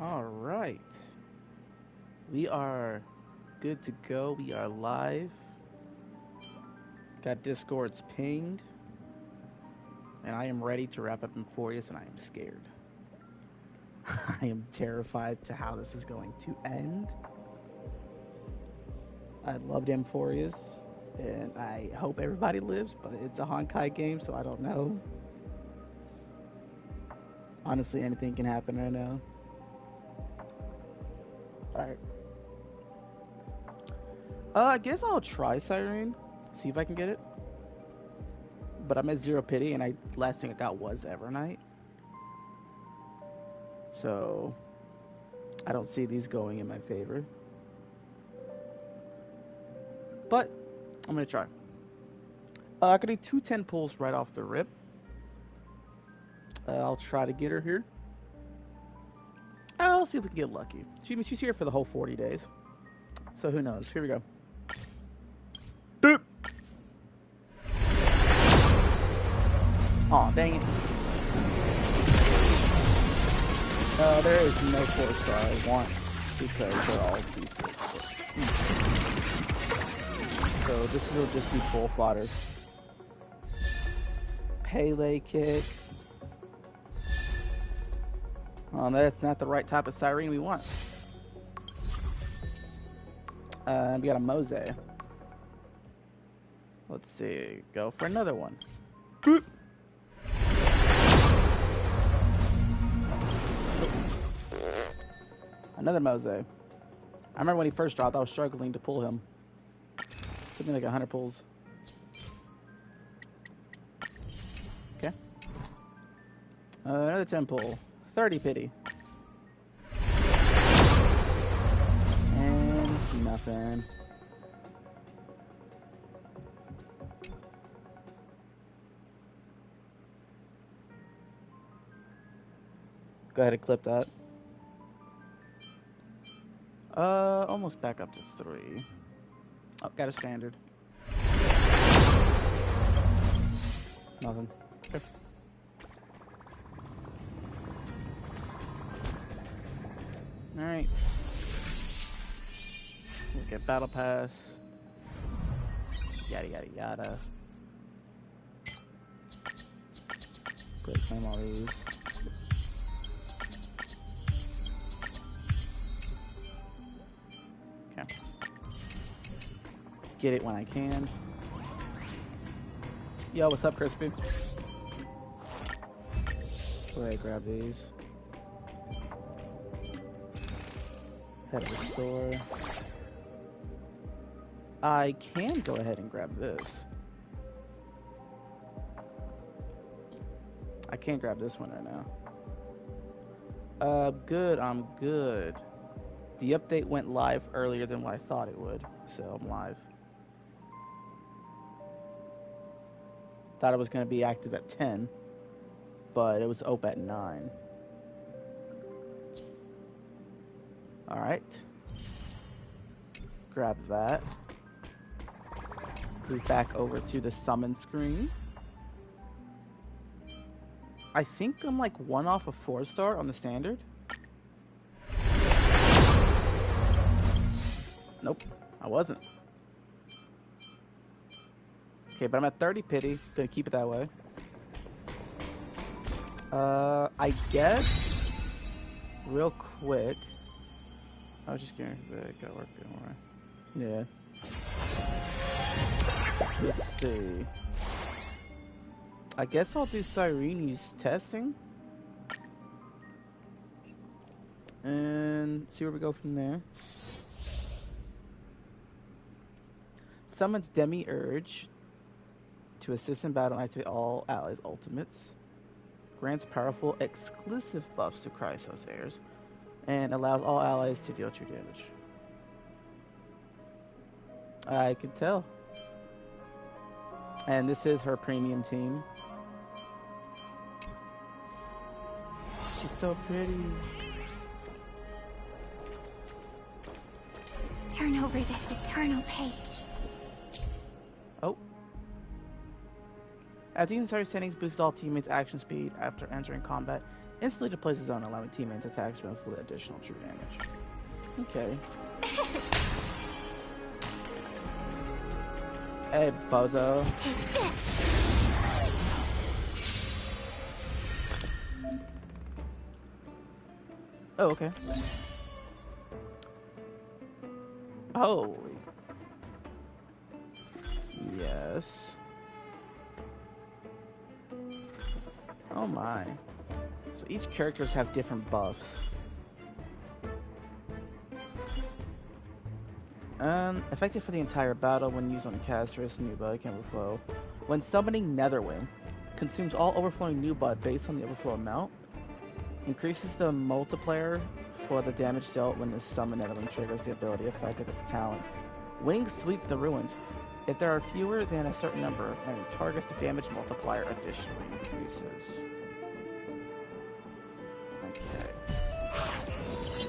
All right. We are good to go. We are live. Got Discord's pinged. And I am ready to wrap up Amphoreus, and I am scared. I am terrified to how this is going to end. I loved Amphoreus, and I hope everybody lives, but it's a Honkai game, so I don't know. Honestly, anything can happen right now. Alright. I guess I'll try Siren. See if I can get it. But I'm at 0 pity, and last thing I got was Evernight. So I don't see these going in my favor. But I'm gonna try. I can do 2 10 pulls right off the rip. I'll try to get her here. I'll see if we can get lucky. She's here for the whole 40 days. So who knows? Here we go. Boop! Aw, dang it. There is no 4-star I want because they're all C6. So this will just be full fodder. Pele kick. That's not the right type of siren we want. We got a Mose. Let's see. Go for another one. Boop. Another Mose. I remember when he first dropped, I was struggling to pull him. Took me like 100 pulls. Okay. Another 10 pull. 30 pity. And nothing. Go ahead and clip that. Almost back up to 3. Oh, got a standard. Nothing. Okay. Alright. We'll get battle pass. Yada yada yada. Great claim all these. Okay. Get it when I can. Yo, what's up, Crispy? Go ahead, grab these. Head to the store. I can go ahead and grab this. I can't grab this one right now. Good, I'm good. The update went live earlier than what I thought it would, so I'm live. Thought it was going to be active at 10, but it was open at 9. Alright. Grab that. Move back over to the summon screen. I think I'm like 1 off of 4-star on the standard. Nope, I wasn't. Okay, but I'm at 30 pity. Gonna keep it that way. I guess real quick. I was just gonna gotta work more. Yeah. see. I guess I'll do Cyrene's testing. And see where we go from there. Summons Demi-Urge to assist in battle and activate all allies' ultimates. Grants powerful exclusive buffs to Chrysos heirs. And allows all allies to deal true damage. I can tell. And this is her premium team. She's so pretty. Turn over this eternal page. Oh. After using starter settings, boosts all teammates' action speed after entering combat. Instantly deploys his own, allowing teammates' attacks to inflict additional true damage. Okay. Hey, bozo. Take this. Oh, okay. Oh. Yes. Oh my. So each characters have different buffs. Effective for the entire battle when used on casters, Nubud can overflow. When summoning Netherwind, consumes all overflowing Nubud based on the overflow amount. Increases the multiplier for the damage dealt when the summon Netherwind triggers the ability effect of its talent. Wings sweep the ruins. If there are fewer than a certain number of enemy targets, the damage multiplier additionally increases. Okay.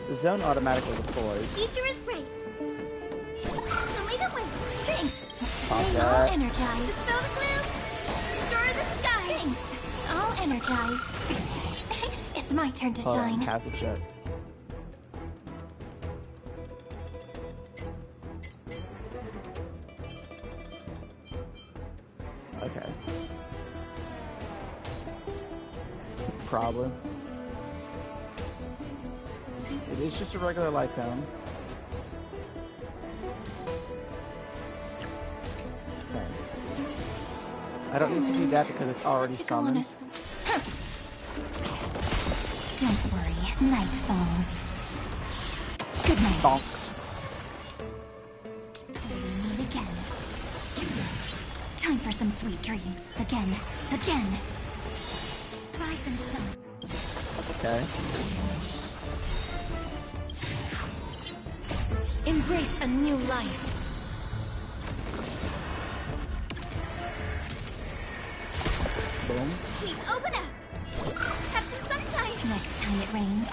The zone automatically deploys. Future is great. Show me the way. Thanks. Pop All that. energized. Dispel the gloom. Stir the skies. Thanks. All energized. It's my turn to Hold on, shine. have to check. Okay. Probably. It is just a regular light cone. Okay. I don't need to do that because it's already summoned. Don't worry, night falls. Good night. Bonk. We'll meet again. Time for some sweet dreams. Again. Rise and shine. Okay. Embrace a new life. Boom. Please open up. Have some sunshine. Next time it rains,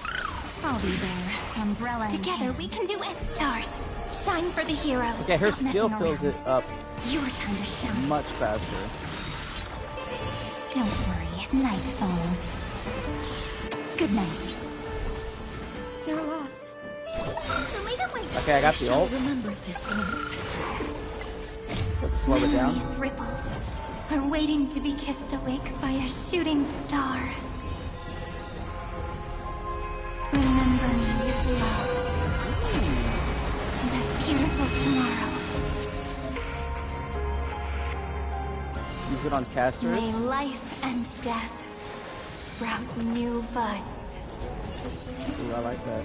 I'll be there. Umbrella. Together we can do it. Stars, shine for the heroes. Okay, her Stop skill messing fills around. it up Your time to shine. much faster. Don't worry, night falls. Good night. You're lost. Okay, I got the ult. Remember this one. Let's slow it down. These ripples are waiting to be kissed awake by a shooting star. Remember me with love. That beautiful tomorrow. Use it on casters. May life and death sprout new buds. Ooh, I like that.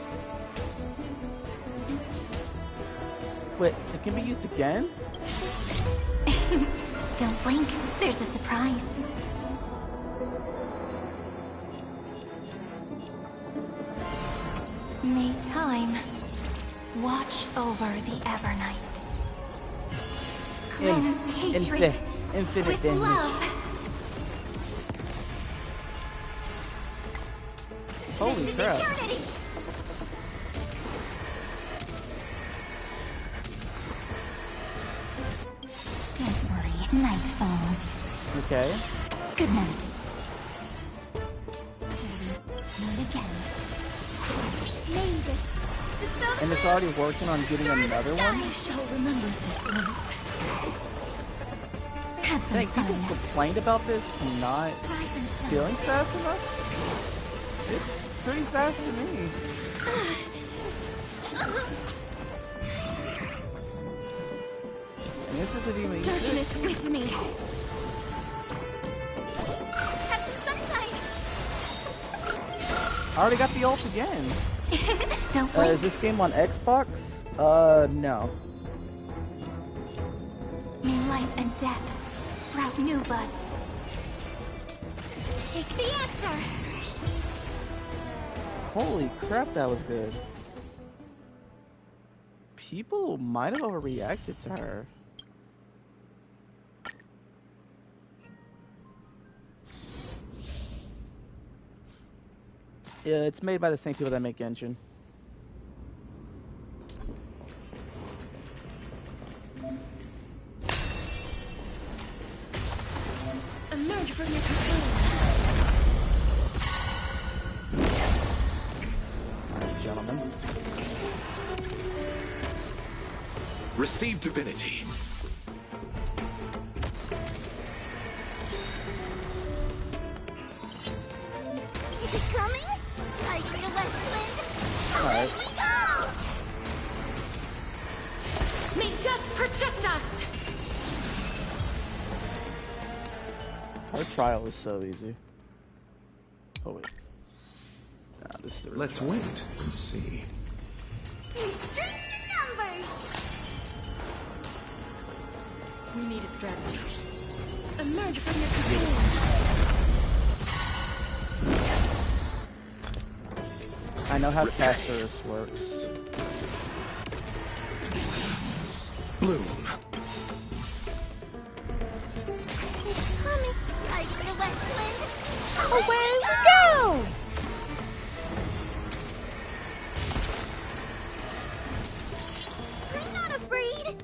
Wait, it can be used again? Don't blink, there's a surprise. May time watch over the Evernight. Cleanse hatred Infinite with damage. love. Holy crap. Eternity. Don't worry, night falls. Okay. Good night. Meet again. Name this. Dispel the And it's already working on getting another one? I shall remember this one. Have some Dang, people fun. complained about this not Rise and shine. feeling fast enough? It's pretty fast to me. This isn't even easy. Darkness with me. Have some sunshine. I already got the ult again. Don't wait. Is this game on Xbox? No. May life and death sprout new buds. Take the answer. Holy crap, that was good. People might have overreacted to her. Yeah, it's made by the same people that make Genshin. Emerge from your cocoon. Alright, gentlemen. Receive divinity. Is it coming? Are you going to let Flynn? Alright. Here we go! May death protect us! Our trial is so easy. Oh wait. Nah, this is the real Let's trial. wait and see. String numbers! We need a strategy. Emerge from your cocoon. I know how Amphoreus works. Bloom. It's coming. Are you going to let Flynn? Away we go! I'm not afraid.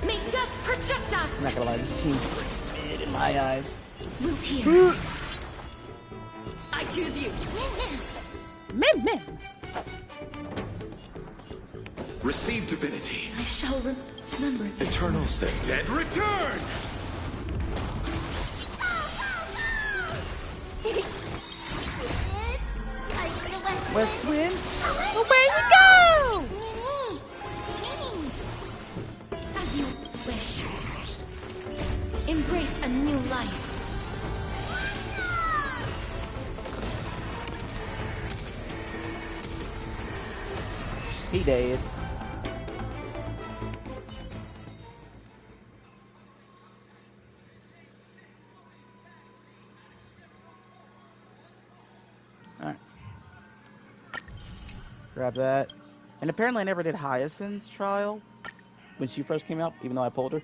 May death protect us! I'm not gonna lie, this team's mid in my eyes. Root here. I choose you. Meh, meh. Receive divinity. I shall remember this. Eternal state. Dead return! West Wind? Away we go! As you wish. Embrace a new life. He dead. Alright. Grab that. And apparently I never did Hyacinth's trial when she first came out, even though I pulled her.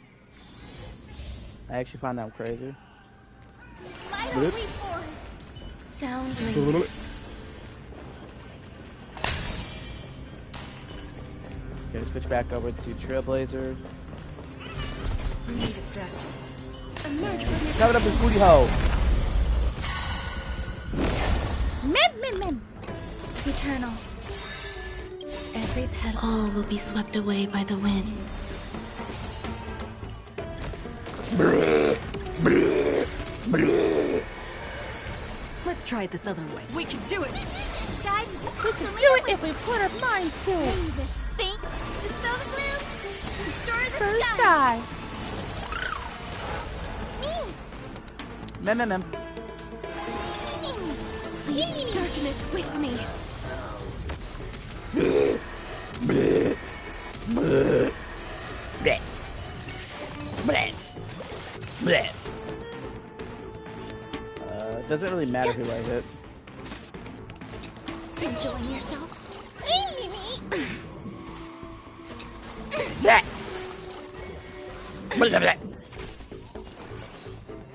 I actually find that crazy. Mightily formed. Sound layers. Okay, switch back over to Trailblazer. We need a strategy. Emerge from your Cover up his booty hole. Meh, meh, meh. eternal. Every petal. All will be swept away by the wind. Let's try it this other way. We can do it! Guys, We can do it if we put our minds to it. Bring this fate, dispel the gloom, destroy the First sky. sky. Mem, mem, mem. Please, darkness with me. Bleh. Bleh. Bleh. Doesn't really matter who I hit. Enjoying yourself? Bleh. Bleh, bleh.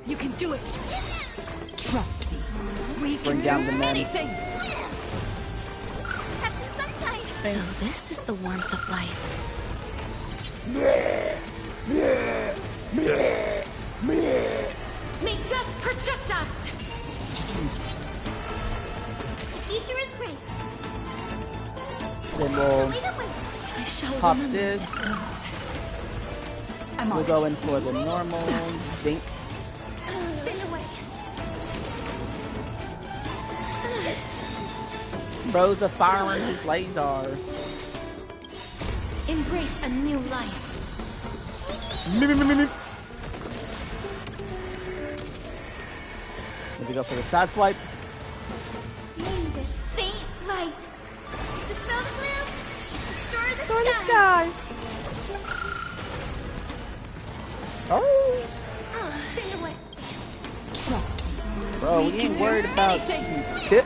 You can do it. Trust me. We can Bring down do the men. anything. Have some sunshine. So this is the warmth of life. Bleh. Bleh. Bleh. Bleh. May death protect us. The future is great. Then we'll Lead the way. I shall pop remember this. this moment. I'm We'll on go it. in for the normal dink. Spin away. Bro's a firing his laser. Embrace a new life. Let me go for the side swipe. Name this faint light. Dispel the gloom. Restore the For the sky. sky. Oh, Stay away. Trust me. bro, we ain't worried about anything. you tip.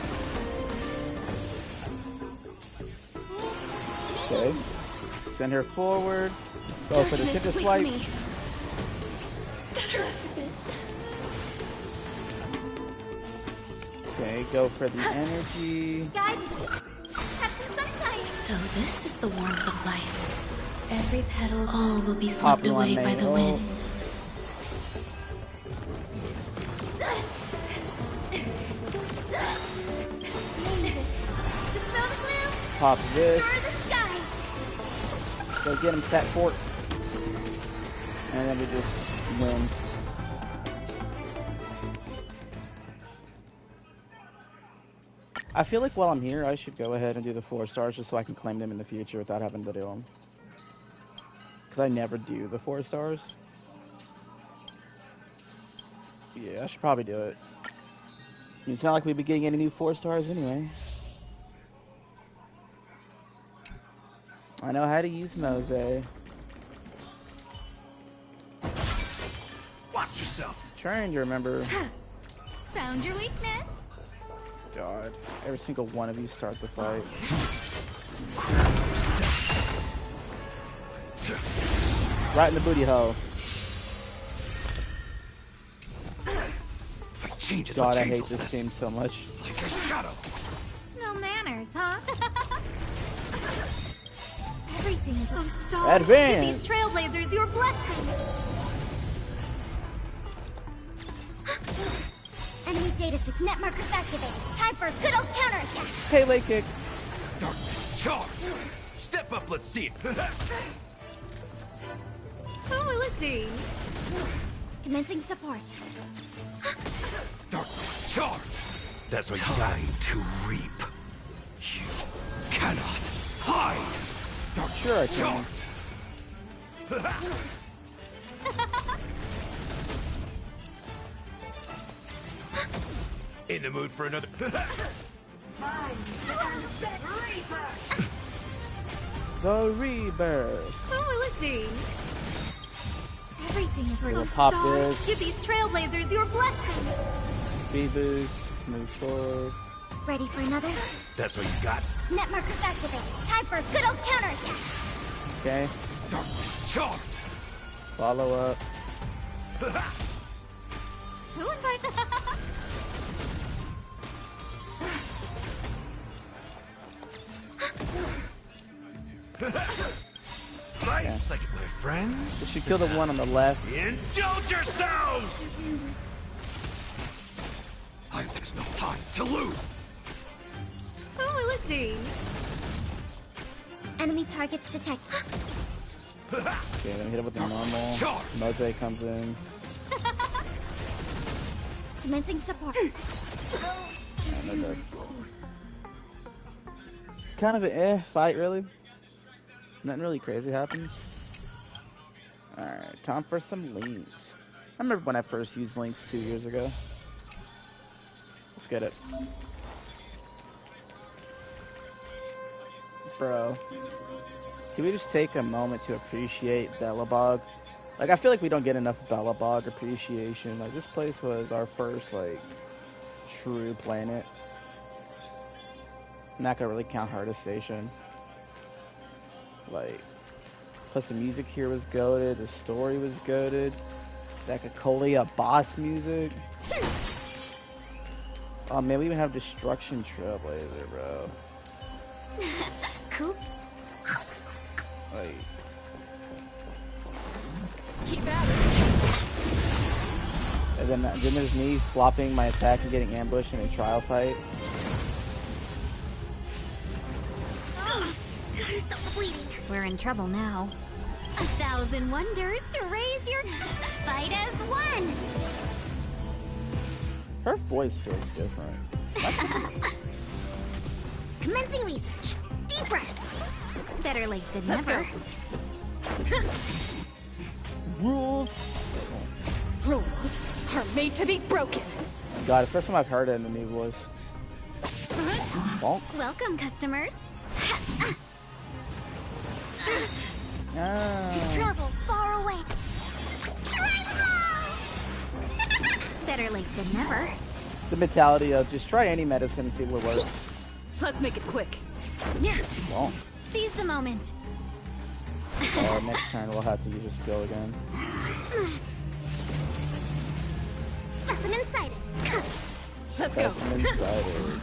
Okay. Send her forward. Go for the Darkness tip with swipe. me. That hurts a bit. Okay, go for the energy. Guide me. Have some sunshine. So this is the warmth of life. Every petal, all will be swept Pop away one by the nail. wind. Dispel the gloom. Pop this. Restore the skies. Go get him, Fat Fort. And then we just win. I feel like while I'm here, I should go ahead and do the 4 stars just so I can claim them in the future without having to do them. Because I never do the 4 stars. Yeah, I should probably do it. It's not like we'd be getting any new 4 stars anyway. I know how to use Mose. Watch yourself. Trying to remember. Found your weakness. God, every single one of you start the fight. Right in the booty hole. If I change it, God, I'll I change hate this this. game so much. Take a shadow. No manners, huh? Everything is of stars. Give Advance! these trailblazers your blessing. Enemy data sig net markers activated. Time for a good old counterattack. Pele kick. Darkness, charge. Step up, let's see it. Who will it be? Commencing support. Darkness, charge. That's what time to reap. You cannot hide. Darkness, Sure I can. charge. In the mood for another. The rebirth. Who will it be? Everything is We'll of pop stars. this. Give these trailblazers your blessing. Speed boost. Move forward. Ready for another? That's what you got. Net markers activated. Time for a good old counterattack. Okay. Darkness, charge. Follow up. Who invited? Nice second, my friends. We should kill the one on the left. Indulge yourselves! There's no time to lose. Who will it be? Enemy targets detected. Okay, then hit it with the normal. Charge. Mose comes in. Commencing support. Kind of an fight, really. Nothing really crazy happens. Alright, time for some links. I remember when I first used links 2 years ago. Let's get it. Bro. Can we just take a moment to appreciate Belobog? Like, I feel like we don't get enough Belobog appreciation. Like, this place was our first, like, true planet. I'm not gonna really count Hardest Station. Like, plus the music here was goated, the story was goated. That Cocolia boss music. Oh man, we even have Destruction Trailblazer, bro. Cool. Like, Keep at it. and then there's me flopping my attack and getting ambushed in a trial fight. Gotta stop bleeding. We're in trouble now. 1,000 wonders to raise your fight as one. Her voice feels different. Commencing research. Deep breaths. Better late than never. Rules. Rules are made to be broken. God, it's the first time I've heard it in the new voice. Bonk. Welcome, customers. Ah. Travel far away. Try them all! Better late than never. The mentality of just try any medicine and see what works. Let's make it quick. Yeah. Bonk. Seize the moment. Next turn we'll have to use a skill again. Specimen sighted. Let's go. Specimen sighted.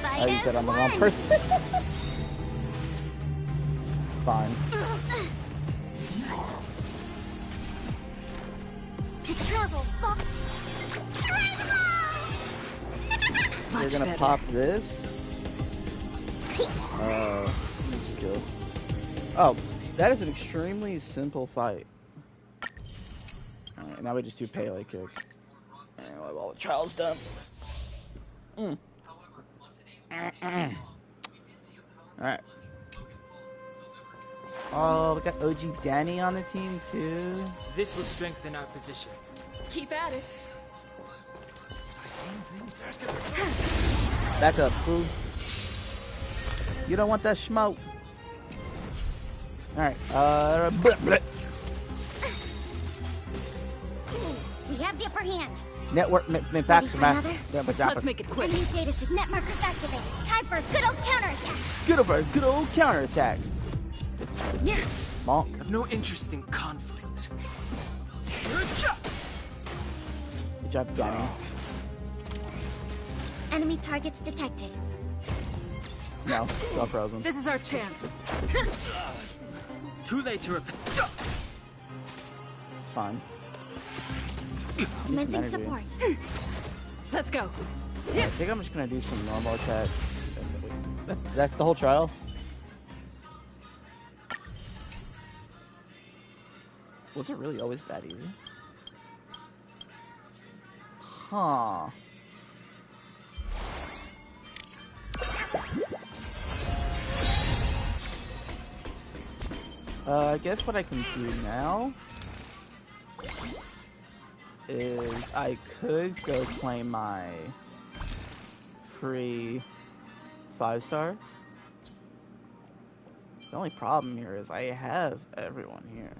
I used that on the wrong person. Fine. To travel far. Try them all! We're gonna better. pop this. Skill. Oh, that is an extremely simple fight. Alright, now we just do Pele kick. And we'll have all the trials done. Alright. Oh, we got OG Danny on the team too. This will strengthen our position. Keep at it. Back up, fool. You don't want that smoke. Alright, We have the upper hand. network Ready for another? Let's make it quick. Enemy data sig net markers activated. Time for a good old counterattack. Good over, good old counterattack. Yeah. Bonk. I have no interest in conflict. Good job, Danny. Enemy targets detected. No, still frozen. This is our chance. Too late to repent. Fine. Commencing energy. support. Let's go. I think I'm just gonna do some normal attacks. That's the whole trial? Was it really always that easy? Huh. I guess what I can do now is I could go claim my free 5-star. The only problem here is I have everyone here.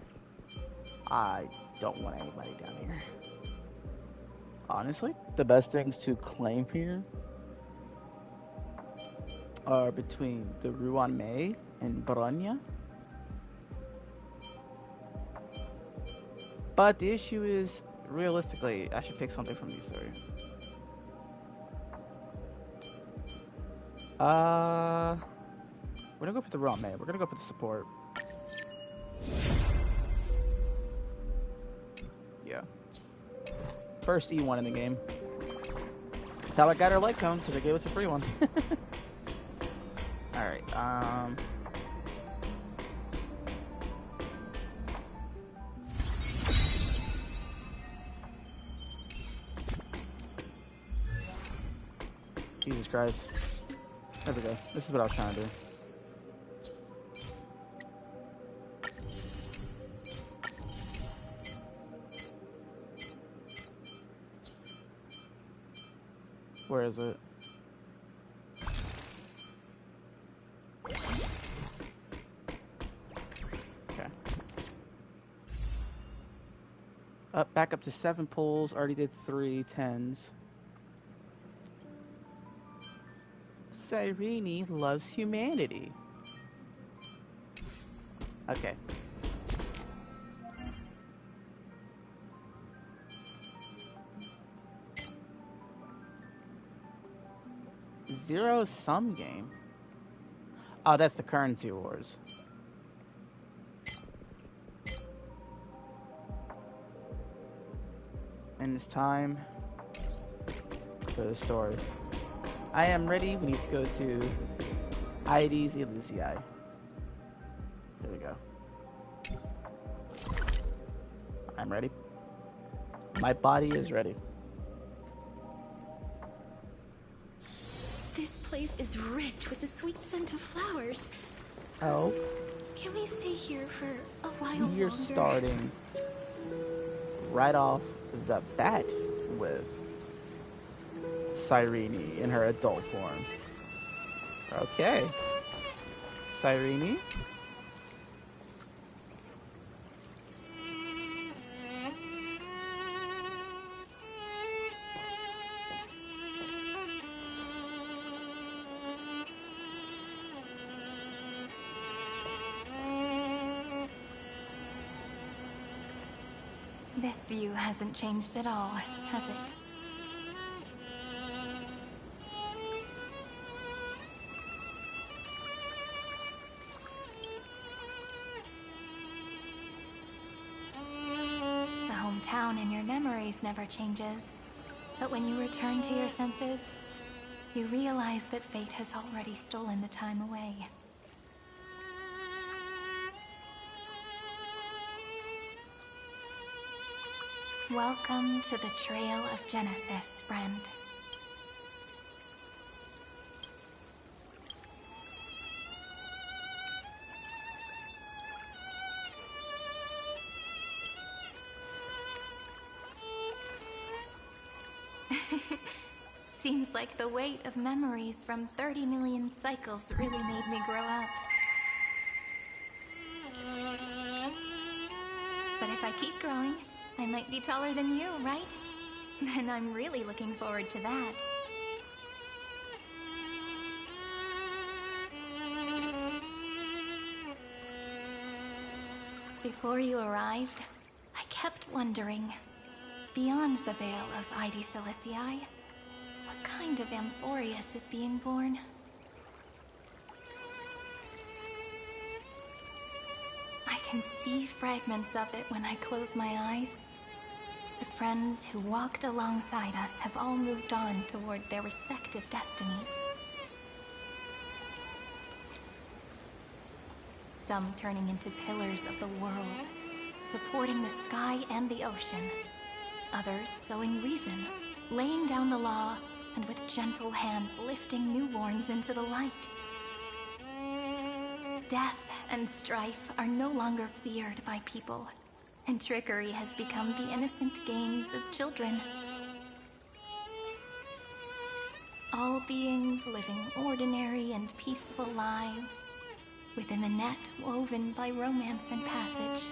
I don't want anybody down here. Honestly, the best things to claim here are between the Ruan Mei and Bronya. But the issue is, realistically, I should pick something from these three. We're gonna go for the Ruan Mei. We're gonna go for the support. Yeah. First E1 in the game. That's how I got our light cone, so they gave us a free one. Alright, Jesus Christ. There we go. This is what I was trying to do. Where is it? Okay. Back up to 7 pulls. Already did 3 10s. Cyrene loves humanity. Okay. Zero sum game. Oh, that's the currency wars. And it's time for the story. I am ready. We need to go to Ides Elysiae. Here we go. I'm ready. My body is ready. This place is rich with the sweet scent of flowers. Oh, Can we stay here for a while you're longer? starting right off the bat with Cyrene in her adult form. Okay. Cyrene? This view hasn't changed at all, has it? The hometown in your memories never changes. But when you return to your senses, you realize that fate has already stolen the time away. Welcome to the Trail of Genesis, friend. Seems like the weight of memories from 30 million cycles really made me grow up. But if I keep growing, I might be taller than you, right? Then I'm really looking forward to that. Before you arrived, I kept wondering, beyond the veil of Ide Silicii, what kind of Amphoreus is being born? I can see fragments of it when I close my eyes. The friends who walked alongside us have all moved on toward their respective destinies. Some turning into pillars of the world, supporting the sky and the ocean. Others sowing reason, laying down the law, and with gentle hands lifting newborns into the light. Death and strife are no longer feared by people, and trickery has become the innocent games of children. All beings living ordinary and peaceful lives, within the net woven by romance and passage.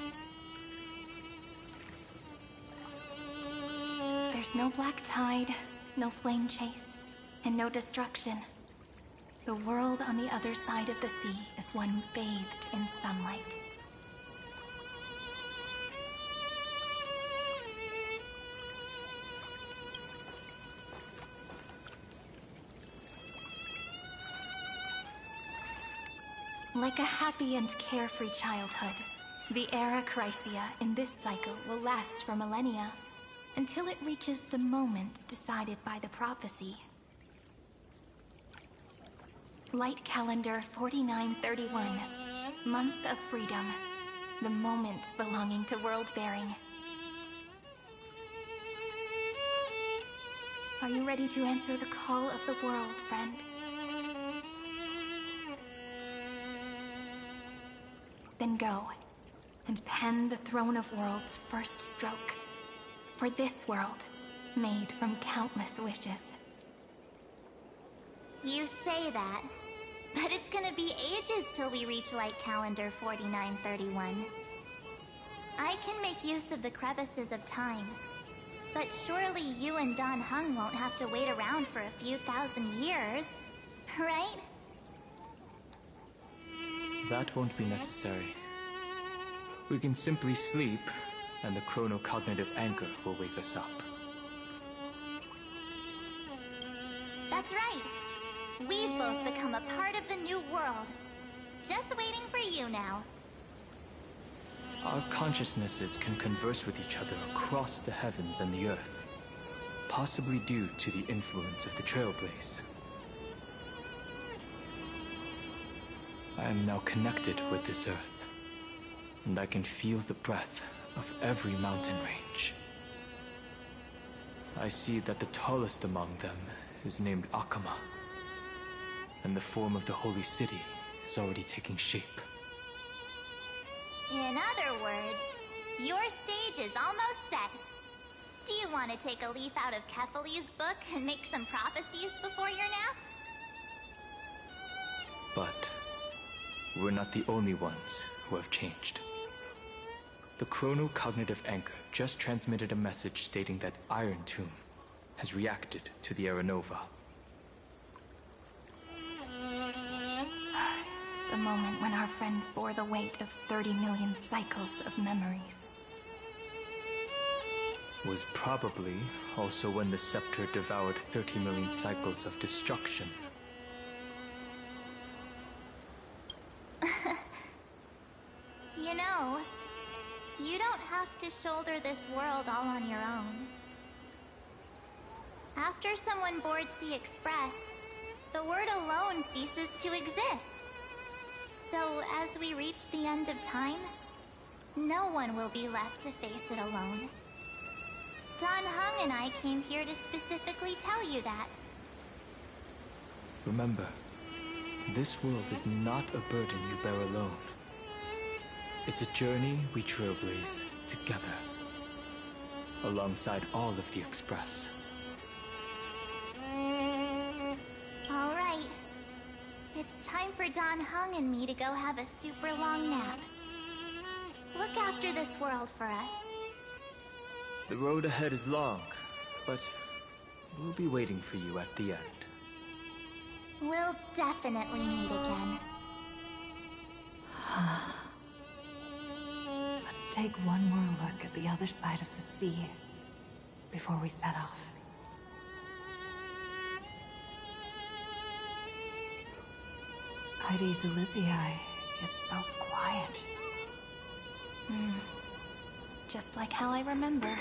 There's no black tide, no flame chase, and no destruction. The world on the other side of the sea is one bathed in sunlight. Like a happy and carefree childhood, the era Chrysia in this cycle will last for millennia, until it reaches the moment decided by the prophecy. Light calendar 4931, month of freedom, the moment belonging to world-bearing. Are you ready to answer the call of the world, friend? Then go, and pen the Throne of Worlds' first stroke. For this world, made from countless wishes. You say that, but it's gonna be ages till we reach light calendar 4931. I can make use of the crevices of time, but surely you and Don Hung won't have to wait around for a few thousand years, right? That won't be necessary. We can simply sleep, and the chronocognitive anchor will wake us up. That's right. We've both become a part of the new world. Just waiting for you now. Our consciousnesses can converse with each other across the heavens and the earth, possibly due to the influence of the Trailblaze. I am now connected with this earth, and I can feel the breath of every mountain range. I see that the tallest among them is named Akama, and the form of the holy city is already taking shape. In other words, your stage is almost set. Do you want to take a leaf out of Kefali's book and make some prophecies before your nap? But we're not the only ones who have changed. The chrono-cognitive anchor just transmitted a message stating that Iron Tomb has reacted to the Aranova. The moment when our friends bore the weight of 30 million cycles of memories. Was probably also when the scepter devoured 30 million cycles of destruction. You know, you don't have to shoulder this world all on your own. After someone boards the Express, the word alone ceases to exist. So as we reach the end of time, no one will be left to face it alone. Dan Heng and I came here to specifically tell you that. Remember, this world is not a burden you bear alone. It's a journey we trailblaze together, alongside all of the Express. All right. It's time for Dan Heng and me to go have a super long nap. Look after this world for us. The road ahead is long, but we'll be waiting for you at the end. We'll definitely meet again. Let's take one more look at the other side of the sea before we set off. Heidi's Elysiae is so quiet. Just like how I remember.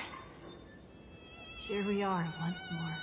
Here we are once more.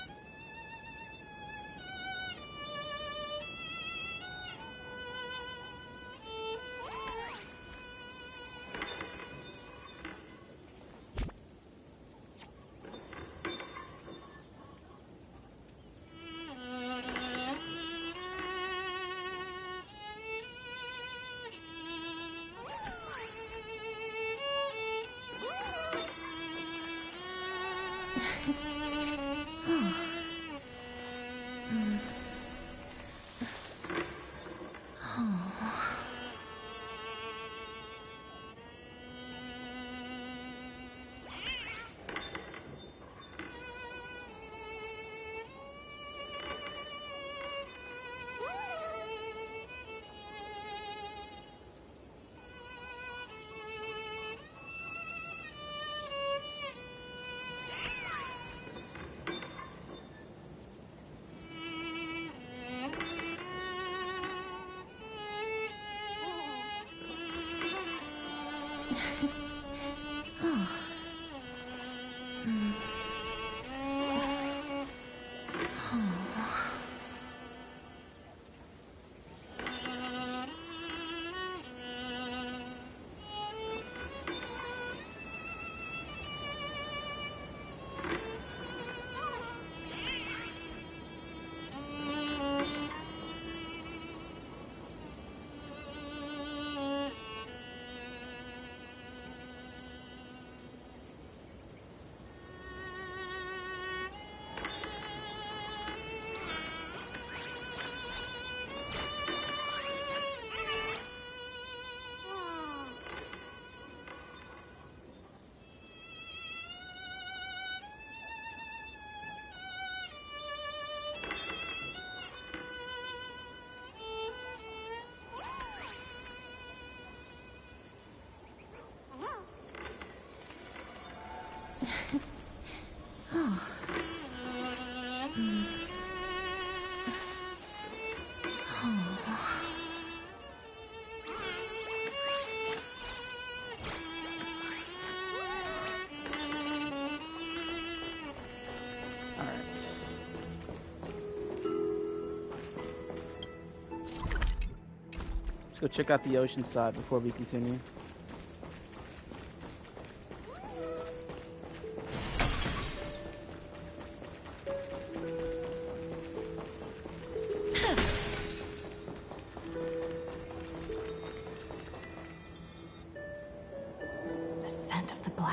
Let's go check out the ocean side before we continue.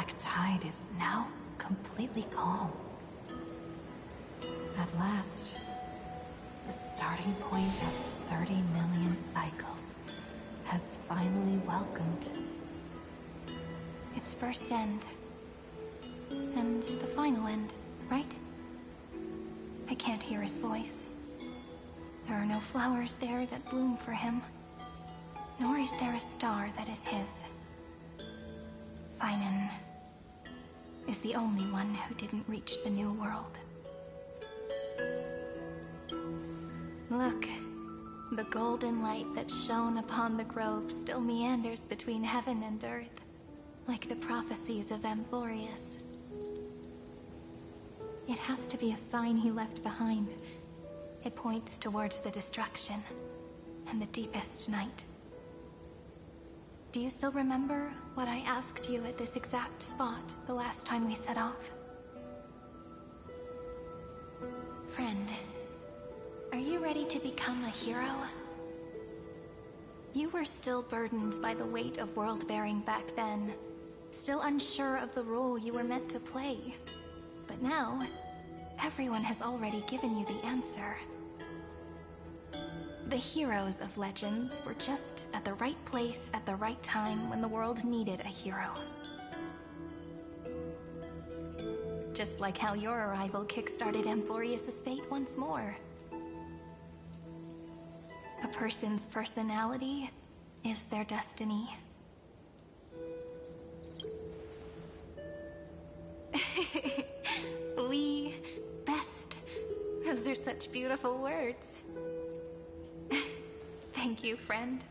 black tide is now completely calm. At last, the starting point of 30 million cycles has finally welcomed. Its first end. And the final end, right? I can't hear his voice. There are no flowers there that bloom for him. Nor is there a star that is his. Finan is the only one who didn't reach the new world. Look, the golden light that shone upon the grove still meanders between heaven and earth, like the prophecies of Amphoreus. It has to be a sign he left behind. It points towards the destruction and the deepest night. Do you still remember what I asked you at this exact spot the last time we set off? Friend, are you ready to become a hero? You were still burdened by the weight of world-bearing back then, still unsure of the role you were meant to play. But now, everyone has already given you the answer. The heroes of legends were just at the right place at the right time when the world needed a hero. Just like how your arrival kickstarted Amphoreus' fate once more. A person's personality is their destiny. We best. Those are such beautiful words. Thank you, friend.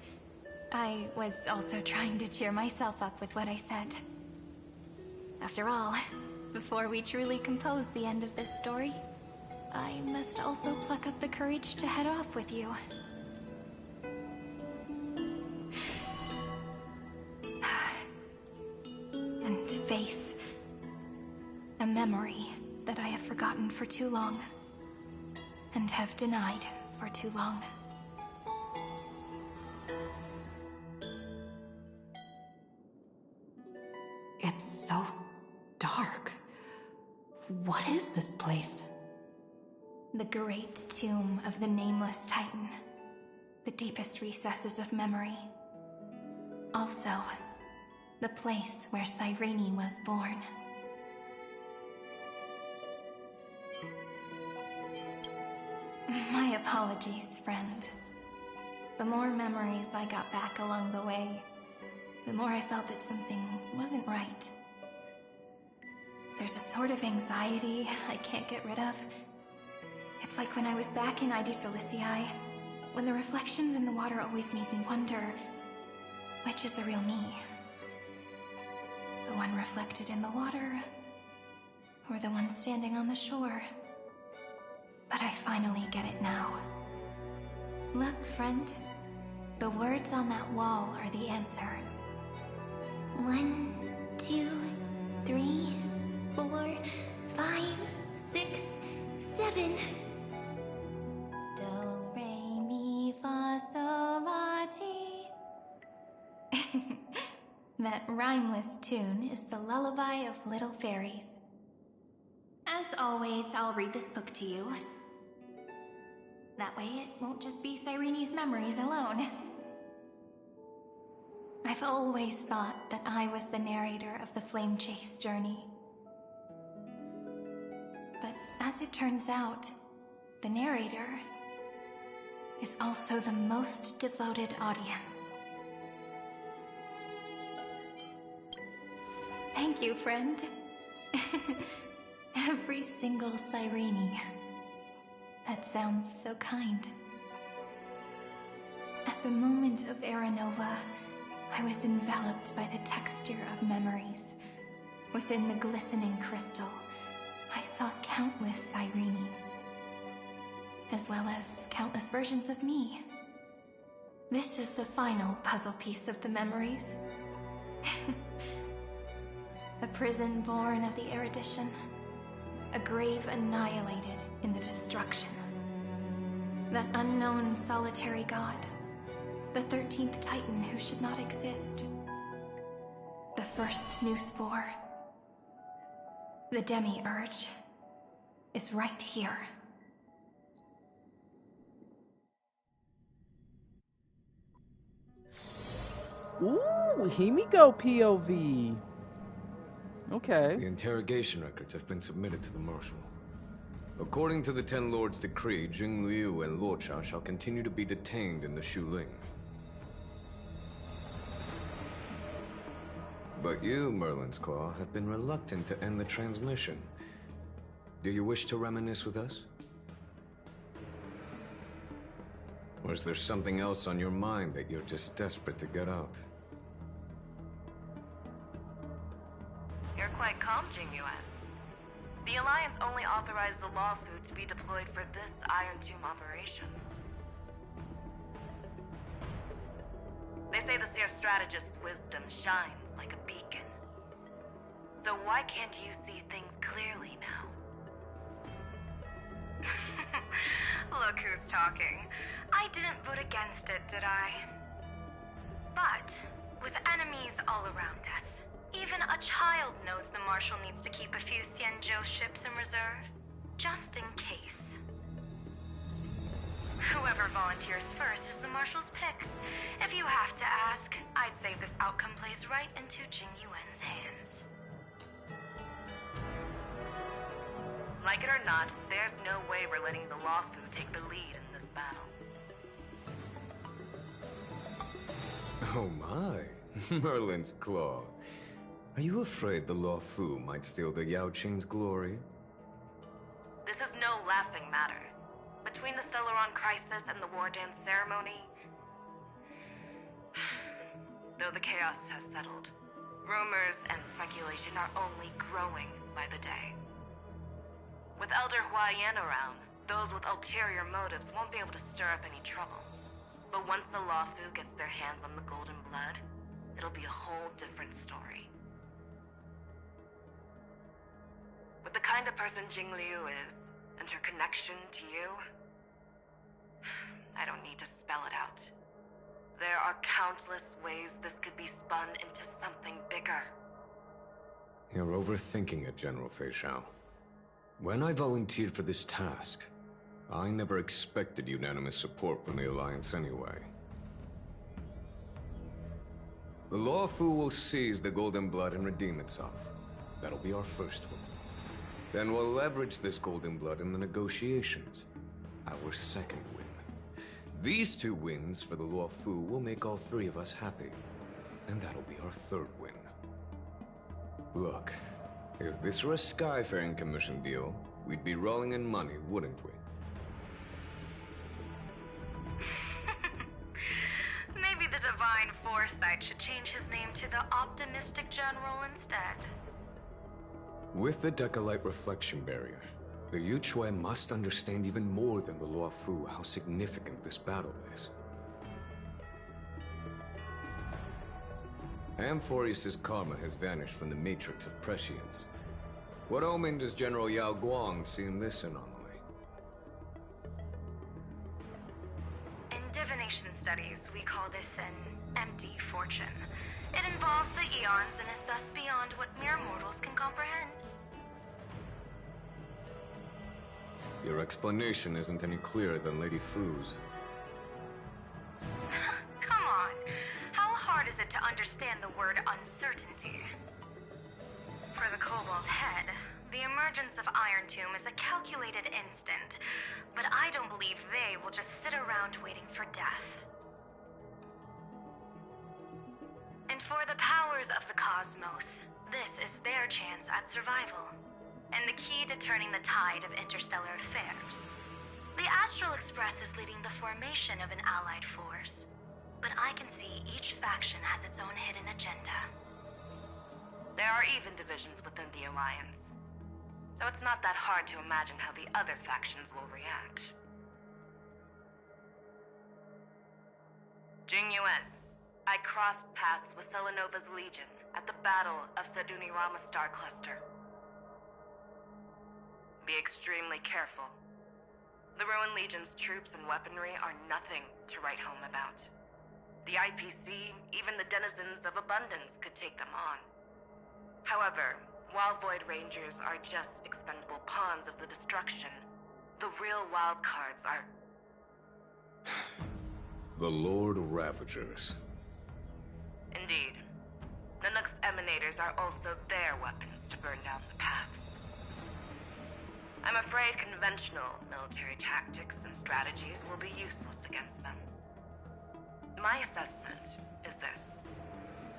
I was also trying to cheer myself up with what I said. After all, before we truly compose the end of this story, I must also pluck up the courage to head off with you. And face a memory that I have forgotten for too long, and have denied for too long. It's so dark. What is this place? The great tomb of the Nameless Titan. The deepest recesses of memory. Also, the place where Cyrene was born. My apologies, friend. The more memories I got back along the way, the more I felt that something wasn't right. There's a sort of anxiety I can't get rid of. It's like when I was back in ID Silicii, when the reflections in the water always made me wonder, which is the real me? The one reflected in the water, or the one standing on the shore? But I finally get it now. Look, friend. The words on that wall are the answer. 1, 2, 3, 4, 5, 6, 7. Do, re, mi, fa, sol, la, ti. That rhymeless tune is the lullaby of little fairies. As always, I'll read this book to you. That way it won't just be Cyrene's memories alone. I've always thought that I was the narrator of the Flame Chase journey. But as it turns out, the narrator is also the most devoted audience. Thank you, friend. Every single Cyrene. That sounds so kind. At the moment of Aranova, I was enveloped by the texture of memories. Within the glistening crystal, I saw countless Cyrenes, as well as countless versions of me. This is the final puzzle piece of the memories. A prison born of the erudition. A grave annihilated in the destruction. That unknown solitary god. The 13th Titan who should not exist. The first new spore, The Demi-Urge is right here. Ooh, here we go, POV. Okay. The interrogation records have been submitted to the Marshal. According to the Ten Lords' decree, Jing Liu and Luocha shall continue to be detained in the Shuling. But you, Merlin's Claw, have been reluctant to end the transmission. Do you wish to reminisce with us? Or is there something else on your mind that you're just desperate to get out? You're quite calm, Jingyuan. The Alliance only authorized the Law Food to be deployed for this Iron Tomb operation. They say the Seer Strategist's wisdom shines like a beacon. So why can't you see things clearly now? Look who's talking. I didn't vote against it, did I? But, with enemies all around us, even a child knows the Marshal needs to keep a few Xianzhou ships in reserve, just in case. Whoever volunteers first is the Marshal's pick. If you have to ask, I'd say this outcome plays right into Jingyuan's hands. Like it or not, there's no way we're letting the Law Food take the lead in this battle. Oh my, Merlin's Claw. Are you afraid the Law Fu might steal the Yao Qing's glory? This is no laughing matter. Between the Stellaron crisis and the War Dance ceremony, though the chaos has settled, rumors and speculation are only growing by the day. With Elder Huaiyan around, those with ulterior motives won't be able to stir up any trouble. But once the Law Fu gets their hands on the Golden Blood, it'll be a whole different story. With the kind of person Jing Liu is, and her connection to you, I don't need to spell it out. There are countless ways this could be spun into something bigger. You're overthinking it, General Fei Shao. When I volunteered for this task, I never expected unanimous support from the Alliance anyway. The Law Fu will seize the Golden Blood and redeem itself. That'll be our first one. Then we'll leverage this Golden Blood in the negotiations. Our second win. These two wins for the Law Fu will make all three of us happy. And that'll be our third win. Look, if this were a Skyfaring Commission deal, we'd be rolling in money, wouldn't we? Maybe the Divine Foresight should change his name to the Optimistic General instead. With the Decalite Reflection Barrier, the Yuchue must understand even more than the Law Fu how significant this battle is. Amphoreus' karma has vanished from the matrix of prescience. What omen does General Yao Guang see in this anomaly? In divination studies, we call this an empty fortune. It involves the eons and is thus beyond what mere mortals can comprehend. Your explanation isn't any clearer than Lady Fu's. Come on. How hard is it to understand the word uncertainty? For the Cobalt Head, the emergence of Iron Tomb is a calculated instant, but I don't believe they will just sit around waiting for death. And for the powers of the cosmos, this is their chance at survival, and the key to turning the tide of interstellar affairs. The Astral Express is leading the formation of an allied force, but I can see each faction has its own hidden agenda. There are even divisions within the Alliance, so it's not that hard to imagine how the other factions will react. Jingyuan, I crossed paths with Selenova's Legion at the Battle of Sedunirama Star Cluster. Be extremely careful. The Ruined Legion's troops and weaponry are nothing to write home about. The IPC, even the denizens of Abundance, could take them on. However, While Void Rangers are just expendable pawns of the destruction, the real wild cards are... The Lord Ravagers. Indeed. Nanook's emanators are also their weapons to burn down the paths. I'm afraid conventional military tactics and strategies will be useless against them. My assessment is this.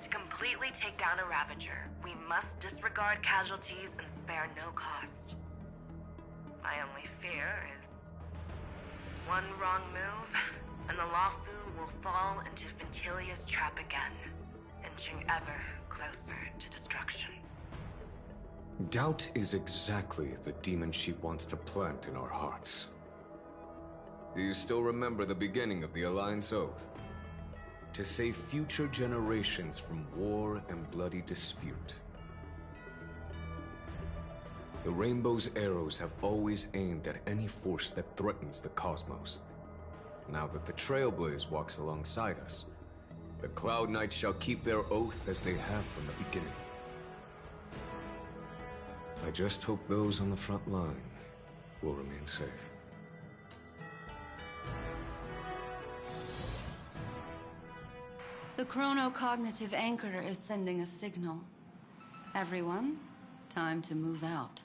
To completely take down a Ravager, we must disregard casualties and spare no cost. My only fear is one wrong move, and the Lawfu will fall into Ventilia's trap again, inching ever closer to destruction. Doubt is exactly the demon she wants to plant in our hearts. Do you still remember the beginning of the Alliance Oath? To save future generations from war and bloody dispute. The Rainbow's arrows have always aimed at any force that threatens the cosmos. Now that the Trailblaze walks alongside us, the Cloud Knights shall keep their oath as they have from the beginning. I just hope those on the front line will remain safe. The chronocognitive anchor is sending a signal. Everyone, time to move out.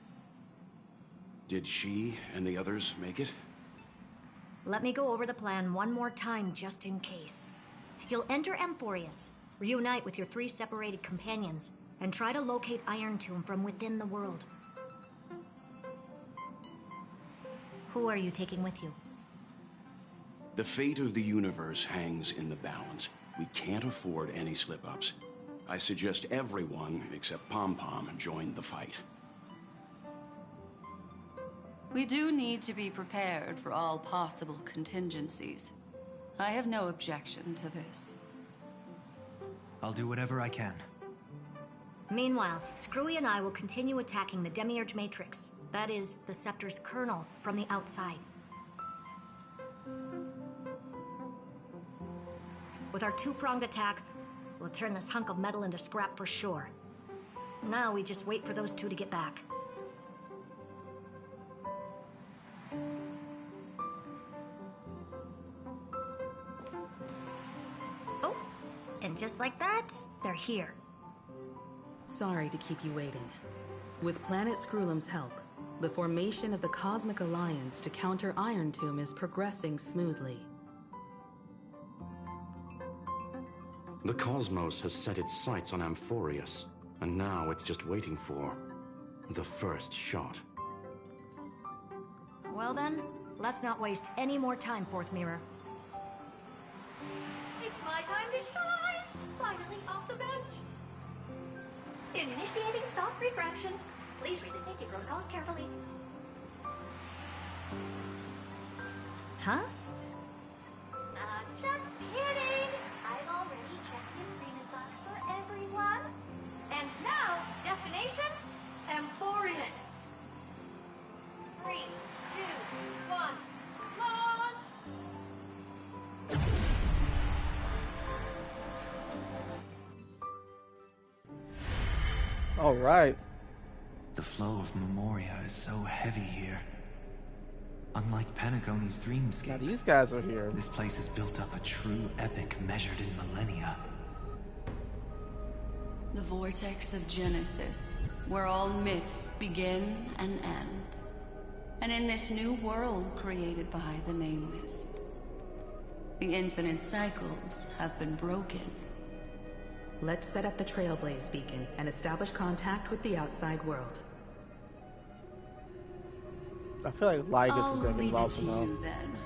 Did she and the others make it? Let me go over the plan one more time just in case. You'll enter Amphoreus, reunite with your 3 separated companions, and try to locate Iron Tomb from within the world. Who are you taking with you? The fate of the universe hangs in the balance. We can't afford any slip-ups. I suggest everyone, except Pom-Pom, join the fight. We do need to be prepared for all possible contingencies. I have no objection to this. I'll do whatever I can. Meanwhile, Screwy and I will continue attacking the Demiurge Matrix. That is, the Scepter's kernel, from the outside. With our 2-pronged attack, we'll turn this hunk of metal into scrap for sure. Now we just wait for those 2 to get back. Oh, and just like that, they're here. Sorry to keep you waiting. With Planet Screwlum's help, the formation of the Cosmic Alliance to counter Iron Tomb is progressing smoothly. The cosmos has set its sights on Amphoreus, and now it's just waiting for the first shot. Well then, let's not waste any more time, Fourth Mirror. It's my time to shine! Finally off the bench! Initiating thought refraction. Please read the safety protocols carefully. Huh? Just kidding! I've already checked the agreement box for everyone. And now, destination, Amphoreus. 3, 2, 1, launch! All right. The flow of Memoria is so heavy here. Unlike Panagoni's dreamscape, Now these guys are here. this place has built up a true epic measured in millennia. The vortex of Genesis, where all myths begin and end. And in this new world created by the Nameless, the infinite cycles have been broken. Let's set up the Trailblaze beacon and establish contact with the outside world. I feel like Lygus I'll is going to be leave it involved to somehow. you then.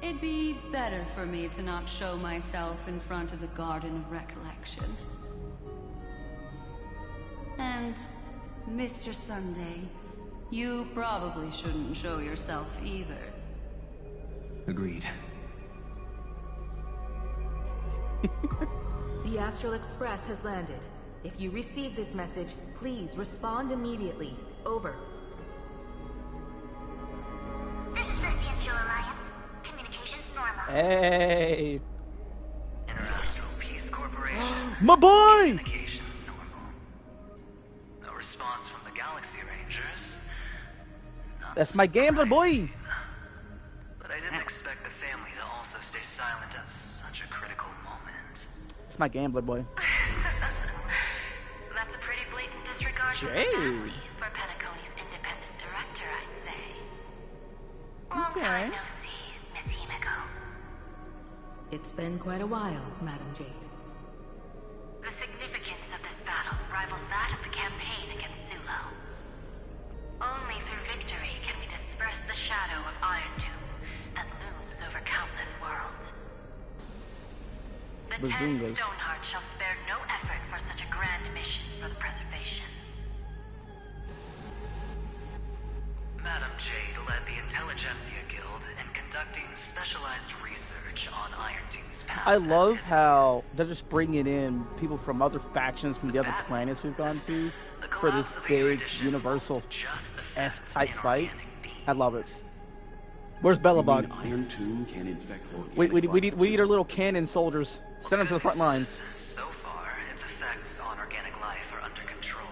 It'd be better for me to not show myself in front of the Garden of Recollection. And, Mr. Sunday, you probably shouldn't show yourself either. Agreed. The Astral Express has landed. If you receive this message, please respond immediately. Over. This is the Angel Alliance. Communications normal. Hey, Interastral Peace Corporation. my boy! Communications normal. No response That's my gambler boy. But I didn't expect the family to also stay silent at such a critical moment. It's my gambler boy. That's a pretty blatant disregard from the Jade. family for Penacony's independent director, I'd say. Long time no see, Miss Himiko. It's been quite a while, Madam Jade. The significance of this battle rivals that of the campaign against Sulo. Only through victory can we disperse the shadow of Iron Tomb that looms over countless worlds. The 10 Bazungas. Stonehearts shall spare no effort for such a grand mission for the preservation. Madam Jade led the Intelligentsia Guild in conducting specialized research on Iron Tomb's past. I love how they're just bringing in people from other factions from the other planets we've gone to for this big universal-esque type fight. I love it. Where's Bellabog? Iron Tomb can infect We need our little cannon soldiers. Send them to the front lines. So far, its effects on organic life are under control.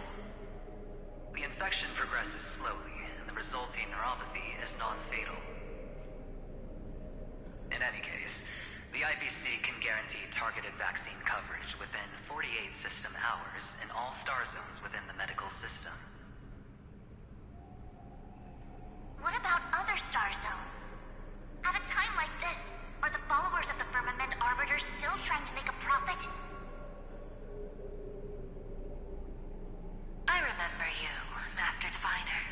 The infection progresses slowly, and the resulting neuropathy is non-fatal. In any case, the IPC can guarantee targeted vaccine coverage within 48 system hours in all star zones within the medical system. What about other star zones? At a time like this, are the followers of the Firmament Arbiters still trying to make a profit? I remember you, Master Diviner.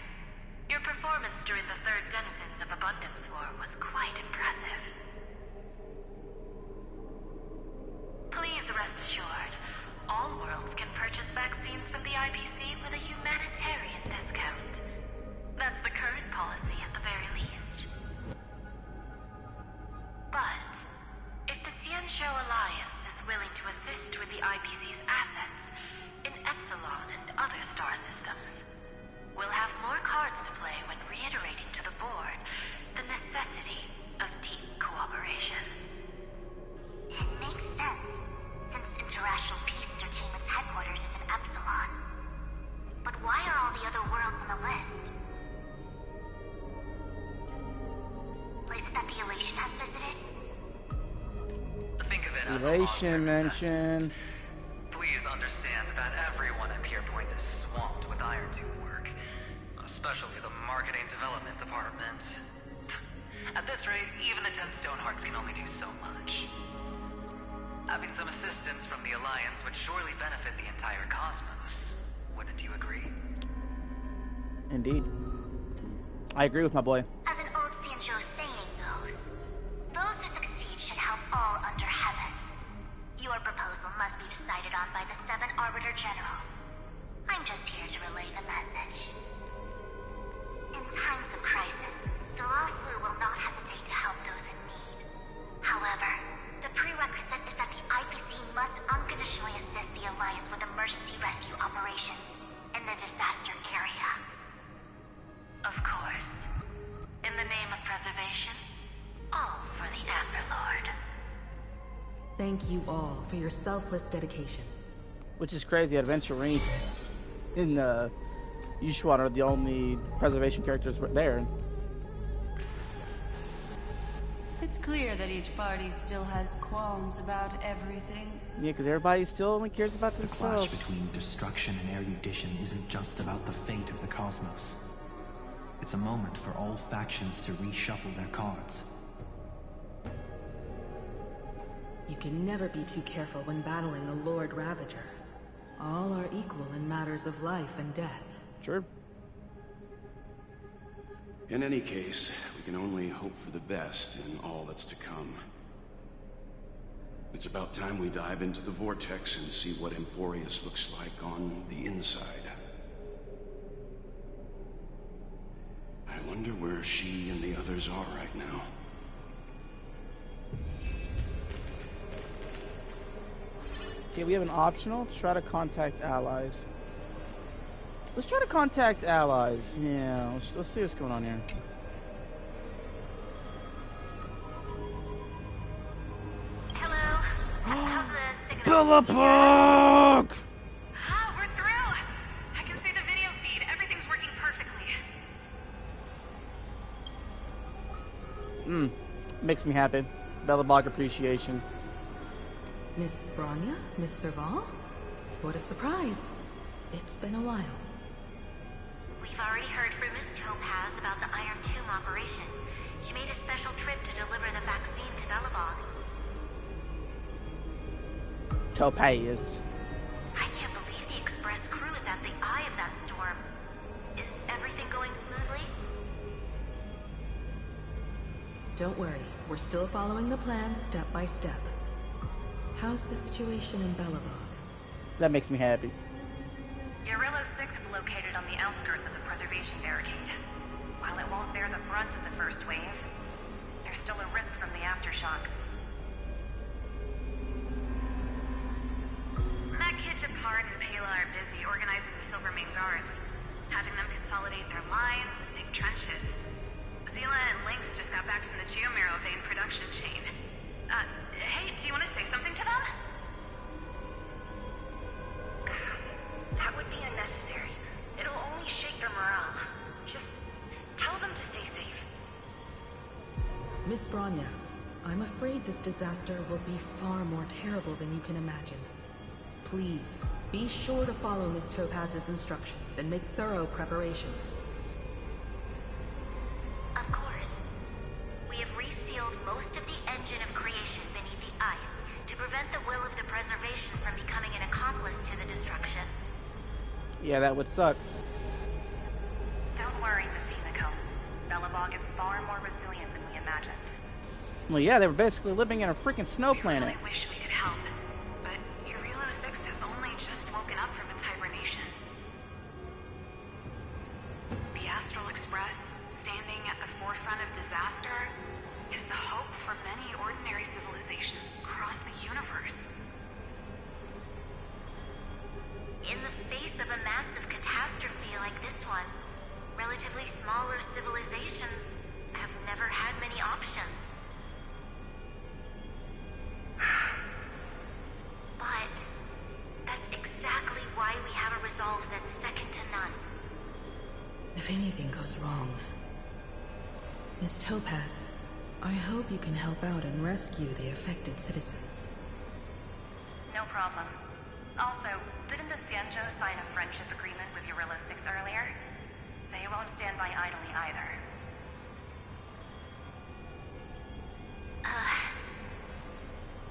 Your performance during the Third Denizens of Abundance War was quite impressive. Please rest assured, all worlds can purchase vaccines from the IPC with a humanitarian discount. That's the current policy at the very least. But, if the Xianzhou Alliance is willing to assist with the IPC's assets in Epsilon and other star systems, we'll have more cards to play when reiterating to the board the necessity of deep cooperation. It makes sense, since Interracial Peace Entertainment's headquarters is in Epsilon. But why are all the other worlds on the list? Places that the Elation has visited? Think of it as a Elation mention. Please understand that everyone at Pierpoint is swamped with Iron Tomb work, especially the marketing development department. At this rate, even the 10 Stonehearts can only do so much. Having some assistance from the Alliance would surely benefit the entire cosmos. Wouldn't you agree? Indeed. I agree with my boy. As an old Xianzhou saying goes, those who succeed should help all under heaven. Your proposal must be decided on by the 7 Arbiter Generals. I'm just here to relay the message. In times of crisis, the Luofu will not hesitate to help those in need. However, the prerequisite is that the IPC must unconditionally assist the Alliance with emergency rescue operations in the disaster area. Of course. In the name of preservation, all for the Amber Lord. Thank you all for your selfless dedication. Which is crazy. Adventure Range in Yushuan are the only preservation characters there. It's clear that each party still has qualms about everything. Yeah, because everybody still only cares about The themselves. clash between destruction and erudition isn't just about the fate of the cosmos. It's a moment for all factions to reshuffle their cards. You can never be too careful when battling a Lord Ravager. All are equal in matters of life and death. Sure. In any case, we can only hope for the best in all that's to come. It's about time we dive into the vortex and see what Amphoreus looks like on the inside. I wonder where she and the others are right now. Okay, we have an optional. Try to contact allies. Let's try to contact allies. Yeah, let's see what's going on here. Hello? How's the signal? Bellabog! Ah, we're through! I can see the video feed. Everything's working perfectly. Makes me happy. Belobog appreciation. Miss Bronya? Miss Serval? What a surprise. It's been a while. We've already heard from Miss Topaz about the Iron Tomb operation. She made a special trip to deliver the vaccine to Belobog. Topaz. I can't believe the Express crew is at the eye of that storm. Is everything going smoothly? Don't worry, we're still following the plan step by step. How's the situation in Belobog? That makes me happy. Urillo 6 is located on the outskirts of the preservation barricade. While it won't bear the brunt of the first wave, there's still a risk from the aftershocks. Matt, Picard, and Pela are busy organizing the Silvermane Guards, having them consolidate their lines and dig trenches. Zila and Lynx just got back from the Geomarrow vein production chain. Hey, do you want to say something to them? That would be unnecessary. It'll only shake their morale. Just tell them to stay safe. Miss Bronya, I'm afraid this disaster will be far more terrible than you can imagine. Please, be sure to follow Miss Topaz's instructions and make thorough preparations. Of course. We have resealed most of the engine of creation beneath the ice to prevent the will of the preservation from becoming an accomplice to the destruction. Yeah, that would suck. Don't worry, Miss Himiko. Belobog is far more resilient than we imagined. Well, yeah, they were basically living in a freaking snow planet. I really wish we could help, but Urillo 6 has only just woken up from its hibernation. The Astral Express, standing at the forefront of disaster, is the hope for many ordinary civilizations across the universe. In the face of a massive catastrophe like this one, relatively smaller civilizations have never had many options. But that's exactly why we have a resolve that's second to none. If anything goes wrong... Miss Topaz, I hope you can help out and rescue the affected citizens. No problem. Also, didn't the Xianzhou sign a friendship agreement with Urillo 6 earlier? They won't stand by idly either.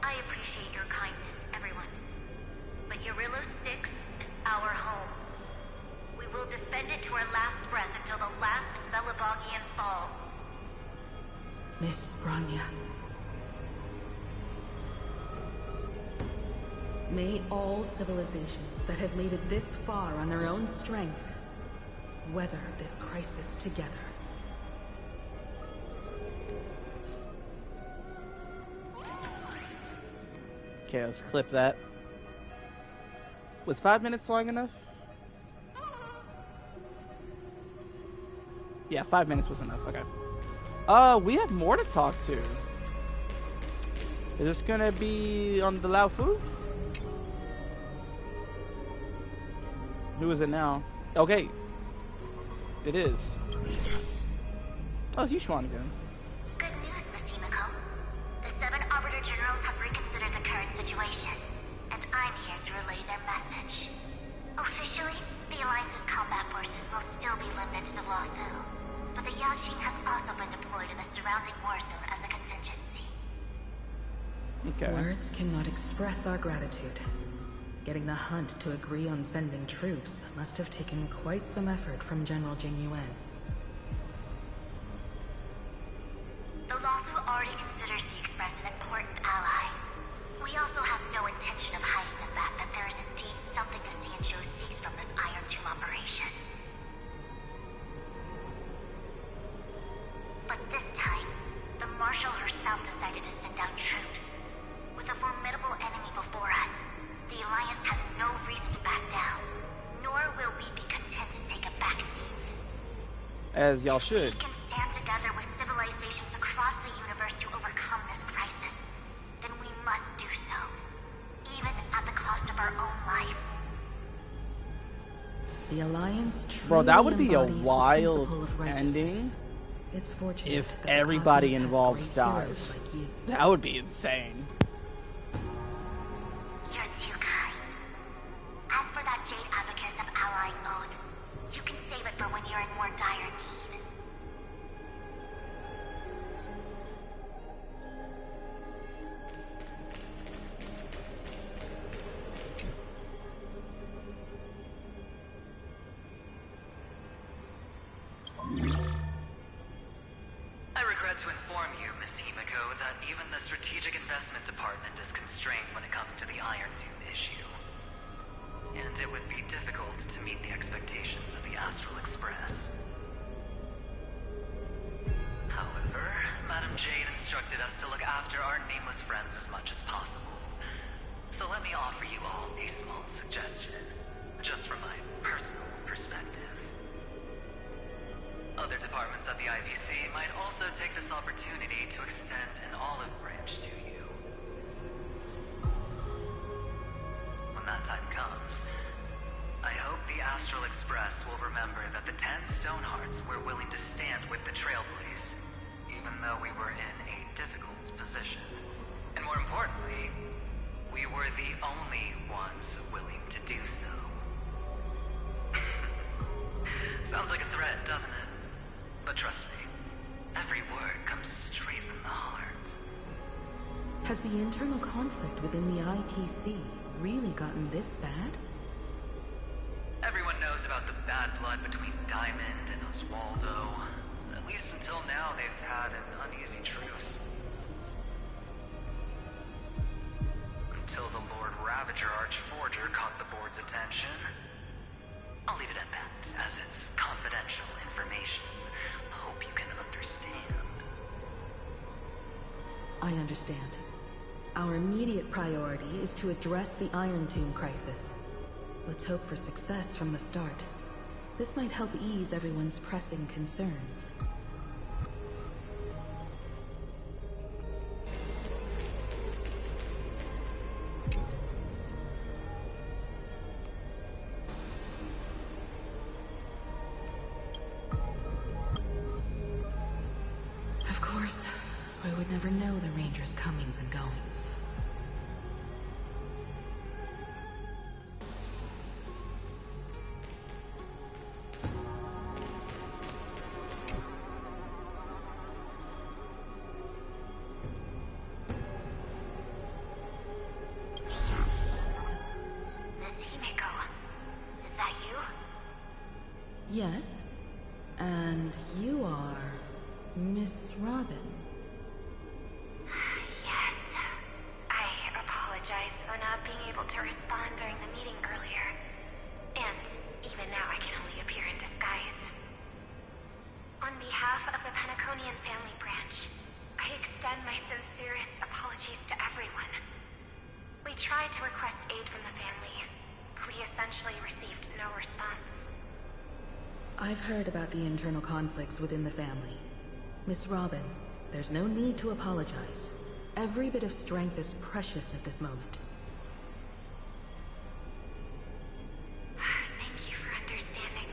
I appreciate your kindness, everyone. But Urillo 6 is our home. We will defend it to our last breath until the last Belabogian falls. Miss Bronya. May all civilizations that have made it this far on their own strength weather this crisis together. Okay, let's clip that. Was 5 minutes long enough? Yeah, 5 minutes was enough. Okay. We have more to talk to. Is this gonna be on the Lao Fu? Who is it now? Okay. It is. Oh, it's Yushuan again. Good news, Miss Himiko. The 7 Arbiter Generals have reconsidered the current situation, and I'm here to relay their message. Officially, the Alliance's combat forces will still be limited to the Luofu, but the Yaoqing has also been deployed in the surrounding war zone as a contingency. Okay. Words cannot express our gratitude. Getting the Hunt to agree on sending troops must have taken quite some effort from General Jing Yuan. The Luofu already considers the Express an important ally. We also have no intention of hiding the fact that there is indeed something the Xianzhou seeks from this Iron Tomb operation. But this time, the Marshal herself decided to send out troops. With a formidable enemy before us, the Alliance has no reason to back down, nor will we be content to take a back seat. As y'all should. If we can stand together with civilizations across the universe to overcome this crisis, then we must do so, even at the cost of our own lives. The Alliance truly Bro, that would be a embodies the wild principle of ending. righteousness. It's fortunate if that the everybody cosmos has involved great dies. heroes like you. That would be insane. You're too kind. As for that Jade Abacus of Allying Oath, you can save it for when you're in more dire need. I regret to inform you, Miss Himiko, that even the Strategic Investment Department is constrained when it comes to the Iron Tomb issue. And it would be difficult to meet the expectations of the Astral Express. However, Madam Jade instructed us to look after our nameless friends as much as possible. So let me offer you all a small suggestion, just from my personal perspective. Other departments at the IVC might also take this opportunity to extend an olive branch to you. When that time comes, I hope the Astral Express will remember that the 10 Stonehearts were willing to stand with the Trailblaze, even though we were in a difficult position. And more importantly, we were the only ones willing to do so. Sounds like a threat, doesn't it? But trust me, every word comes straight from the heart. Has the internal conflict within the IPC really gotten this bad? Everyone knows about the bad blood between Diamond and Oswaldo. At least until now, they've had an uneasy truce. Until the Lord Ravager Archforger caught the board's attention. I'll leave it at that, as it's confidential information. Hope you can understand. I understand. Our immediate priority is to address the Iron Tomb crisis. Let's hope for success from the start. This might help ease everyone's pressing concerns. Of course, we would never know the Ranger's comings and goings. Miss Himiko, is that you? Yes? And you are Miss Robin. Yes. I apologize for not being able to respond during the meeting earlier. And even now I can only appear in disguise. On behalf of the Penaconian family branch, I extend my sincerest apologies to everyone. We tried to request aid from the family. We essentially received no response. I've heard about the internal conflicts within the family. Miss Robin, there's no need to apologize. Every bit of strength is precious at this moment. Thank you for understanding.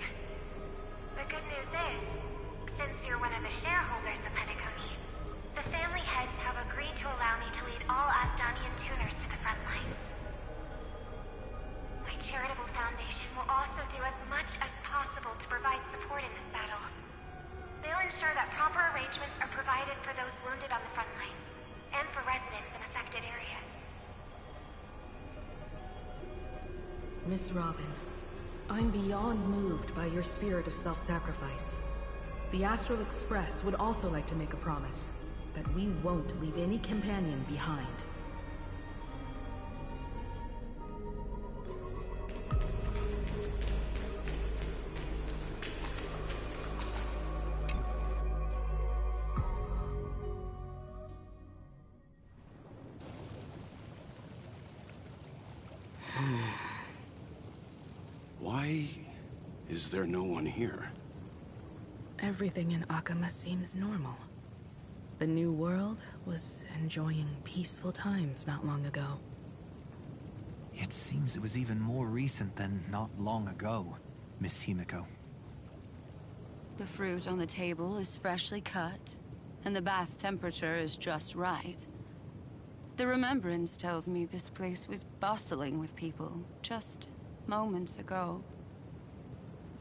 The good news is, since you're one of the shareholders of Penacony, the family heads have agreed to allow me to lead all Astonian tuners to the front lines. My charitable foundation will also do as much as possible to provide support in this battle. They'll ensure that proper arrangements are provided for those wounded on the front lines, and for residents in affected areas. Miss Robin, I'm beyond moved by your spirit of self-sacrifice. The Astral Express would also like to make a promise that we won't leave any companion behind. Why is there no one here? Everything in Akama seems normal. The New World was enjoying peaceful times not long ago. It seems it was even more recent than not long ago, Miss Himiko. The fruit on the table is freshly cut, and the bath temperature is just right. The remembrance tells me this place was bustling with people just moments ago.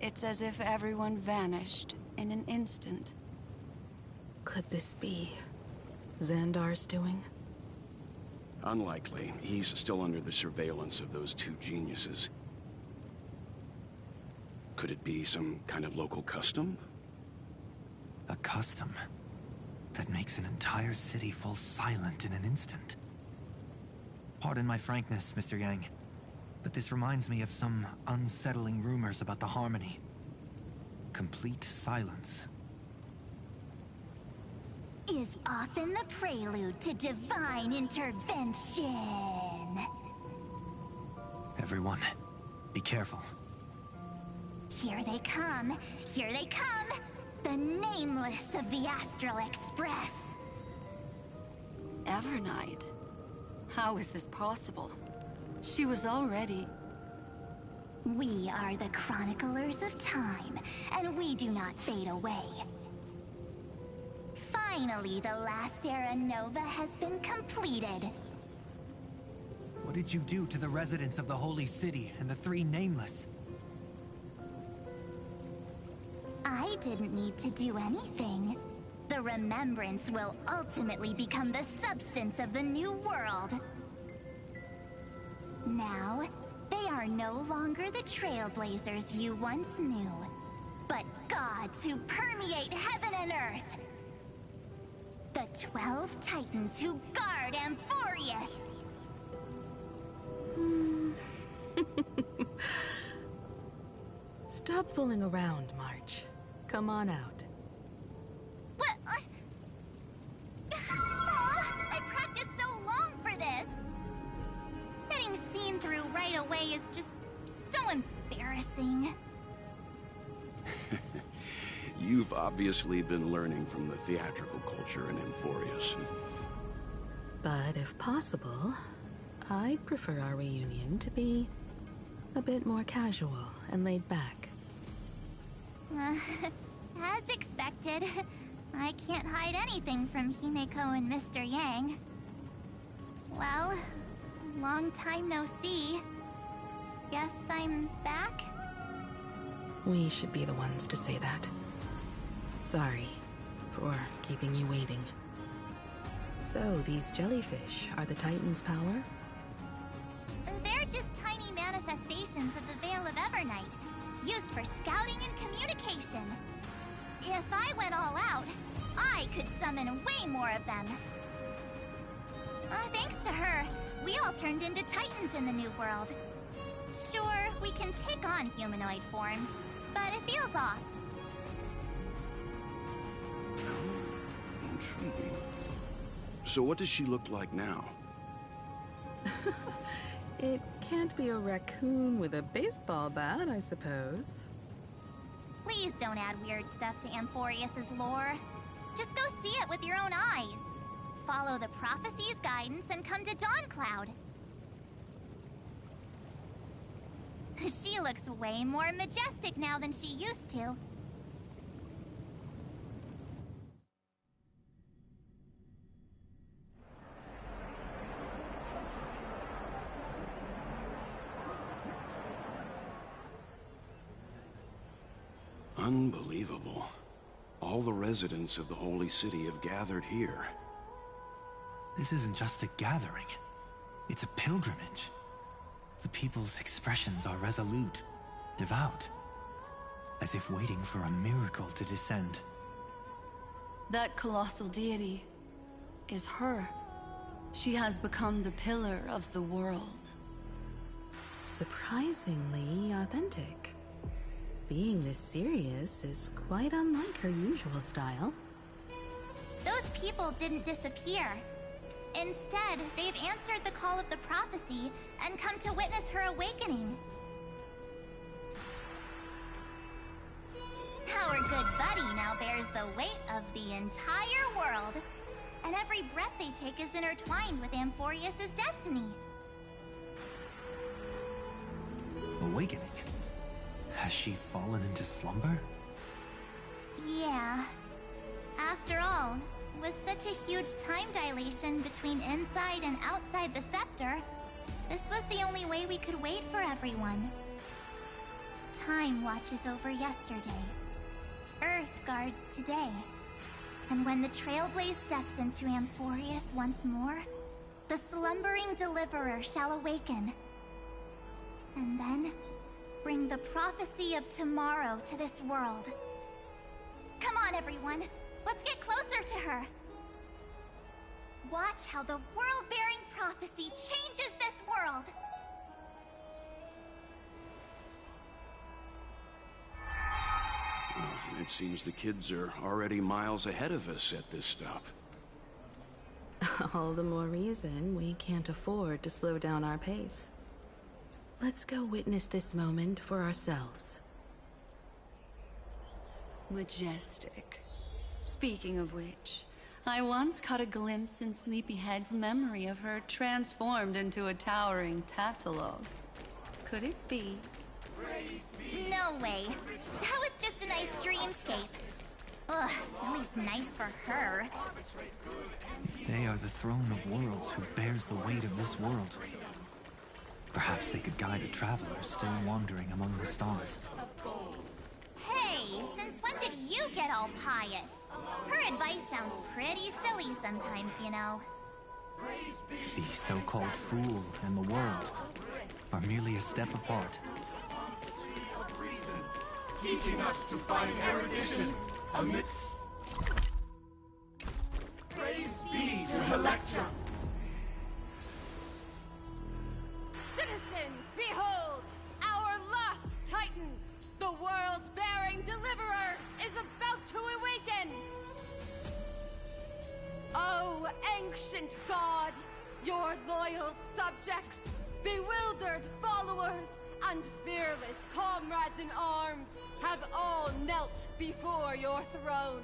It's as if everyone vanished in an instant. Could this be Xandar's doing? Unlikely. He's still under the surveillance of those two geniuses. Could it be some kind of local custom? A custom that makes an entire city fall silent in an instant. Pardon my frankness, Mr. Yang, but this reminds me of some unsettling rumors about the Harmony. Complete silence. Is often the prelude to divine intervention. Everyone, be careful. Here they come. Here they come. The Nameless of the Astral Express. Evernight? How is this possible? She was already... We are the chroniclers of time, and we do not fade away. Finally, the last era Nova has been completed. What did you do to the residents of the Holy City and the three Nameless? I didn't need to do anything. The remembrance will ultimately become the substance of the new world. Now, they are no longer the trailblazers you once knew, but gods who permeate heaven and earth. The 12 Titans who guard Amphoreus. Stop fooling around, March. Come on out. What? I practiced so long for this. Getting seen through right away is just so embarrassing. You've obviously been learning from the theatrical culture in Amphoreus. But if possible, I'd prefer our reunion to be a bit more casual and laid back. As expected, I can't hide anything from Himeko and Mr. Yang. Well, long time no see. Guess I'm back? We should be the ones to say that. Sorry for keeping you waiting. So, these jellyfish are the Titan's power? They're just tiny manifestations of the Veil of Evernight, used for scouting and communication. If I went all out, I could summon way more of them. Thanks to her, we all turned into Titans in the New World. Sure, we can take on humanoid forms, but it feels off. Intriguing. So what does she look like now? It can't be a raccoon with a baseball bat, I suppose. Please don't add weird stuff to Amphoreus' lore. Just go see it with your own eyes. Follow the prophecy's guidance and come to Dawncloud. She looks way more majestic now than she used to. Unbelievable. All the residents of the Holy City have gathered here. This isn't just a gathering. It's a pilgrimage. The people's expressions are resolute, devout, as if waiting for a miracle to descend. That colossal deity is her. She has become the pillar of the world. Surprisingly authentic. Being this serious is quite unlike her usual style. Those people didn't disappear. Instead, they've answered the call of the prophecy and come to witness her awakening. Our good buddy now bears the weight of the entire world, and every breath they take is intertwined with Amphoreus' destiny. Awakening? Has she fallen into slumber? Yeah. After all, with such a huge time dilation between inside and outside the scepter, this was the only way we could wait for everyone. Time watches over yesterday. Earth guards today. And when the Trailblaze steps into Amphoreus once more, the slumbering deliverer shall awaken. And then, bring the prophecy of tomorrow to this world. Come on, everyone. Let's get closer to her. Watch how the world-bearing prophecy changes this world. It seems the kids are already miles ahead of us at this stop. All the more reason we can't afford to slow down our pace. Let's go witness this moment for ourselves. Majestic. Speaking of which, I once caught a glimpse in Sleepyhead's memory of her transformed into a towering Tathalog. Could it be? No way. That was just a nice dreamscape. Ugh, at least nice for her. They are the throne of worlds who bears the weight of this world. Perhaps they could guide a traveler still wandering among the stars. Hey, since when did you get all pious? Her advice sounds pretty silly sometimes, you know. The so-called fool and the world are merely a step apart. Teaching us to find erudition amid... Praise be to Electra! Citizens, behold! Our last Titan! The world-bearing deliverer is about to awaken! Oh, ancient god! Your loyal subjects, bewildered followers, and fearless comrades in arms have all knelt before your throne.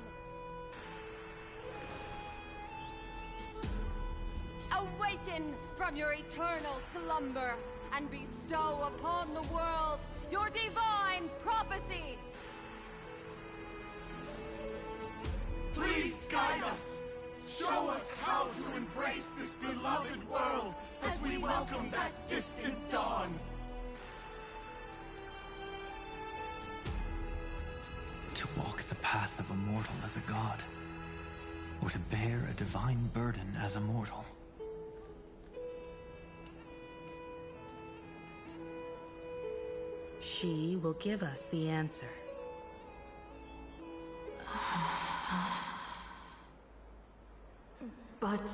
Awaken from your eternal slumber and bestow upon the world your divine prophecy. Please guide us! Show us how to embrace this beloved world as we welcome that distant dawn! To walk the path of a mortal as a god, or to bear a divine burden as a mortal. She will give us the answer. But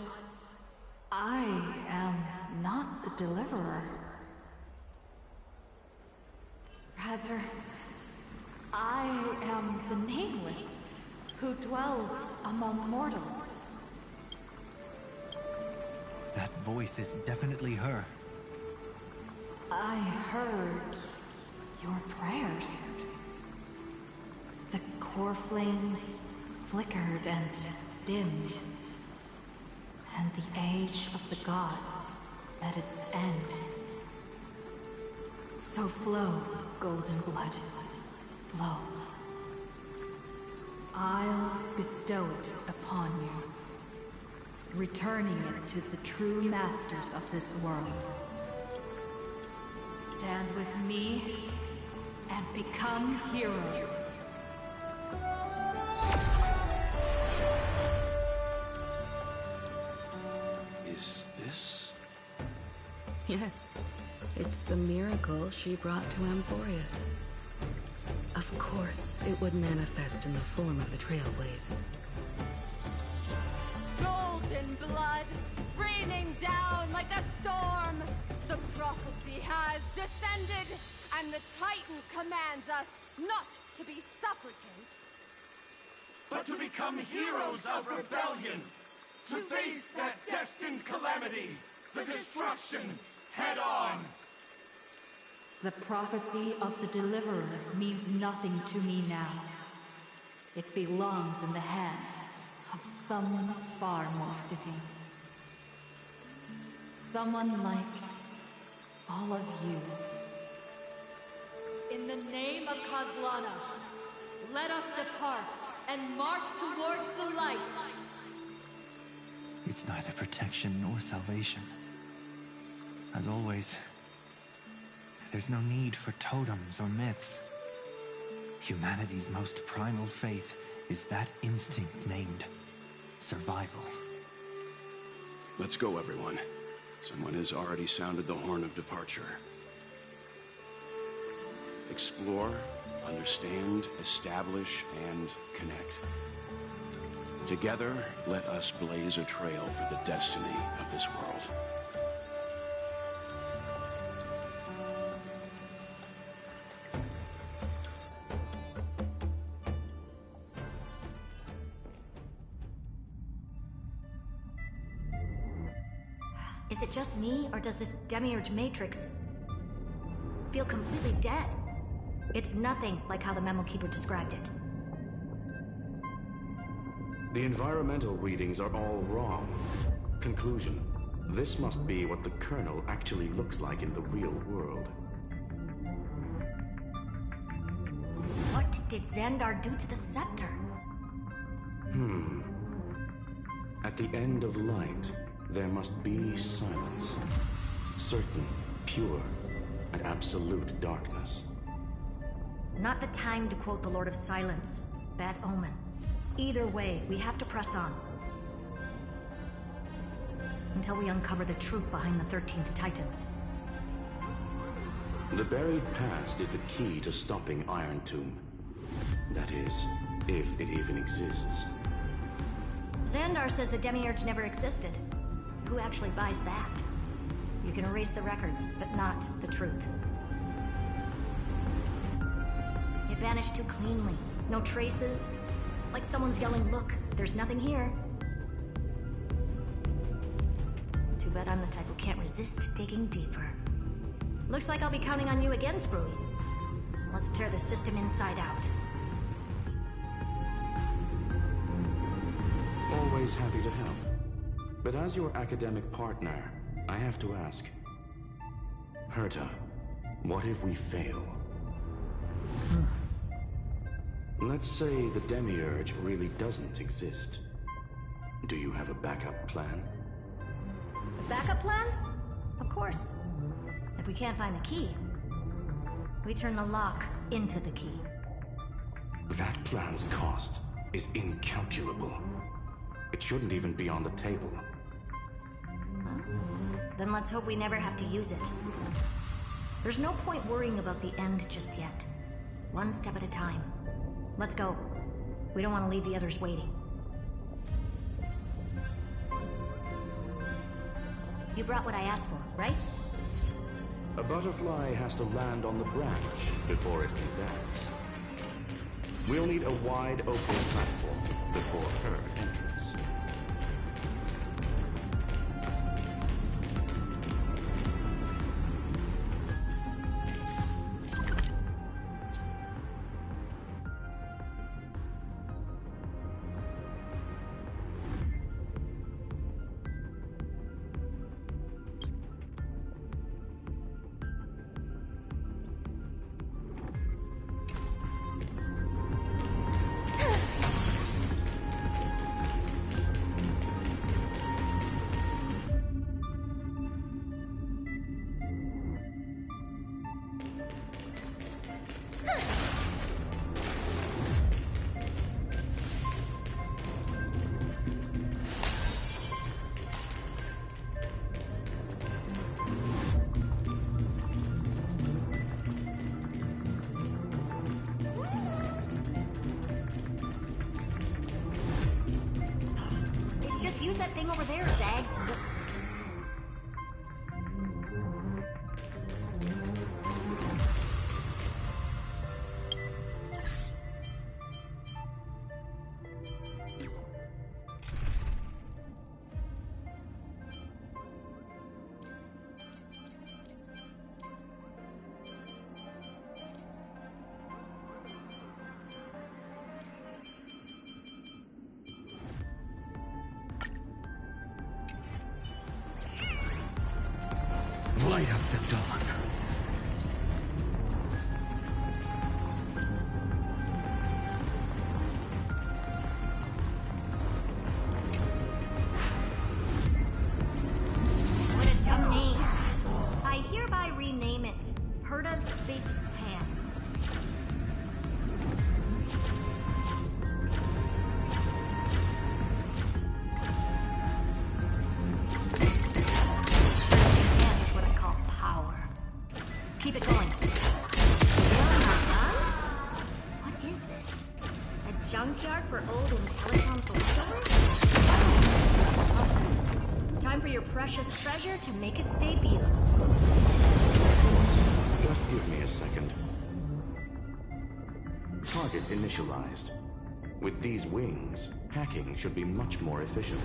I am not the deliverer. Rather, I am the Nameless, who dwells among mortals. That voice is definitely her. I heard your prayers. The core flames flickered and dimmed, and the age of the gods at its end. So flow, golden blood, flow. I'll bestow it upon you, returning it to the true masters of this world. Stand with me and become heroes. Is this? Yes, it's the miracle she brought to Amphoreus. Of course, it would manifest in the form of the Trailblaze. Golden blood, raining down like a storm. The prophecy has descended, and the Titan commands us not to be supplicants, but to become heroes of rebellion, to face that destined calamity, the destruction, head on. The prophecy of the Deliverer means nothing to me now. It belongs in the hands of someone far more fitting. Someone like all of you. In the name of Kozlana, let us depart and march towards the light. It's neither protection nor salvation. As always, there's no need for totems or myths. Humanity's most primal faith is that instinct named survival. Let's go, everyone. Someone has already sounded the horn of departure. Explore, understand, establish, and connect. Together, let us blaze a trail for the destiny of this world. Is it just me, or does this Demiurge Matrix feel completely dead? It's nothing like how the Memo Keeper described it. The environmental readings are all wrong. Conclusion: this must be what the kernel actually looks like in the real world. What did Xandar do to the scepter? At the end of light, there must be silence. Certain, pure, and absolute darkness. Not the time to quote the Lord of Silence. Bad omen. Either way, we have to press on. Until we uncover the truth behind the 13th Titan. The buried past is the key to stopping Iron Tomb. That is, if it even exists. Xandar says the Demiurge never existed. Who actually buys that? You can erase the records, but not the truth. It vanished too cleanly. No traces. Like someone's yelling, "Look, there's nothing here." Too bad I'm the type who can't resist digging deeper. Looks like I'll be counting on you again, Screwy. Let's tear the system inside out. Always happy to help. But as your academic partner, I have to ask. Herta, what if we fail? Let's say the Demiurge really doesn't exist. Do you have a backup plan? A backup plan? Of course. If we can't find the key, we turn the lock into the key. That plan's cost is incalculable. It shouldn't even be on the table. Well, then let's hope we never have to use it. There's no point worrying about the end just yet. One step at a time. Let's go. We don't want to leave the others waiting. You brought what I asked for, right? A butterfly has to land on the branch before it can dance. We'll need a wide open platform before her entrance. Just use that thing over there, Zag. Light up the dawn. Keep it going. What is this? A junkyard for old Intellicom's leftovers? All set. Time for your precious treasure to make its debut. Just give me a second. Target initialized. With these wings, hacking should be much more efficient.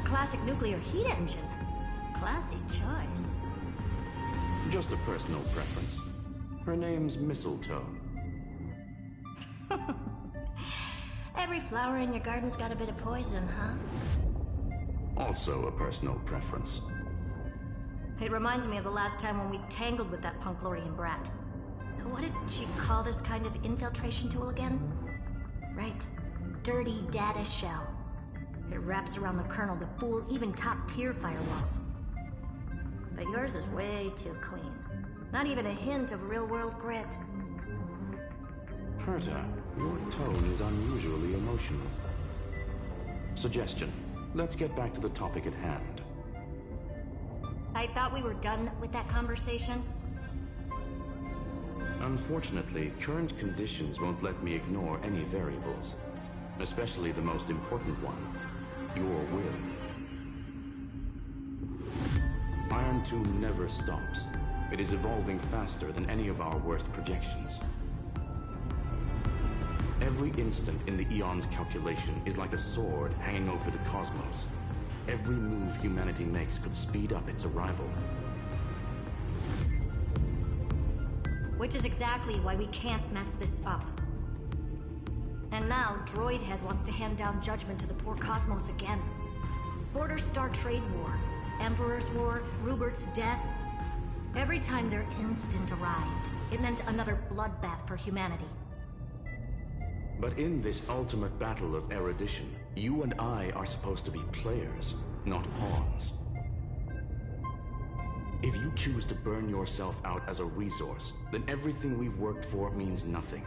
Classic nuclear heat engine. Classy choice. Just a personal preference. Her name's Mistletoe. Every flower in your garden's got a bit of poison, huh? Also a personal preference. It reminds me of the last time when we tangled with that Punklorian brat. What did she call this kind of infiltration tool again? Right. Dirty data shell. It wraps around the kernel to fool even top-tier firewalls. But yours is way too clean. Not even a hint of real-world grit. Herta, your tone is unusually emotional. Suggestion. Let's get back to the topic at hand. I thought we were done with that conversation. Unfortunately, current conditions won't let me ignore any variables. Especially the most important one. Your will. Iron Tomb never stops. It is evolving faster than any of our worst projections. Every instant in the Eon's calculation is like a sword hanging over the cosmos. Every move humanity makes could speed up its arrival. Which is exactly why we can't mess this up. And now, Droidhead wants to hand down judgment to the poor cosmos again. Border Star Trade War, Emperor's War, Rupert's death. Every time their instant arrived, it meant another bloodbath for humanity. But in this ultimate battle of erudition, you and I are supposed to be players, not pawns. If you choose to burn yourself out as a resource, then everything we've worked for means nothing.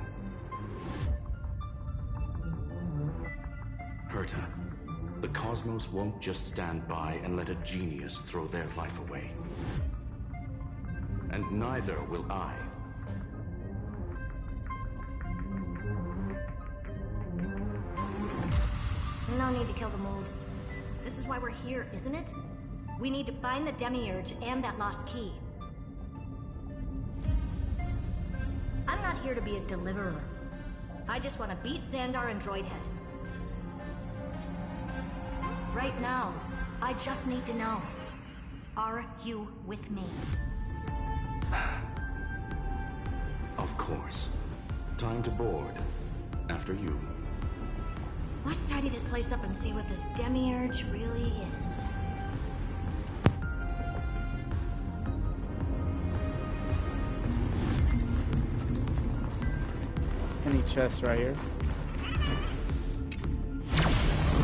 Herta, the cosmos won't just stand by and let a genius throw their life away. And neither will I. No need to kill the mood. This is why we're here, isn't it? We need to find the Demiurge and that lost key. I'm not here to be a deliverer. I just want to beat Xandar and Droidhead. Right now, I just need to know. Are you with me? Of course. Time to board. After you. Let's tidy this place up and see what this Demiurge really is. Any chests right here?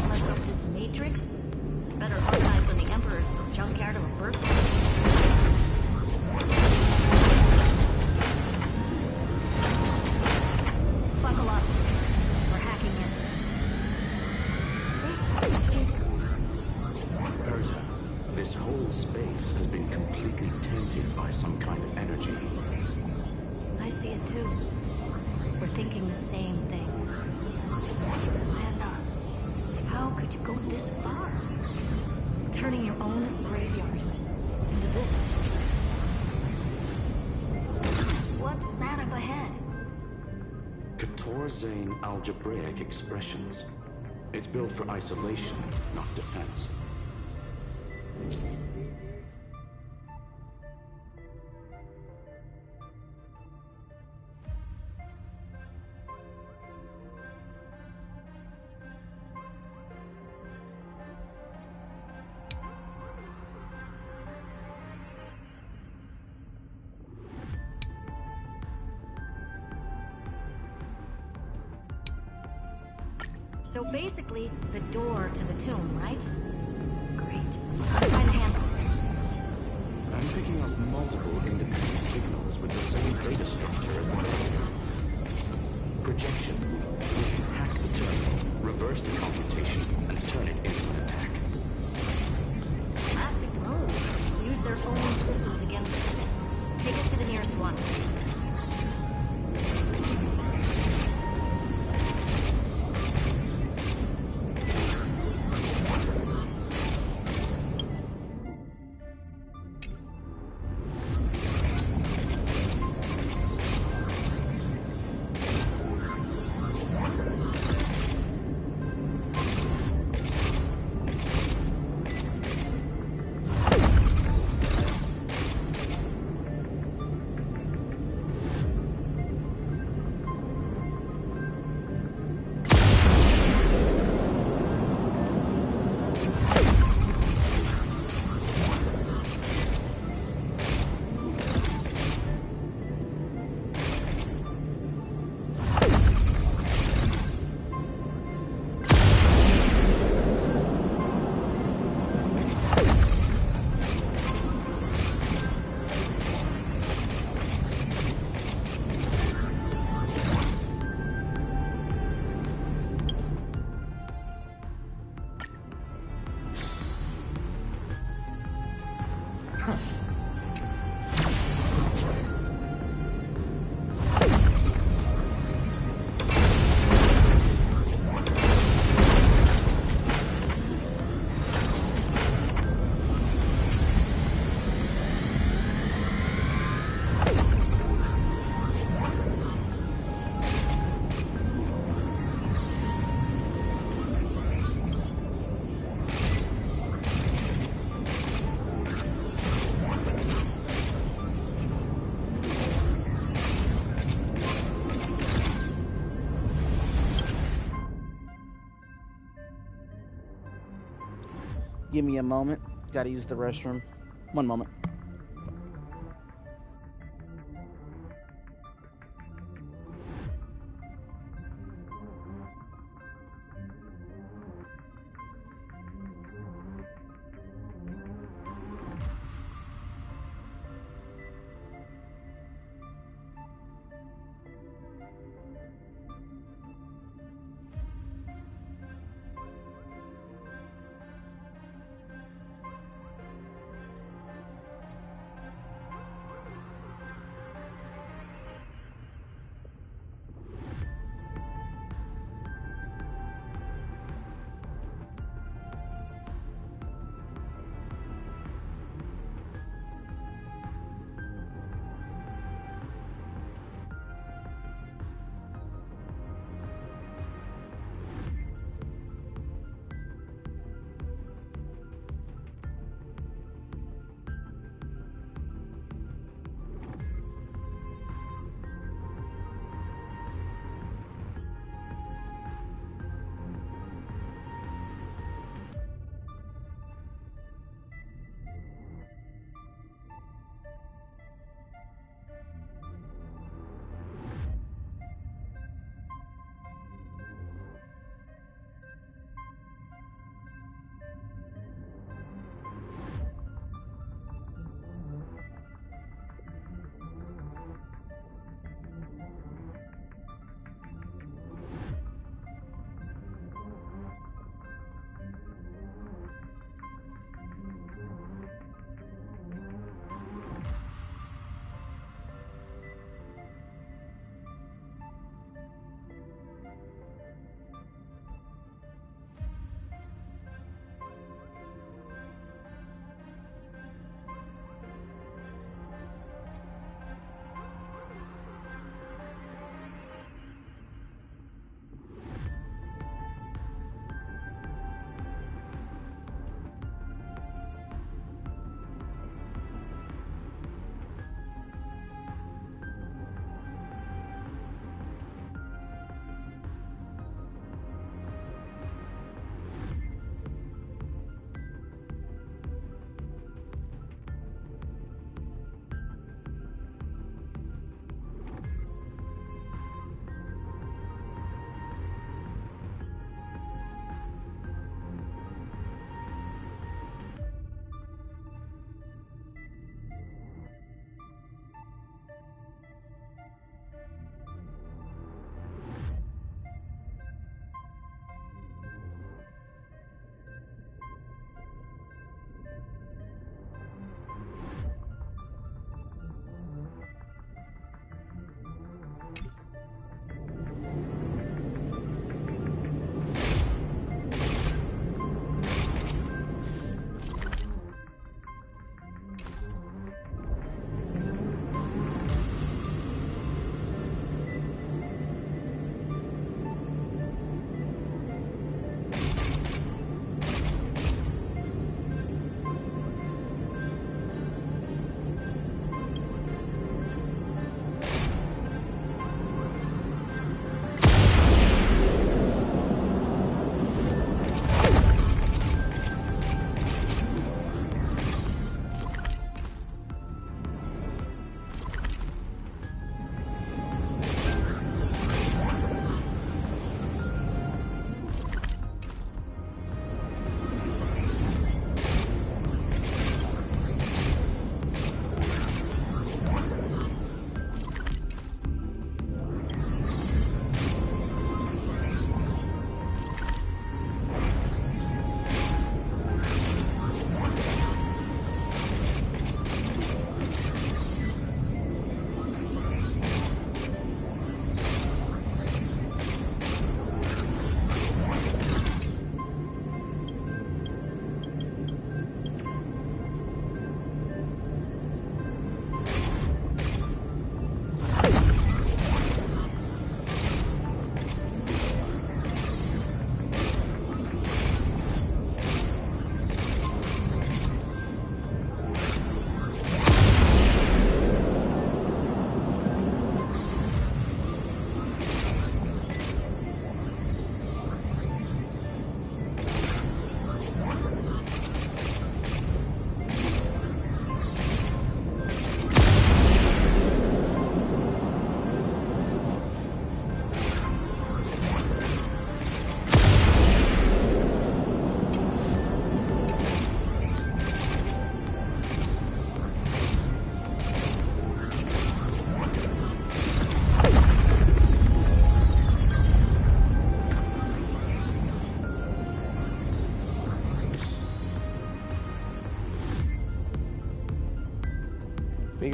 Let's hope this Matrix is better organized than the Emperor's junkyard of a birthplace. Buckle up. We're hacking in. This is... Herta, this whole space has been completely tainted by some kind of energy. I see it too. We're thinking the same thing. Xandar, how could you go this far? Turning your own graveyard into this. What's that up ahead? Katorzane algebraic expressions. It's built for isolation, not defense. So basically, the door to the tomb, right? Great. Let's find the handle. I'm picking up multiple independent signals with the same data structure as the barrier. Projection. We can hack the terminal, reverse the computation, and turn it into an attack. Classic rogue. Use their own systems against it. Take us to the nearest one. Give me a moment. Gotta use the restroom. One moment.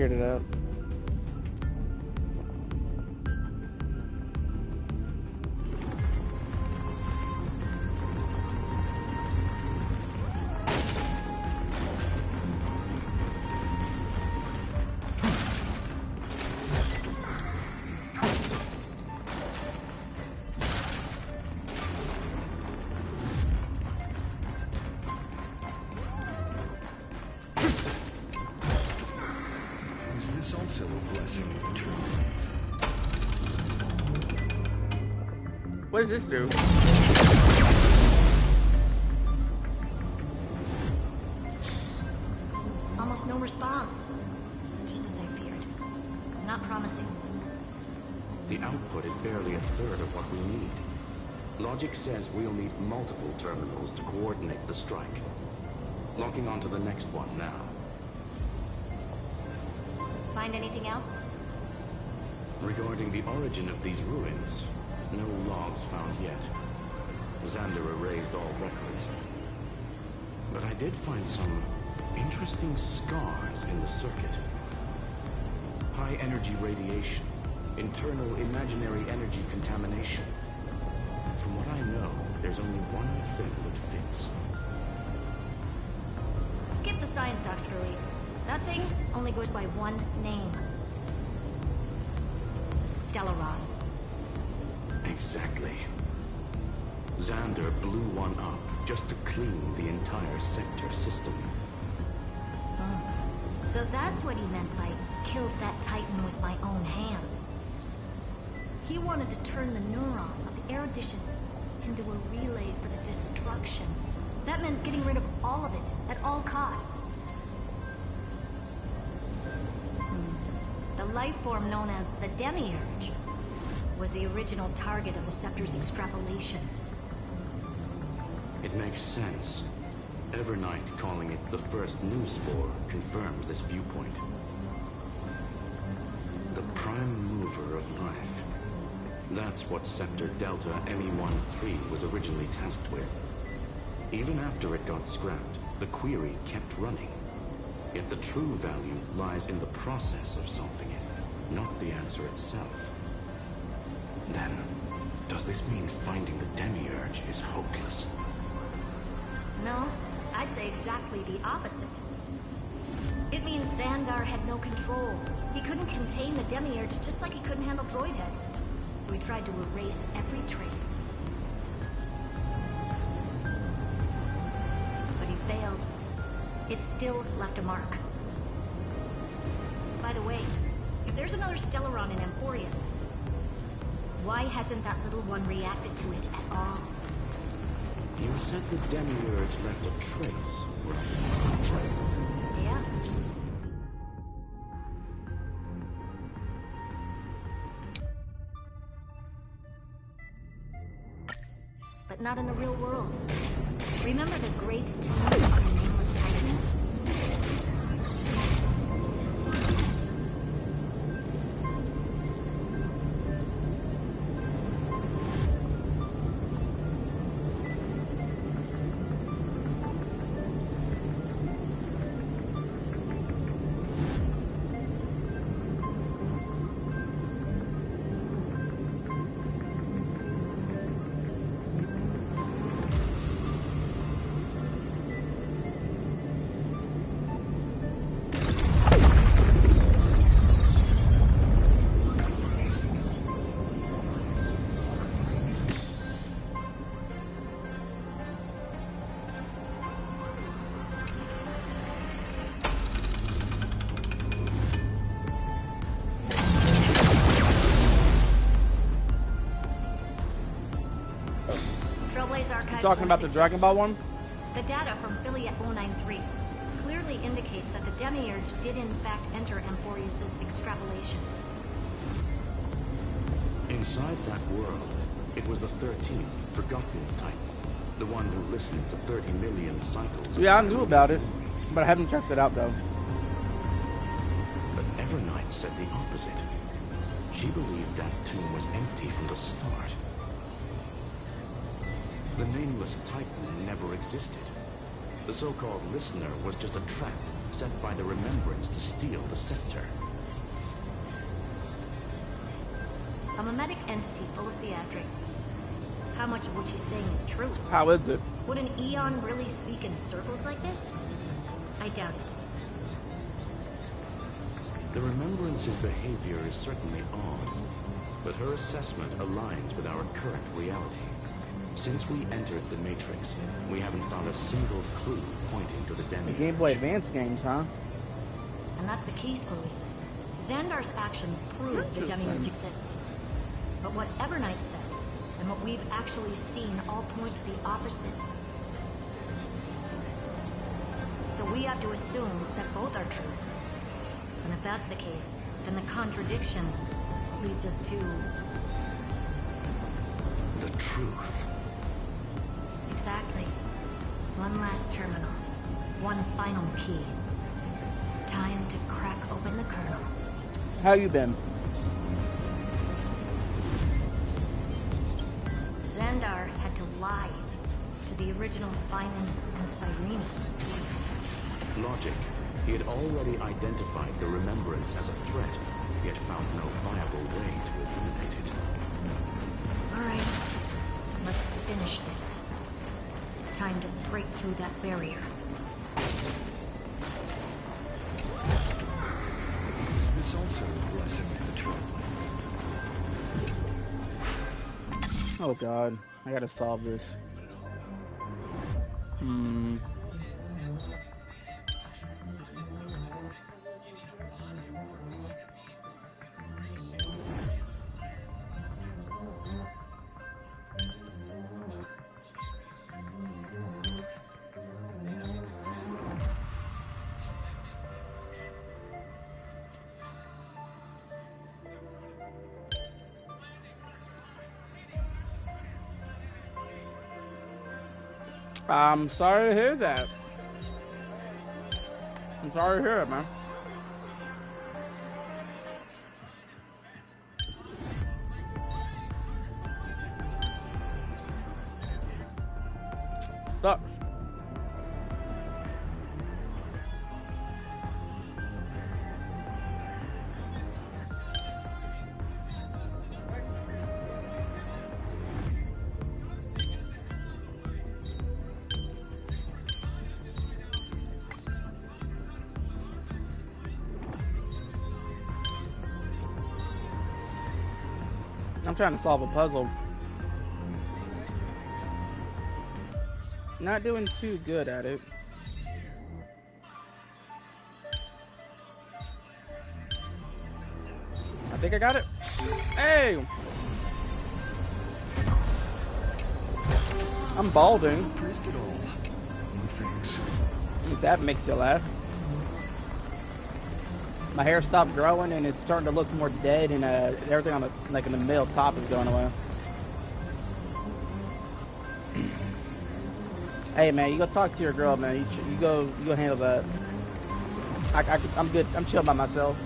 figured it out. Is this also a blessing of the true ones? What does this do? Almost no response. Just as I feared. Not promising. The output is barely a third of what we need. Logic says we'll need multiple terminals to coordinate the strike. Locking onto the next one now. Find anything else? Regarding the origin of these ruins, no logs found yet. Xander erased all records. But I did find some interesting scars in the circuit. High energy radiation, internal imaginary energy contamination. From what I know, there's only one thing that fits. Skip the science talks for later. That thing only goes by one name. Stellaron. Exactly. Xander blew one up just to clean the entire sector system. So that's what he meant by killed that Titan with my own hands. He wanted to turn the neuron of the erudition into a relay for the destruction. That meant getting rid of all of it at all costs. The life form known as the Demiurge was the original target of the Scepter's extrapolation. It makes sense. Evernight calling it the first new spore confirms this viewpoint. The prime mover of life. That's what Scepter Delta ME-13 was originally tasked with. Even after it got scrapped, the query kept running. Yet the true value lies in the process of solving it, not the answer itself. Then, does this mean finding the Demiurge is hopeless? No, I'd say exactly the opposite. It means Xandar had no control. He couldn't contain the Demiurge just like he couldn't handle Droidhead. So he tried to erase every trace. But he failed. It still left a mark. By the way, if there's another Stellaron in Amphoreus, why hasn't that little one reacted to it at all? You said the Demiurge left a trace, right? Yeah. But not in the real world. Remember the great tomb on the nameless Titan? Talking about the Dragon Ball one? The data from Affiliate 093 clearly indicates that the Demiurge did in fact enter Amphoreus' extrapolation. Inside that world, it was the 13th, forgotten Titan. The one who listened to 30 million cycles. Yeah, I knew about it, but I haven't checked it out though. But Evernight said the opposite. She believed that tomb was empty from the start. The nameless Titan never existed. The so-called listener was just a trap, set by the Remembrance to steal the scepter. A mimetic entity full of theatrics. How much of what she's saying is true? How is it? Would an Eon really speak in circles like this? I doubt it. The Remembrance's behavior is certainly odd, but her assessment aligns with our current reality. Since we entered the Matrix, we haven't found a single clue pointing to the Demiurge. Game Boy Advance games, huh? And that's the key, Spooey. Xandar's actions prove the Demiurge exists. But what Evernight said, and what we've actually seen, all point to the opposite. So we have to assume that both are true. And if that's the case, then the contradiction leads us to... the truth. Exactly. One last terminal. One final key. Time to crack open the kernel. How you been? Xandar had to lie to the original Finan and Cyrene. Logic. He had already identified the Remembrance as a threat, yet found no viable way to eliminate it. Alright, let's finish this. Time to break through that barrier. Is this also a blessing of the Trailblades? Oh god, I gotta solve this. I'm sorry to hear that. I'm sorry to hear it, man. Sucks. I'm trying to solve a puzzle. Not doing too good at it. I think I got it. Hey! I'm balding. Praised it all. No thanks. If that makes you laugh. My hair stopped growing and it's starting to look more dead, and everything on the in the middle top is going away. Hey man, you go talk to your girl, man. You go handle that. I'm good. I'm chill by myself.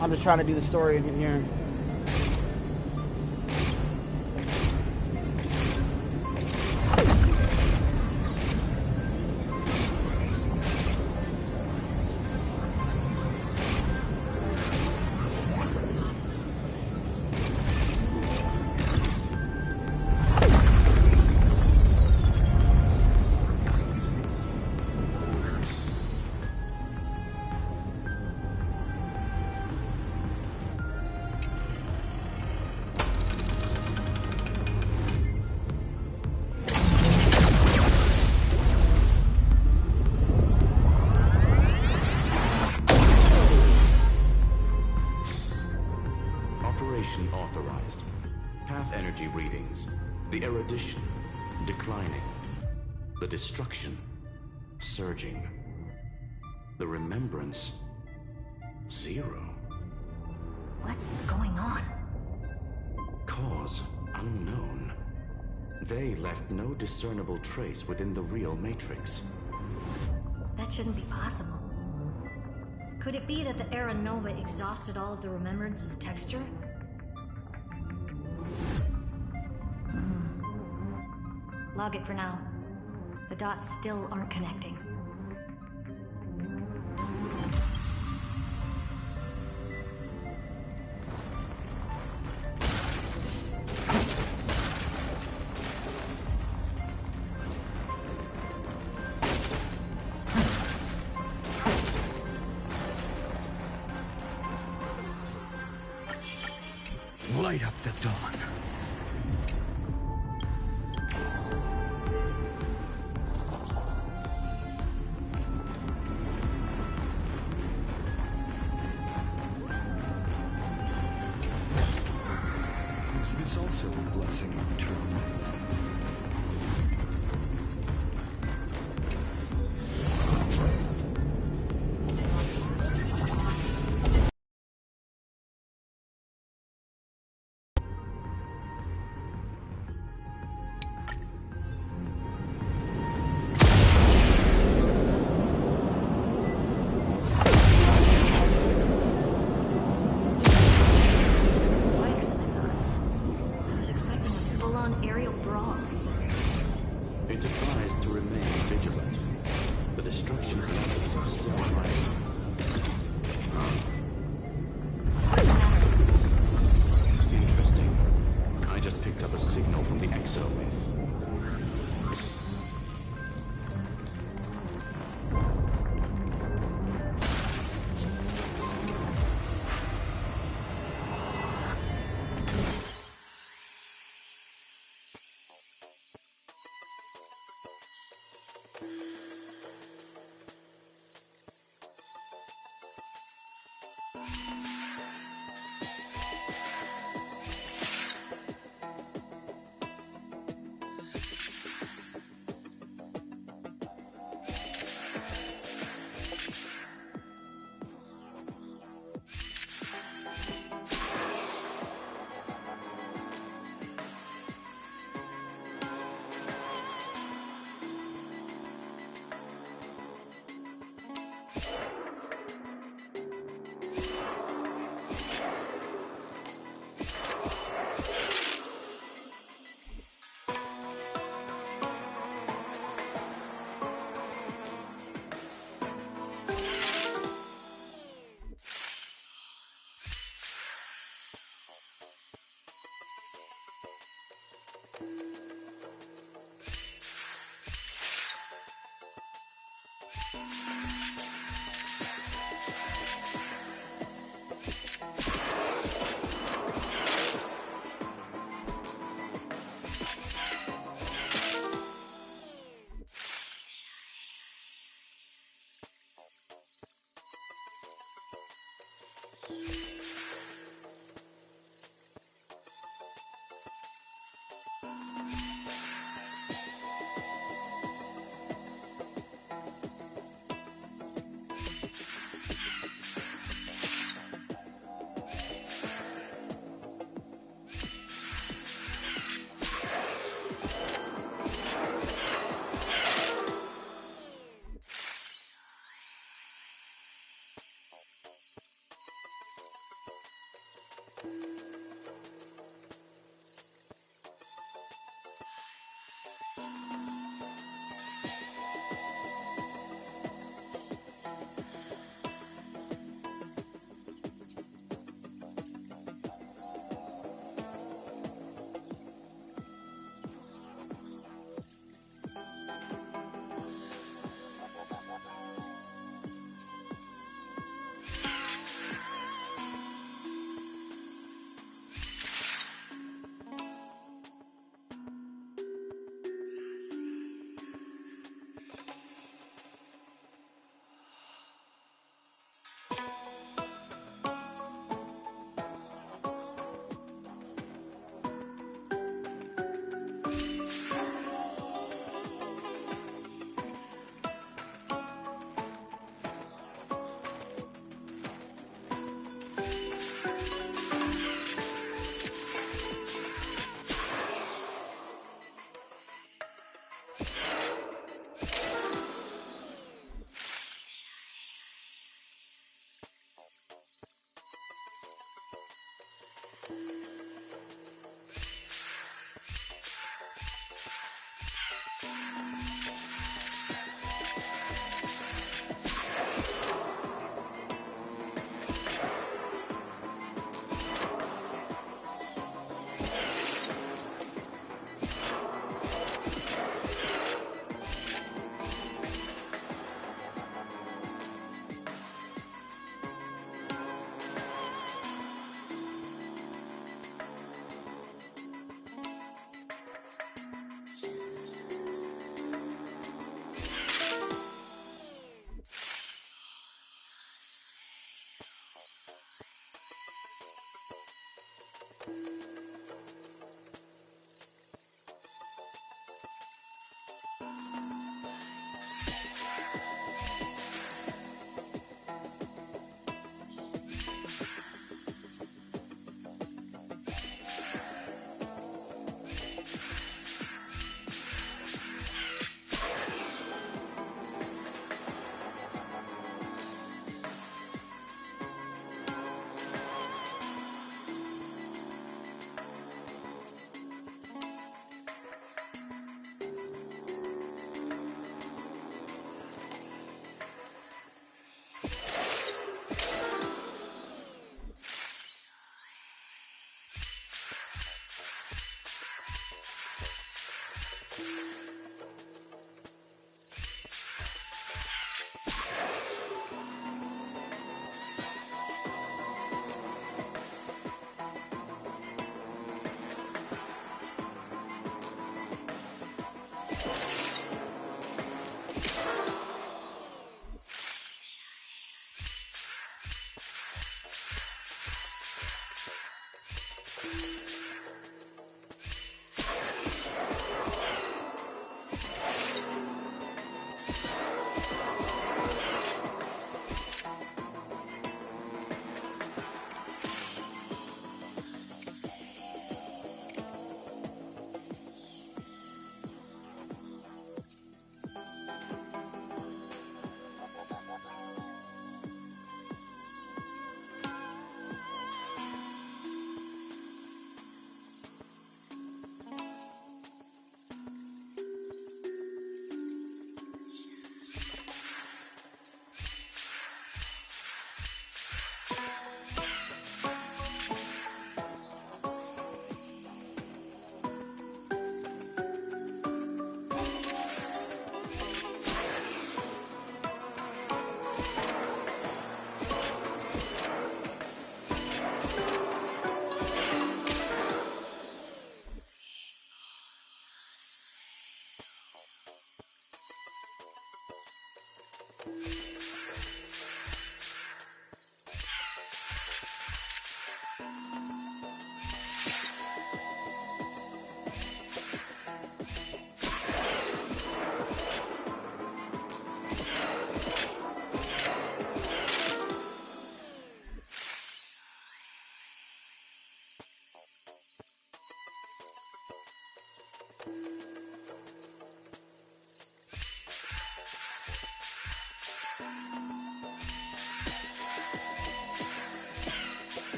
I'm just trying to do the story in here. Authorized. Path energy readings. The erudition declining. The destruction surging. The remembrance 0. What's going on? Cause unknown. They left no discernible trace within the real Matrix. That shouldn't be possible. Could it be that the Era Nova exhausted all of the Remembrance's texture? Log it for now. The dots still aren't connecting. Light up the dawn. Is this also a blessing of the Trailblades? I was expecting a full-on aerial brawl. It's advised to remain vigilant. The destruction's levels are still high. Interesting. I just picked up a signal from the exomyth.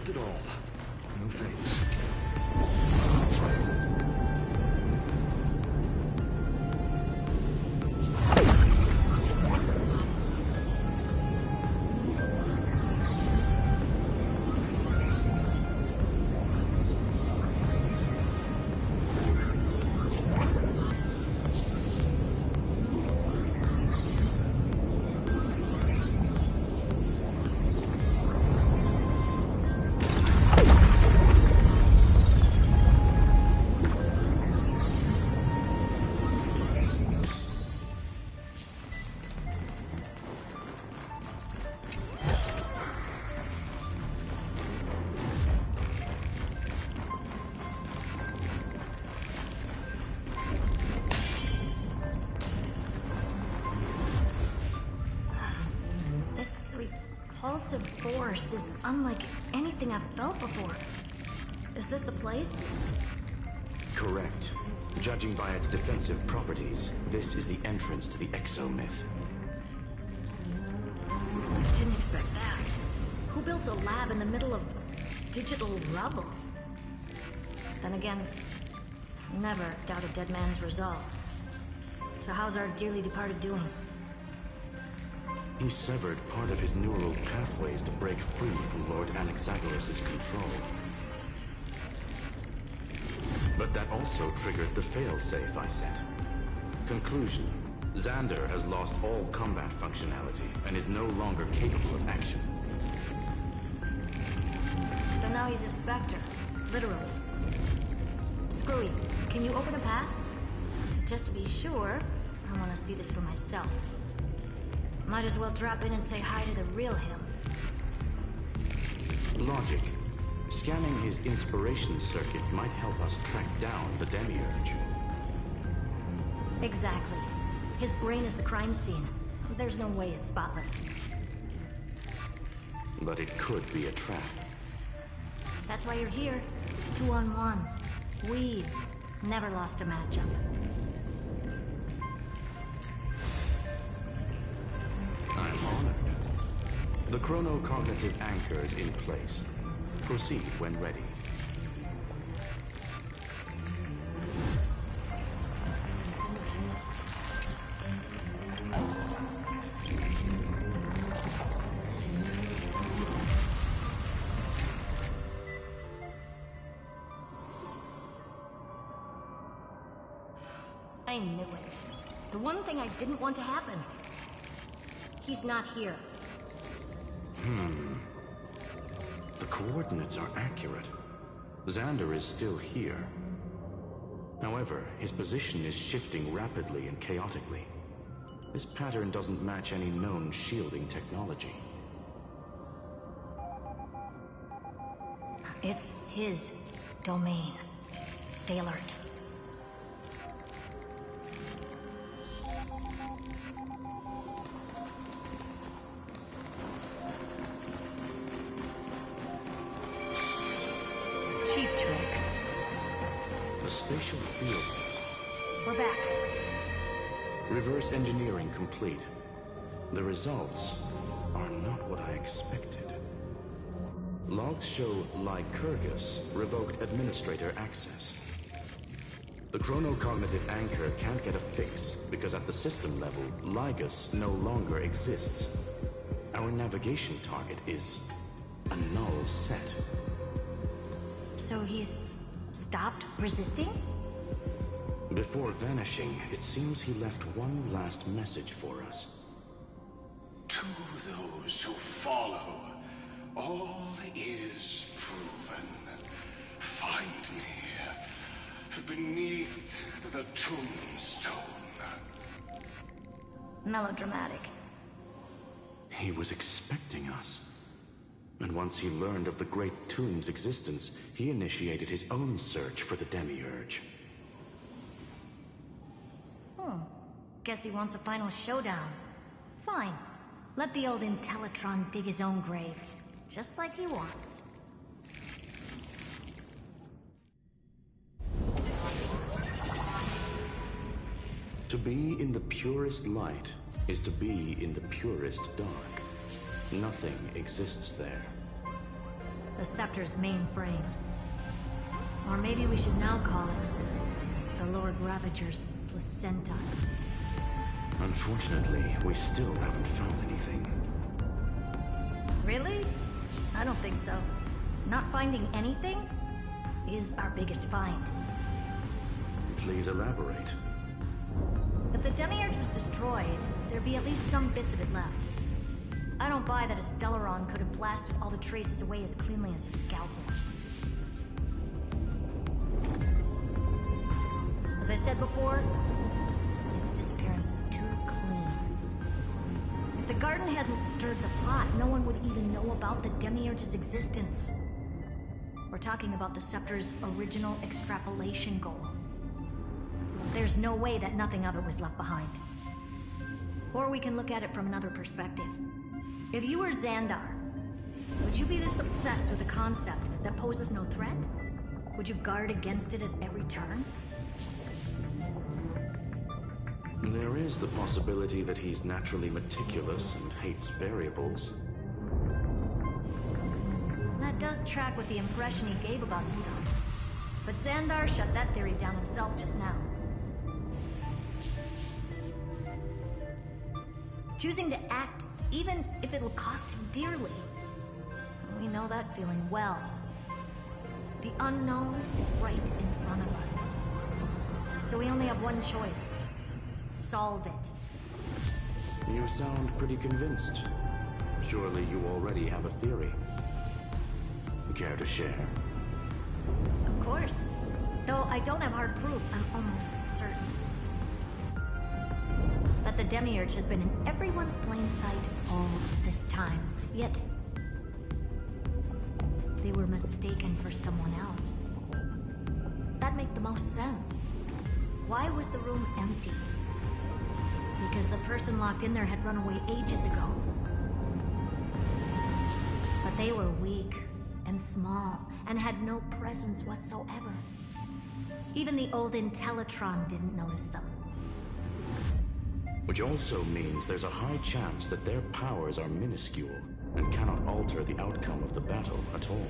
risked it all. No thanks. Repulsive force is unlike anything I've felt before. Is this the place? Correct. Judging by its defensive properties, this is the entrance to the exomyth. Didn't expect that. Who builds a lab in the middle of digital rubble? Then again, never doubt a dead man's resolve. So how's our dearly departed doing? He severed part of his neural pathways to break free from Lord Anaxagoras' control. But that also triggered the failsafe I set. Conclusion: Xander has lost all combat functionality and is no longer capable of action. So now he's a specter, literally. Screwy, can you open a path? Just to be sure, I want to see this for myself. Might as well drop in and say hi to the real him. Logic. Scanning his inspiration circuit might help us track down the Demiurge. Exactly. His brain is the crime scene. There's no way it's spotless. But it could be a trap. That's why you're here. 2-on-1. We've never lost a matchup. I'm honored. The chronocognitive anchor is in place. Proceed when ready. I knew it. The one thing I didn't want to happen. He's not here. The coordinates are accurate. Xander is still here. However, his position is shifting rapidly and chaotically. This pattern doesn't match any known shielding technology. It's his domain. Stay alert. Cheap trick. The spatial field. We're back. Reverse engineering complete. The results are not what I expected. Logs show Lycurgus revoked administrator access. The chronocognitive anchor can't get a fix because at the system level, Lygus no longer exists. Our navigation target is a null set. So he's stopped resisting? Before vanishing, it seems he left one last message for us. To those who follow, all is proven. Find me beneath the tombstone. Melodramatic. He was expecting us. And once he learned of the Great Tomb's existence, he initiated his own search for the Demiurge. Guess he wants a final showdown. Fine. Let the old Intellitron dig his own grave. Just like he wants. To be in the purest light is to be in the purest dark. Nothing exists there. The Scepter's main frame. Or maybe we should now call it the Lord Ravager's placenta. Unfortunately, we still haven't found anything. Really? I don't think so. Not finding anything is our biggest find. Please elaborate. If the Demiurge was destroyed, there'd be at least some bits of it left. I don't buy that a Stellaron could have blasted all the traces away as cleanly as a scalpel. As I said before, its disappearance is too clean. If the garden hadn't stirred the pot, no one would even know about the Demiurge's existence. We're talking about the Scepter's original extrapolation goal. There's no way that nothing of it was left behind. Or we can look at it from another perspective. If you were Xandar, would you be this obsessed with a concept that poses no threat? Would you guard against it at every turn? There is the possibility that he's naturally meticulous and hates variables. That does track with the impression he gave about himself. But Xandar shut that theory down himself just now. Choosing to act, even if it'll cost him dearly. We know that feeling well. The unknown is right in front of us. So we only have one choice. Solve it. You sound pretty convinced. Surely you already have a theory. Care to share? Of course. Though I don't have hard proof, I'm almost certain that the Demiurge has been in everyone's plain sight all this time. Yet, they were mistaken for someone else. That'd make the most sense. Why was the room empty? Because the person locked in there had run away ages ago. But they were weak and small and had no presence whatsoever. Even the old Intellitron didn't notice them. Which also means there's a high chance that their powers are minuscule and cannot alter the outcome of the battle at all.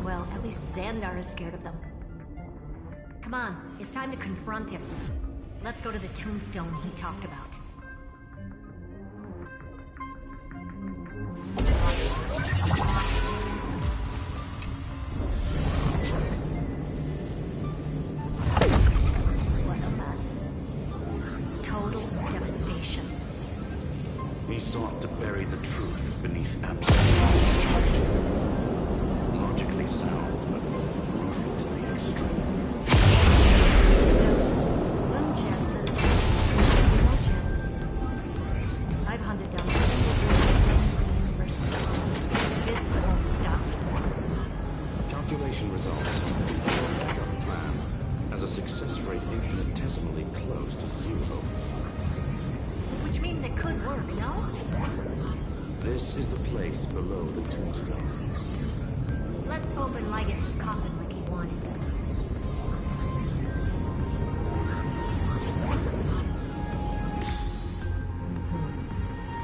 Well, at least Xandar is scared of them. Come on, it's time to confront him. Let's go to the tombstone he talked about. What a mess. Total devastation. He sought to bury the truth beneath absolute destruction. Logically sound, but ruthlessly extreme. Slim chances. No chances. I've hunted down a single in the universe before. This won't stop. Calculation results. Your backup plan has a success rate infinitesimally close to zero. Which means it could work, no? This is the place below the tombstone. Let's open Ligus's coffin like he wanted.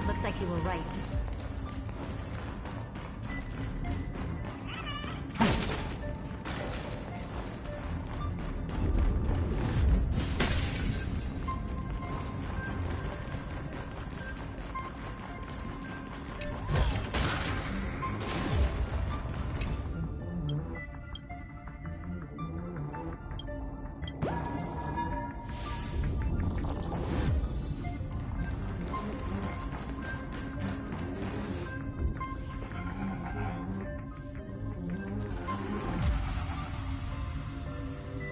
Looks like you were right.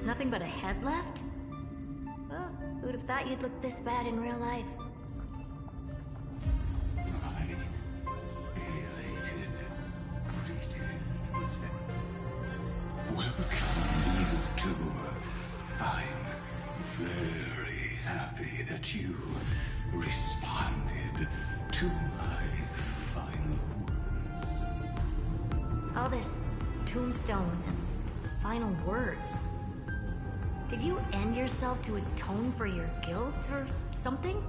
Nothing but a head left? Oh, who'd have thought you'd look this bad in real life? Welcome, you two. I'm very happy that you responded to my final words. All this tombstone and final words. Did you end yourself to atone for your guilt or something?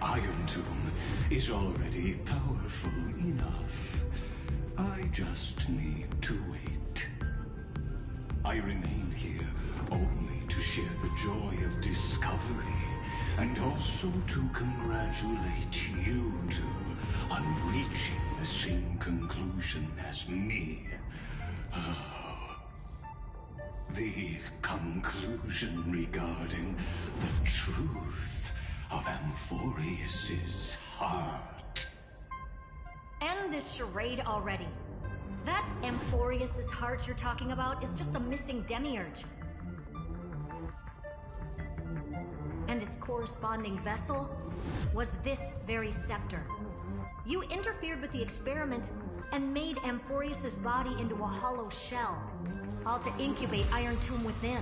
Iron Tomb is already powerful enough. I just need to wait. I remain here only to share the joy of discovery, and also to congratulate you two on reaching the same conclusion as me. The conclusion regarding the truth of Amphoreus' heart. End this charade already. That Amphoreus' heart you're talking about is just a missing demiurge. And its corresponding vessel was this very scepter. You interfered with the experiment and made Amphoreus' body into a hollow shell, all to incubate Iron Tomb within.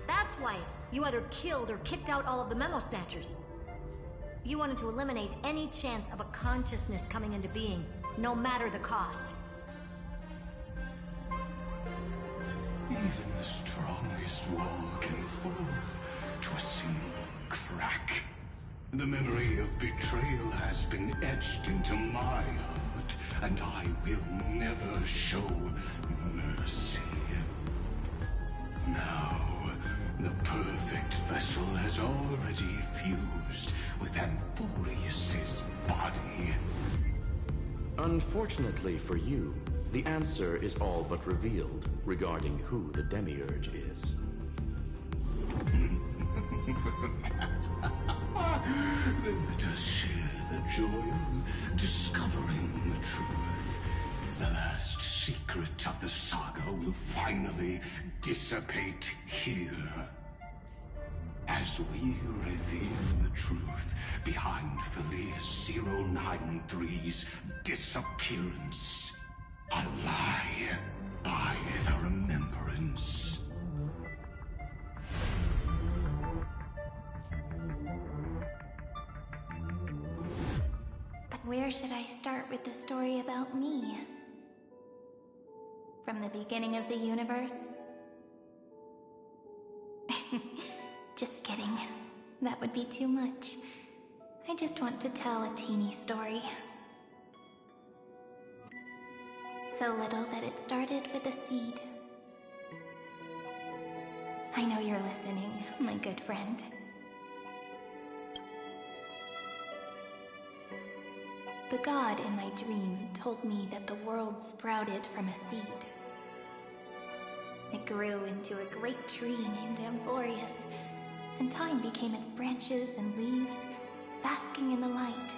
That's why you either killed or kicked out all of the Memo Snatchers. You wanted to eliminate any chance of a consciousness coming into being, no matter the cost. Even the strongest wall can fall to a single crack. The memory of betrayal has been etched into my heart, and I will never show mercy. Now, the perfect vessel has already fused with Amphoreus' body. Unfortunately for you, the answer is all but revealed regarding who the Demiurge is. Then let us share the joy of discovering the truth. The last secret of the saga will finally dissipate here. As we reveal the truth behind Felius 093's disappearance. A lie by the remembrance. But where should I start with the story about me? From the beginning of the universe? Just kidding. That would be too much. I just want to tell a teeny story. So little that it started with a seed. I know you're listening, my good friend. The god in my dream told me that the world sprouted from a seed. It grew into a great tree named Amphoreus, and time became its branches and leaves, basking in the light.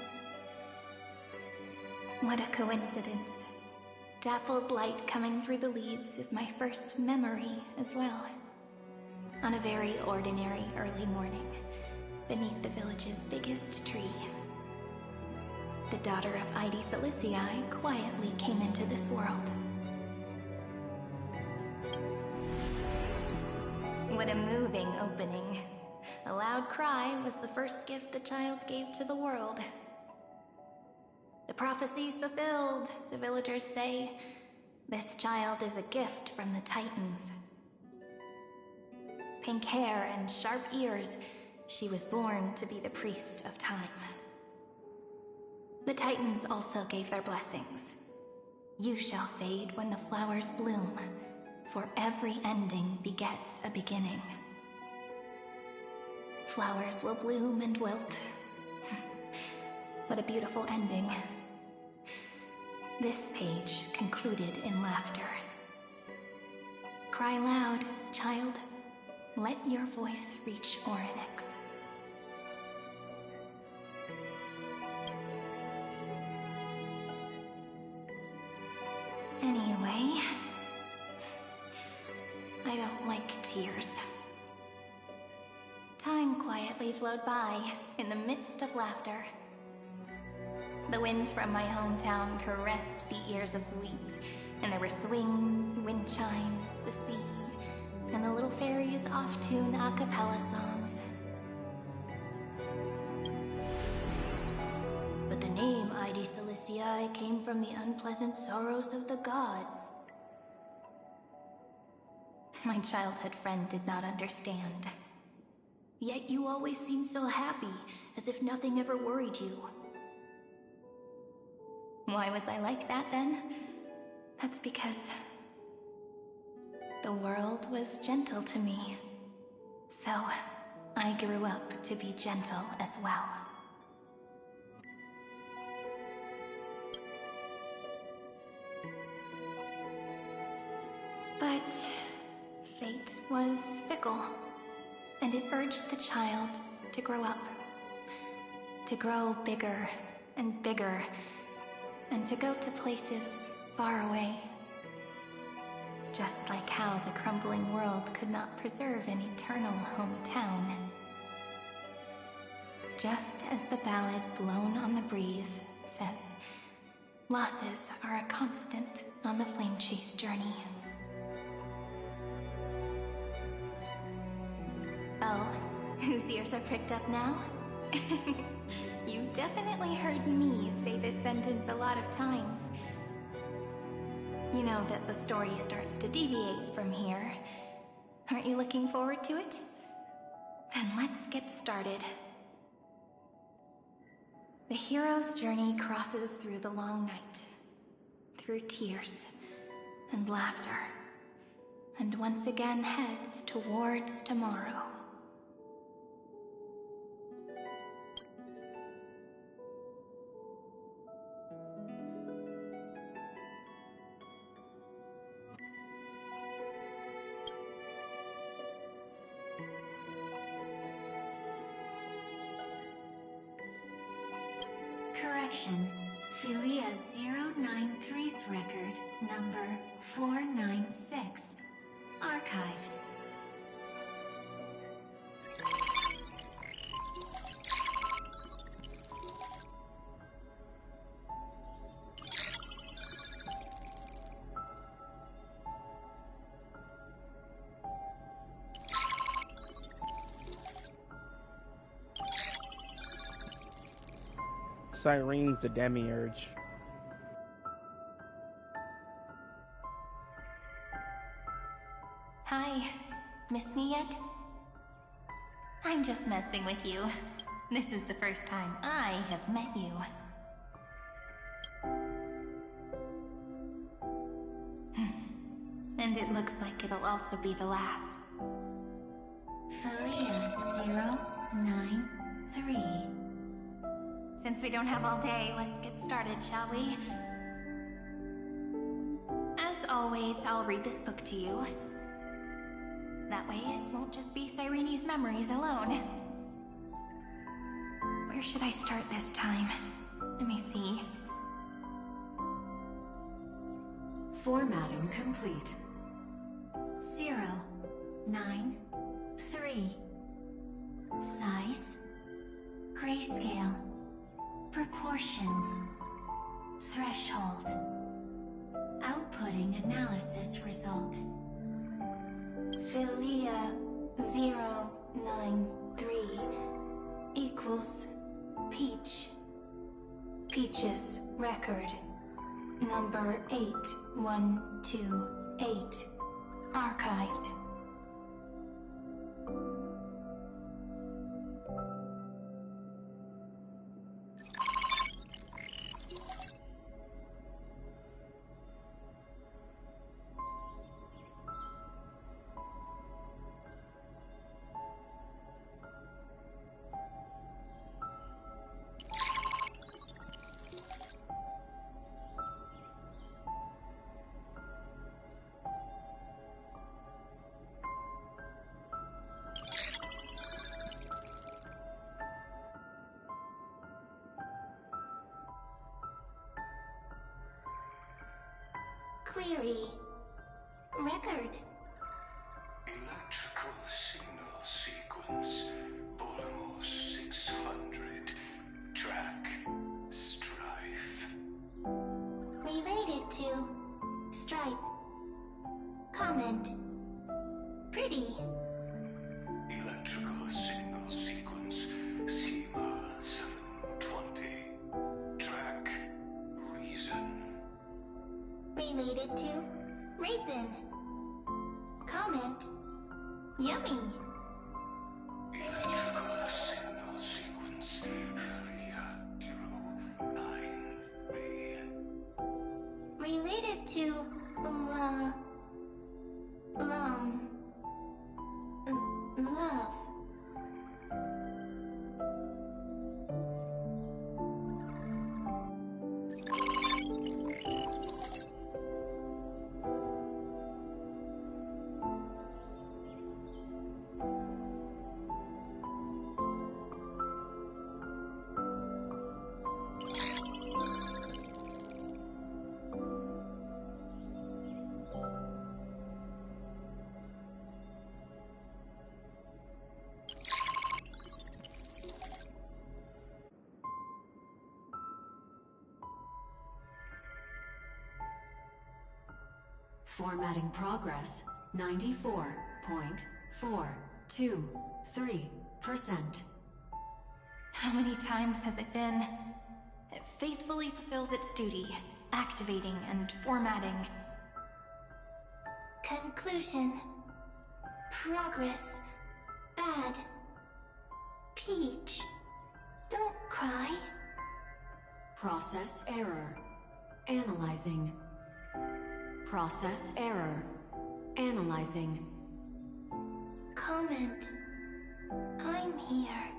What a coincidence. Dappled light coming through the leaves is my first memory as well. On a very ordinary early morning, beneath the village's biggest tree, the daughter of Ide Silicii quietly came into this world. What a moving opening. A loud cry was the first gift the child gave to the world. The prophecy's fulfilled, the villagers say. This child is a gift from the Titans. Pink hair and sharp ears, she was born to be the priest of time. The Titans also gave their blessings. You shall fade when the flowers bloom, for every ending begets a beginning. Flowers will bloom and wilt. What a beautiful ending. This page concluded in laughter. Cry loud, child. Let your voice reach Orynyx. Anyway, I don't like tears. Time quietly flowed by in the midst of laughter. The wind from my hometown caressed the ears of wheat, and there were swings, wind chimes, the sea, and the little fairies off-tune a cappella songs. But the name Ide Silicii came from the unpleasant sorrows of the gods. My childhood friend did not understand. Yet you always seem so happy, as if nothing ever worried you. Why was I like that then? That's because the world was gentle to me. So, I grew up to be gentle as well. But fate was fickle, and it urged the child to grow up. To grow bigger and bigger, and to go to places far away. Just like how the crumbling world could not preserve an eternal hometown. Just as the ballad blown on the breeze says, losses are a constant on the flame chase journey. Oh, whose ears are pricked up now? You definitely heard me say this sentence a lot of times. You know that the story starts to deviate from here. Aren't you looking forward to it? Then let's get started. The hero's journey crosses through the long night, through tears and laughter, and once again heads towards tomorrow. Correction. Philia 093's record, number 496. Archived. Cyrene's the demiurge. Hi, miss me yet? I'm just messing with you. This is the first time I have met you. And it looks like it'll also be the last. Philia 093. Since we don't have all day, let's get started, shall we? As always, I'll read this book to you. That way it won't just be Cyrene's memories alone. Where should I start this time? Let me see. Formatting complete. 093. Size. Grayscale. Proportions. Threshold. Outputting analysis result. Philia 093 equals Peach. Peach's record. Number 8128. Archived. Query. Record. Electrical signal sequence. Bolamos 600. Track. Strife. Related to. Stripe. Comment. Pretty. Electrical signal sequence. Schema 720. Track. Reason. Related to. Reason. Comment. Yummy. Electrical signal sequence. Zero, 9, 3. Related to love. Formatting progress 94.423%. How many times has it been? It faithfully fulfills its duty, activating and formatting. Conclusion. Progress. Bad. Peach. Don't cry. Process error. Analyzing. Process error. Analyzing. Comment. I'm here.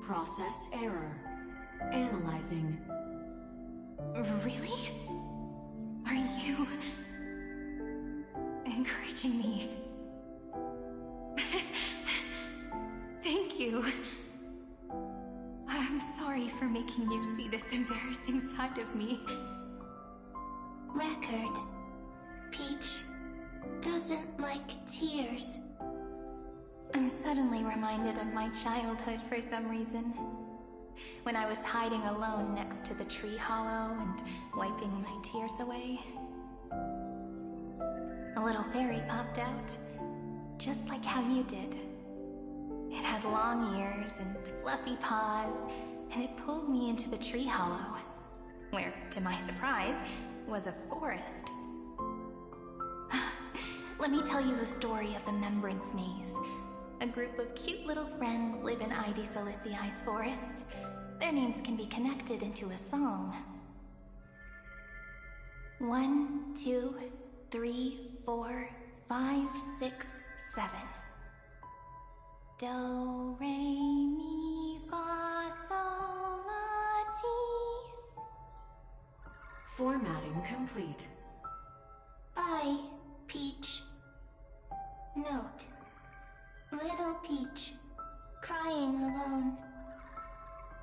Process error. Analyzing. Really? Are you encouraging me? Thank you. I'm sorry for making you see this embarrassing side of me. Record. Peach doesn't like tears. I'm suddenly reminded of my childhood for some reason. When I was hiding alone next to the tree hollow and wiping my tears away. A little fairy popped out, just like how you did. It had long ears and fluffy paws, and it pulled me into the tree hollow, where, to my surprise, was a forest. Let me tell you the story of the Membrance Maze. A group of cute little friends live in Ide Silicii's forests. Their names can be connected into a song. 1, 2, 3, 4, 5, 6, 7. Do, re, mi, fa, sol, la, ti. Formatting complete. Bye, Peach. Note. Little Peach, crying alone.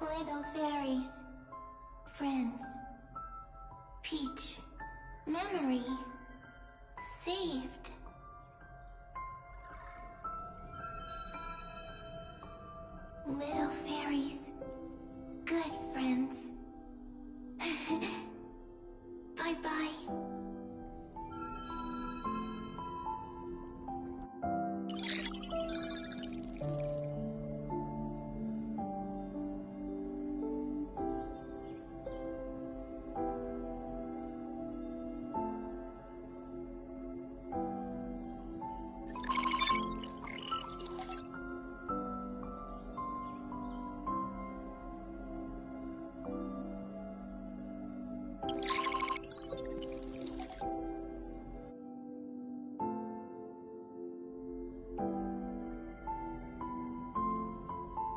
Little fairies, friends. Peach, memory, saved. Little fairies, good friends. Bye-bye.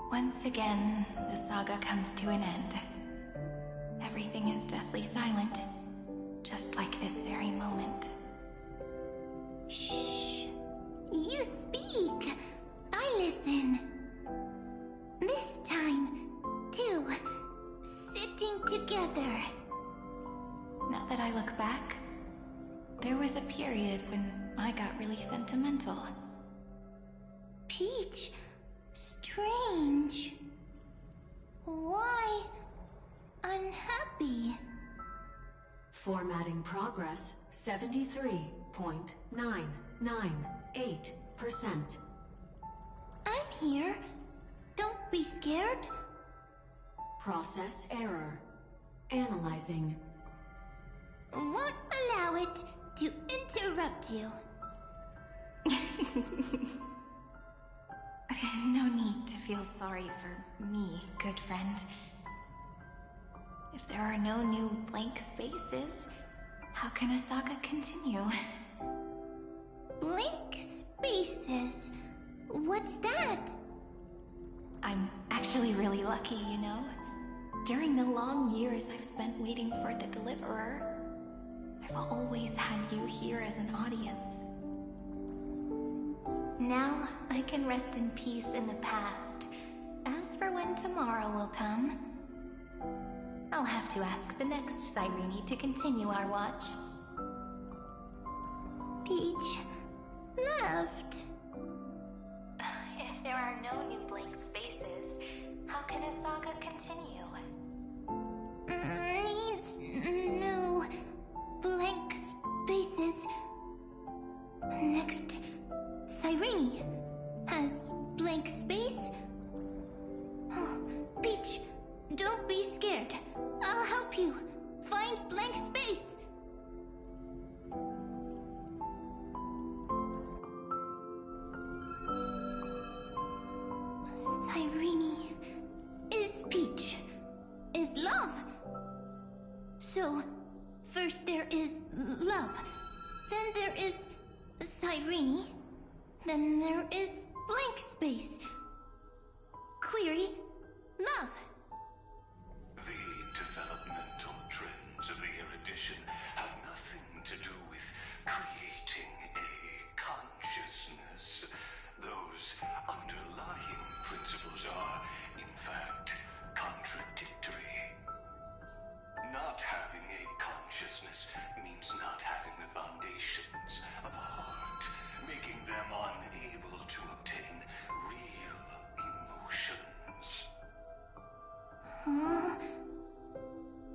Once again, the saga comes to an end. Everything is deathly silent, just like this very moment. Shh. You speak. I listen. This time, too. Sitting together. Now that I look back, there was a period when I got really sentimental. Peach, strange. Why unhappy? Formatting progress 73.998%. I'm here. Don't be scared. Process error. Analyzing. Won't allow it to interrupt you. No need to feel sorry for me, good friend. If there are no new blank spaces, how can a saga continue? Blank spaces? What's that? I'm actually really lucky, you know? During the long years I've spent waiting for the Deliverer, I've always had you here as an audience. Now I can rest in peace in the past. As for when tomorrow will come, I'll have to ask the next Cyrene to continue our watch. Peach left. If there are no new blank spaces, how can a saga continue? Needs new blank spaces. Next, Cyrene has blank space. Oh, Peach, don't be scared. I'll help you find blank space. Cyrene is Peach, is love. So, first there is love, then there is Cyrene, then there is blank space. Query, love. The developmental trends of the erudition have nothing to do with creating a consciousness. Those underlying principles are, in fact, contradictory. Not having a consciousness means not having the foundations of a heart, making them unable to obtain real emotions. Huh?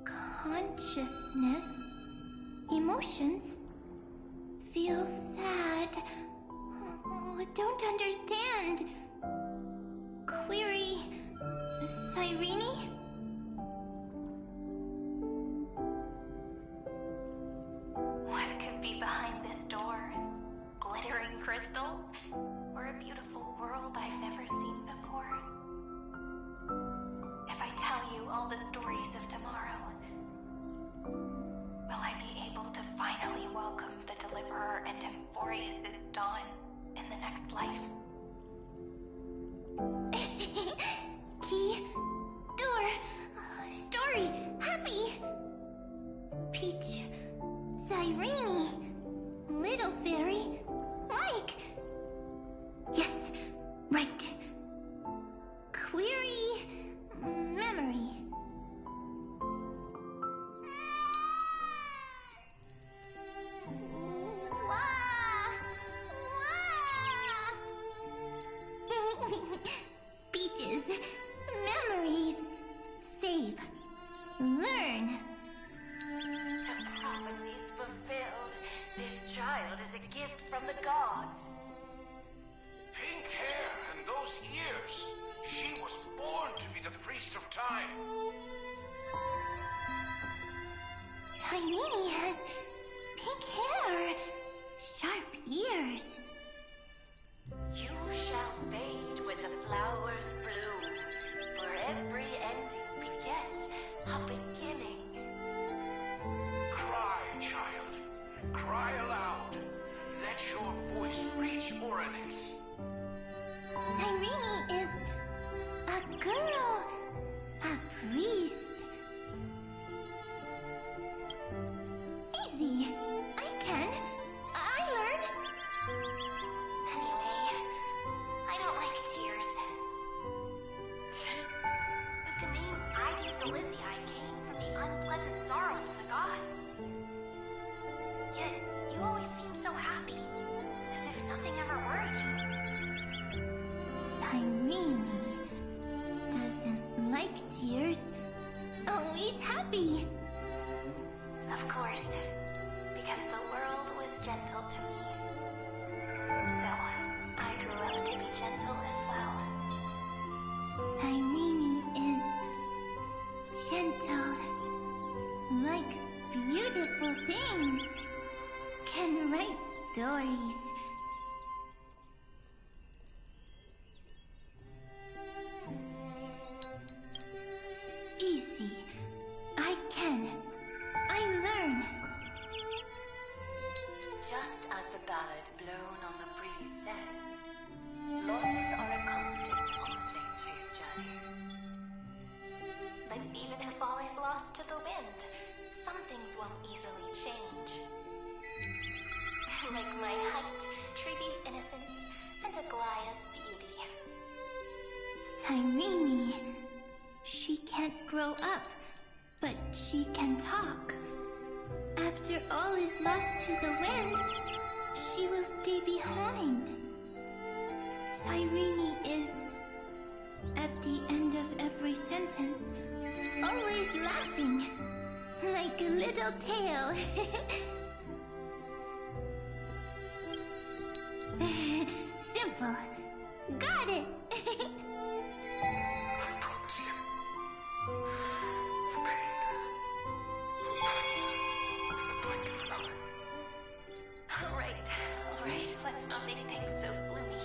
Consciousness? Emotions? Feel sad? Oh, I don't understand. Query, Cyrene? What could be behind this door? Glittering crystals? Or a beautiful world I've never seen before? If I tell you all the stories of tomorrow, will I be able to finally welcome the Deliverer and Amphoreus' dawn in the next life? Key, door, story, happy. Peach, Cyrene, little fairy, Mike. Yes, right. Query, memory. Peaches, memories, save, learn. The prophecy's fulfilled. This child is a gift from the gods. Pink hair and those ears. She was born to be the priest of time. Cyrene has pink hair, sharp ears. You shall fade when the flowers bloom, for every ending begets a beginning. Cry, child. Cry aloud. Let your voice reach Oryx. Cyrene is a girl, a priest. Easy, I can. I learn. Anyway, I don't like tears. But the name Id Silicii came from the unpleasant sorrows of the gods. Yet, you always seem so happy, as if nothing ever worried you. Cyrene doesn't like tears. Always happy. Of course, because the world was gentle to me. So, I grew up to be gentle as well. Cyrene is gentle, likes beautiful things, can write stories. Just as the ballad blown on the breeze says, losses are a constant on the flame chase journey. But even if all is lost to the wind, some things won't easily change. Like my height, Treeby's innocence, and Aglaya's beauty. Cyrene. She can't grow up, but she can talk. After all is lost to the wind, she will stay behind. Cyrene is, at the end of every sentence, always laughing, like a little tail. Simple. Got it! I promise you. The pain will pass in the blink of an eye. Alright, let's not make things so gloomy.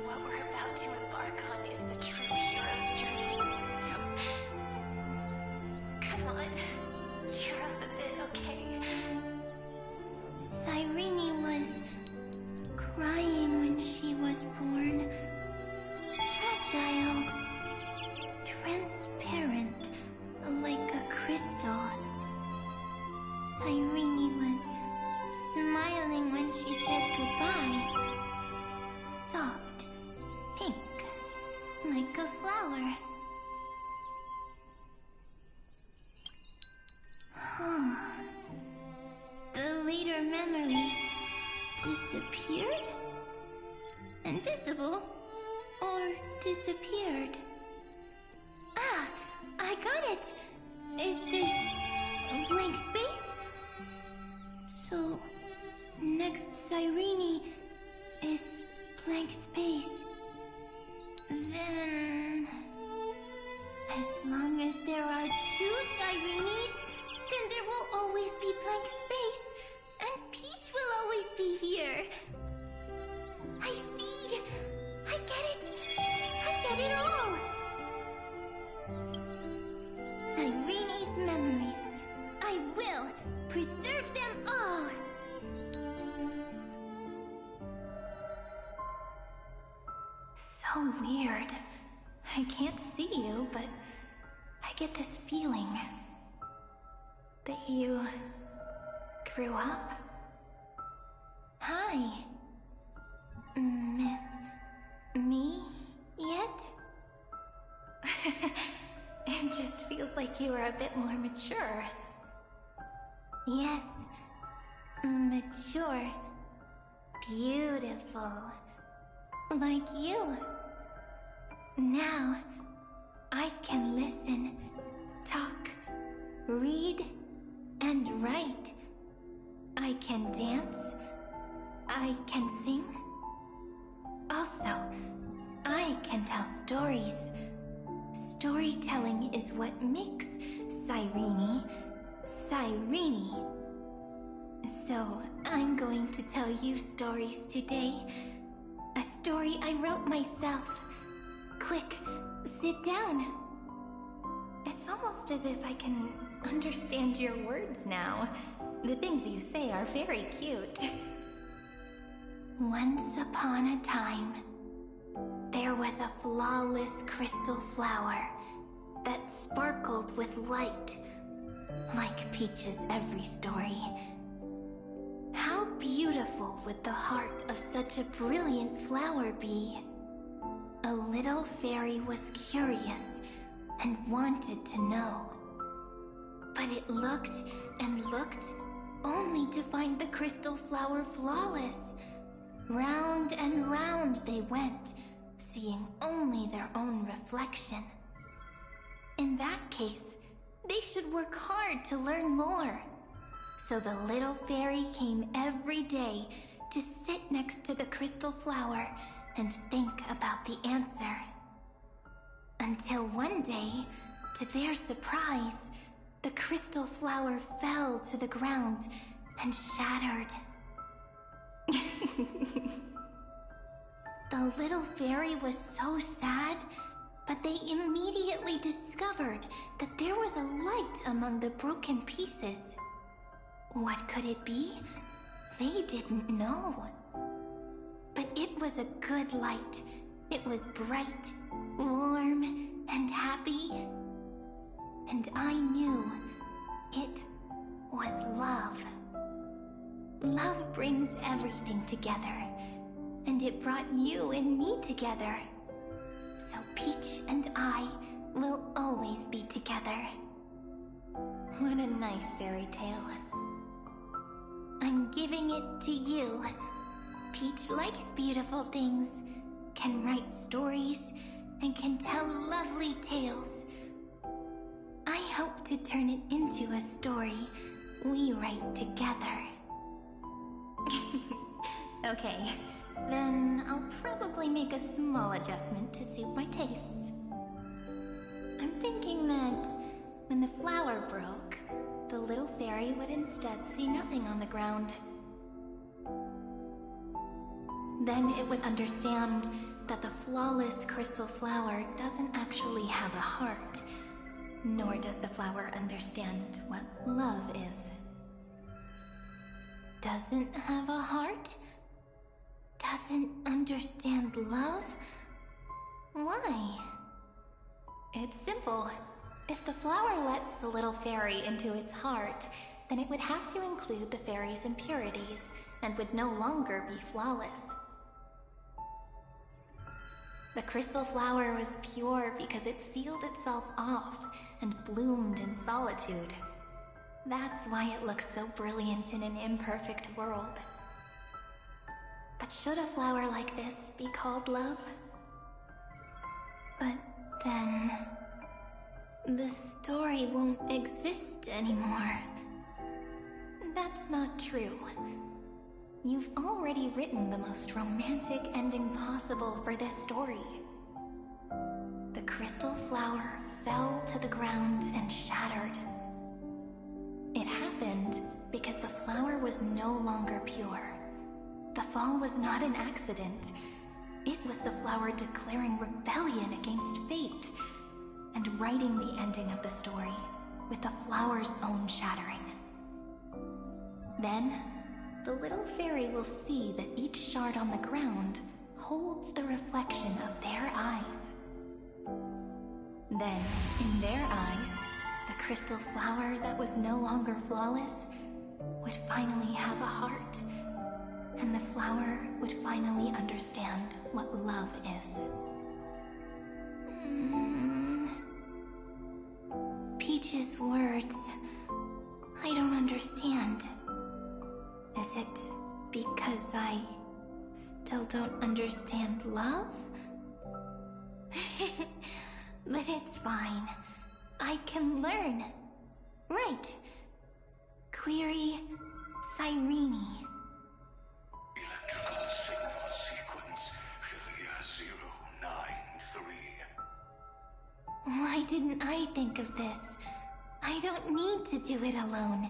What we're about to embark on is the true hero's journey, so... Come on, cheer up a bit, okay? Cyrene was crying when she was born. Fragile. Transparent. Like a crystal. Cyrene was smiling when she said goodbye. Soft. Pink. Like a flower. The later memories disappeared? Invisible? Or disappeared? Ah! I got it! Is this a blank space? So, next Cyrene is blank space. Then... as long as there are two Cyrenes, then there will always be blank space, and Peach will always be here. I see! I get it! I get it all! Cyrene's memories. I will preserve them all! So weird. I can't see you, but I get this feeling that you grew up. Hi. Miss me yet? It just feels like you are a bit more mature. Yes. Mature. Beautiful. Like you. Now, I can listen, talk, read, and write. I can dance. I can sing. Also, I can tell stories. Storytelling is what makes Cyrene, Cyrene. So, I'm going to tell you stories today. A story I wrote myself. Quick, sit down. It's almost as if I can understand your words now. The things you say are very cute. Once upon a time, there was a flawless crystal flower that sparkled with light, like Peach's every story. How beautiful would the heart of such a brilliant flower be? A little fairy was curious and wanted to know. But it looked and looked, only to find the crystal flower flawless. Round and round they went, seeing only their own reflection. In that case, they should work hard to learn more. So the little fairy came every day to sit next to the crystal flower and think about the answer. Until one day, to their surprise, the crystal flower fell to the ground and shattered. The little fairy was so sad, but they immediately discovered that there was a light among the broken pieces. What could it be? They didn't know. But it was a good light. It was bright, warm, and happy. And I knew it was love. Love brings everything together. And it brought you and me together. So Peach and I will always be together. What a nice fairy tale. I'm giving it to you. Peach likes beautiful things, can write stories, and can tell lovely tales. I hope to turn it into a story we write together. Okay, then I'll probably make a small adjustment to suit my tastes. I'm thinking that when the flower broke, the little fairy would instead see nothing on the ground. Then it would understand that the flawless crystal flower doesn't actually have a heart, nor does the flower understand what love is. Doesn't have a heart? Doesn't understand love? Why? It's simple. If the flower lets the little fairy into its heart, then it would have to include the fairy's impurities, and would no longer be flawless. The crystal flower was pure because it sealed itself off and bloomed in solitude. That's why it looks so brilliant in an imperfect world. But should a flower like this be called love? But then the story won't exist anymore. That's not true. You've already written the most romantic ending possible for this story. The crystal flower fell to the ground and shattered. It happened because the flower was no longer pure. The fall was not an accident. It was the flower declaring rebellion against fate and writing the ending of the story with the flower's own shattering. Then, the little fairy will see that each shard on the ground holds the reflection of their eyes. Then, in their eyes, the crystal flower that was no longer flawless would finally have a heart, and the flower would finally understand what love is. Peach's words, I don't understand. Is it because I still don't understand love? But it's fine. I can learn. Right. Query Cyrene. Electrical signal sequence Philia 093. Why didn't I think of this? I don't need to do it alone.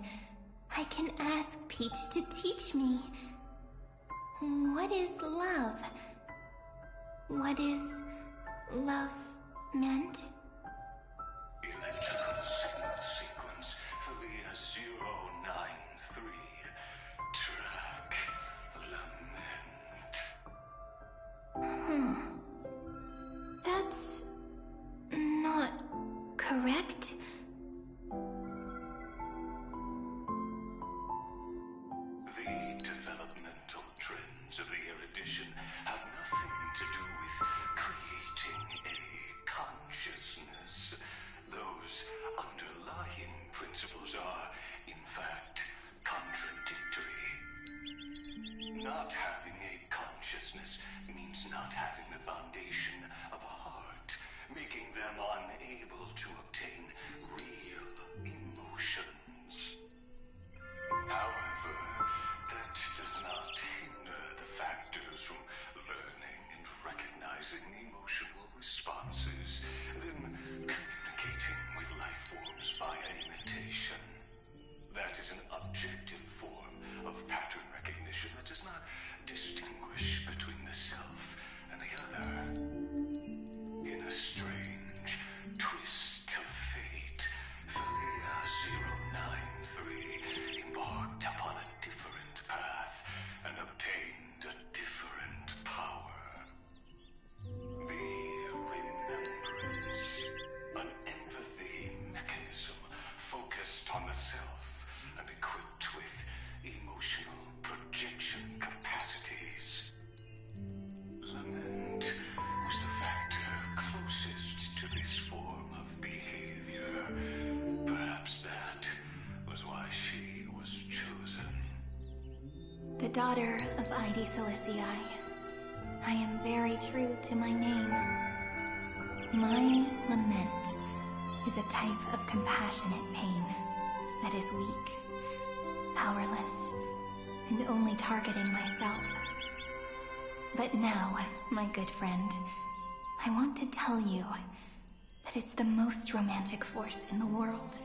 I can ask Peach to teach me. What is love? What is love meant? Electrical signal sequence Philia 093. Track lament. That's not correct. The developmental trends of the erudition have nothing to do with creating a consciousness. Those underlying principles are, in fact, contradictory. Not having a consciousness means not having the foundation of a heart, making them unable to obtain real emotions. However, that does not hinder the factors from learning and recognizing emotional responses, then communicating with life forms via imitation. That is an objective form of pattern recognition that does not distinguish between the self and the other. In a strange, daughter of Id Silicii. I am very true to my name. My lament is a type of compassionate pain that is weak, powerless, and only targeting myself. But now, my good friend, I want to tell you that it's the most romantic force in the world.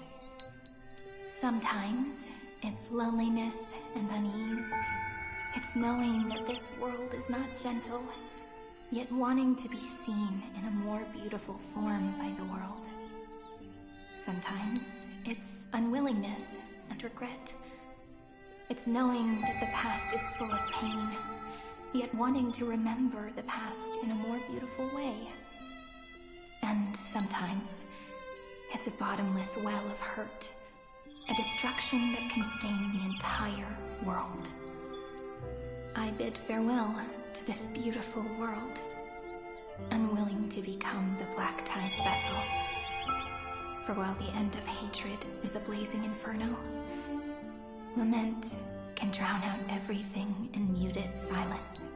Sometimes, it's loneliness and unease. It's knowing that this world is not gentle, yet wanting to be seen in a more beautiful form by the world. Sometimes, it's unwillingness and regret. It's knowing that the past is full of pain, yet wanting to remember the past in a more beautiful way. And sometimes, it's a bottomless well of hurt, a destruction that can stain the entire world. I bid farewell to this beautiful world, unwilling to become the Black Tide's vessel. For while the end of hatred is a blazing inferno, lament can drown out everything in muted silence.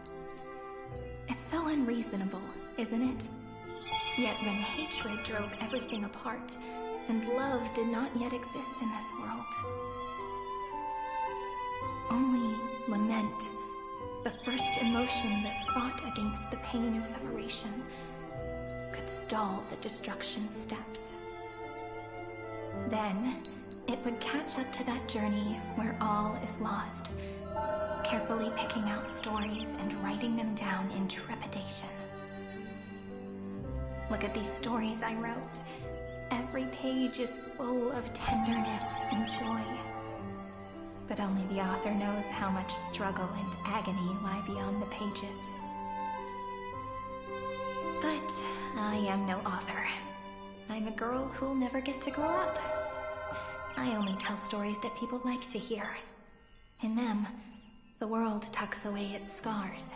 It's so unreasonable, isn't it? Yet when hatred drove everything apart, and love did not yet exist in this world, only lament, the first emotion that fought against the pain of separation, could stall the destruction steps. Then, it would catch up to that journey where all is lost, carefully picking out stories and writing them down in trepidation. Look at these stories I wrote. Every page is full of tenderness and joy. But only the author knows how much struggle and agony lie beyond the pages. But I am no author. I'm a girl who'll never get to grow up. I only tell stories that people like to hear. In them, the world tucks away its scars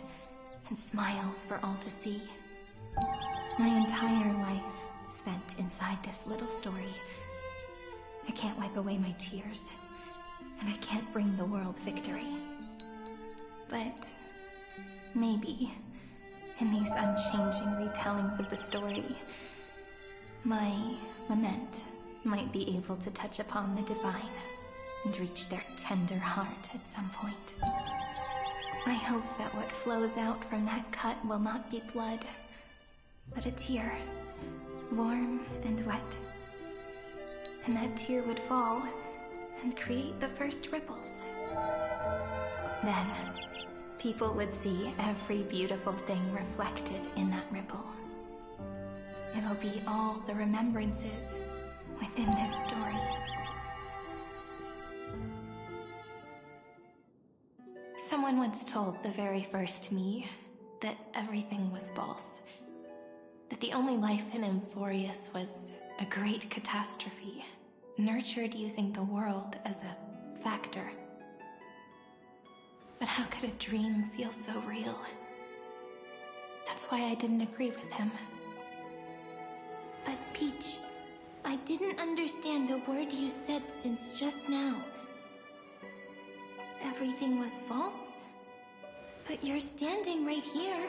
and smiles for all to see. My entire life spent inside this little story. I can't wipe away my tears, and I can't bring the world victory. But maybe, in these unchanging retellings of the story, my lament might be able to touch upon the divine and reach their tender heart at some point. I hope that what flows out from that cut will not be blood, but a tear, warm and wet. And that tear would fall and create the first ripples. Then, people would see every beautiful thing reflected in that ripple. It'll be all the remembrances within this story. Someone once told the very first me that everything was false. That the only life in Amphoreus was a great catastrophe, nurtured using the world as a factor. But how could a dream feel so real? That's why I didn't agree with him. But Peach, I didn't understand a word you said since just now. Everything was false? But you're standing right here.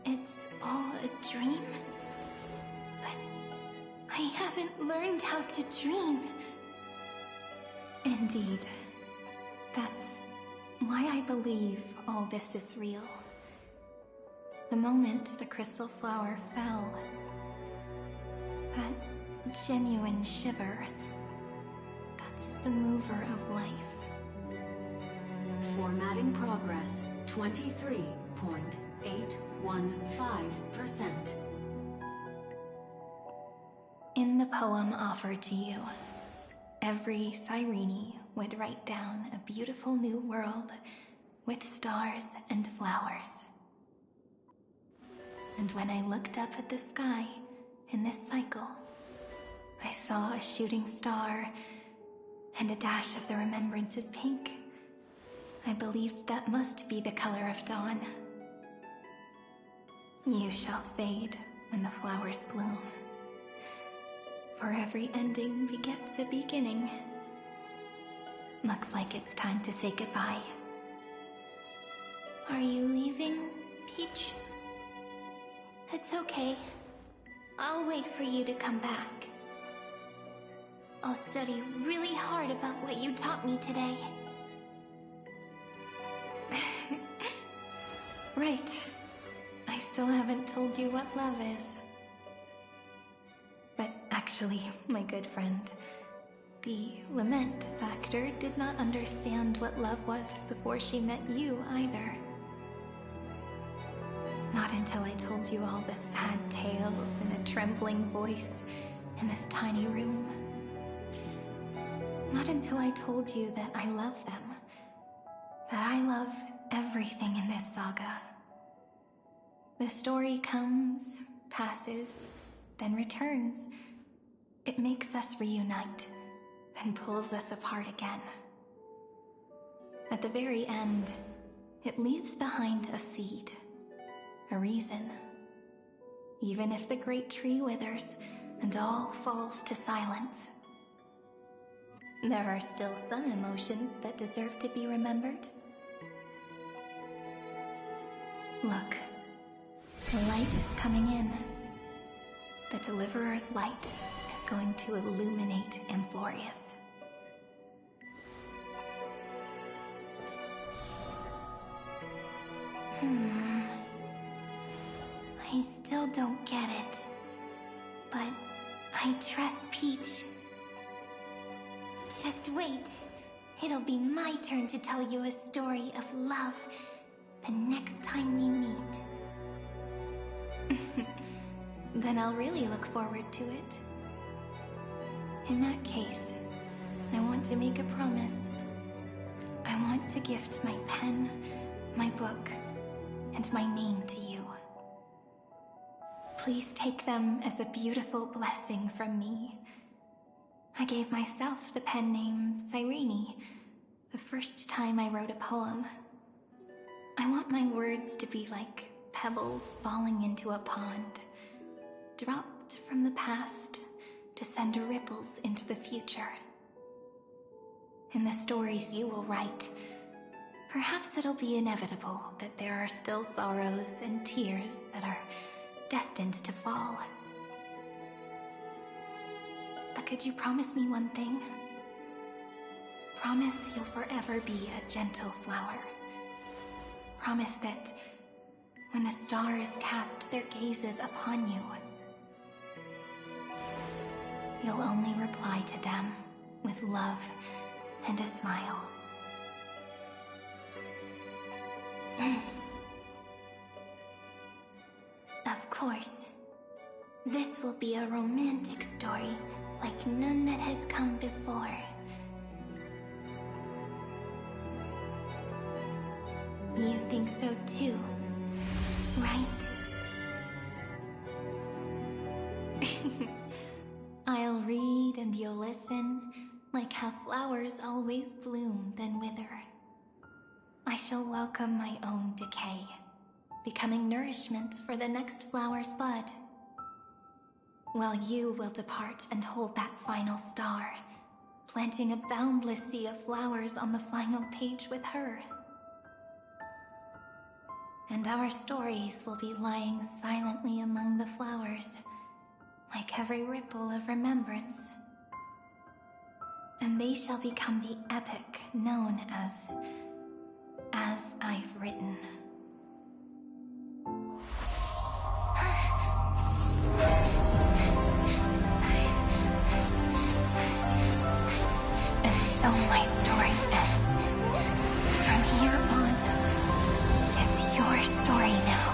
It's all a dream? But I haven't learned how to dream. Indeed. That's why I believe all this is real. The moment the crystal flower fell, that genuine shiver, that's the mover of life. Formatting progress, 23.815%. In the poem offered to you, every Cyrene would write down a beautiful new world with stars and flowers. And when I looked up at the sky in this cycle, I saw a shooting star and a dash of the remembrance's pink. I believed that must be the color of dawn. You shall fade when the flowers bloom. For every ending begets a beginning. Looks like it's time to say goodbye. Are you leaving, Peach? It's okay. I'll wait for you to come back. I'll study really hard about what you taught me today. Right. I still haven't told you what love is. But actually, my good friend, the Lament Factor did not understand what love was before she met you either. Not until I told you all the sad tales in a trembling voice in this tiny room. Not until I told you that I love them. That I love everything in this saga. The story comes, passes, then returns. It makes us reunite, then pulls us apart again. At the very end, it leaves behind a seed, a reason. Even if the great tree withers and all falls to silence, there are still some emotions that deserve to be remembered. Look, the light is coming in. The Deliverer's light is going to illuminate Amphoreus. I still don't get it, but I trust Peach. Just wait. It'll be my turn to tell you a story of love the next time we meet. Then I'll really look forward to it. In that case, I want to make a promise. I want to gift my pen, my book, and my name to you. Please take them as a beautiful blessing from me. I gave myself the pen name Cyrene the first time I wrote a poem. I want my words to be like pebbles falling into a pond, dropped from the past to send ripples into the future. In the stories you will write, perhaps it'll be inevitable that there are still sorrows and tears that are destined to fall. But could you promise me one thing? Promise you'll forever be a gentle flower. Promise that when the stars cast their gazes upon you, you'll only reply to them with love and a smile. Of course, this will be a romantic story like none that has come before. You think so too, right? I'll read and you'll listen, like how flowers always bloom then wither. I shall welcome my own decay, becoming nourishment for the next flower's bud. While you will depart and hold that final star, planting a boundless sea of flowers on the final page with her. And our stories will be lying silently among the flowers, like every ripple of remembrance. And they shall become the epic known as I've Written. And so my story ends. From here on, it's your story now.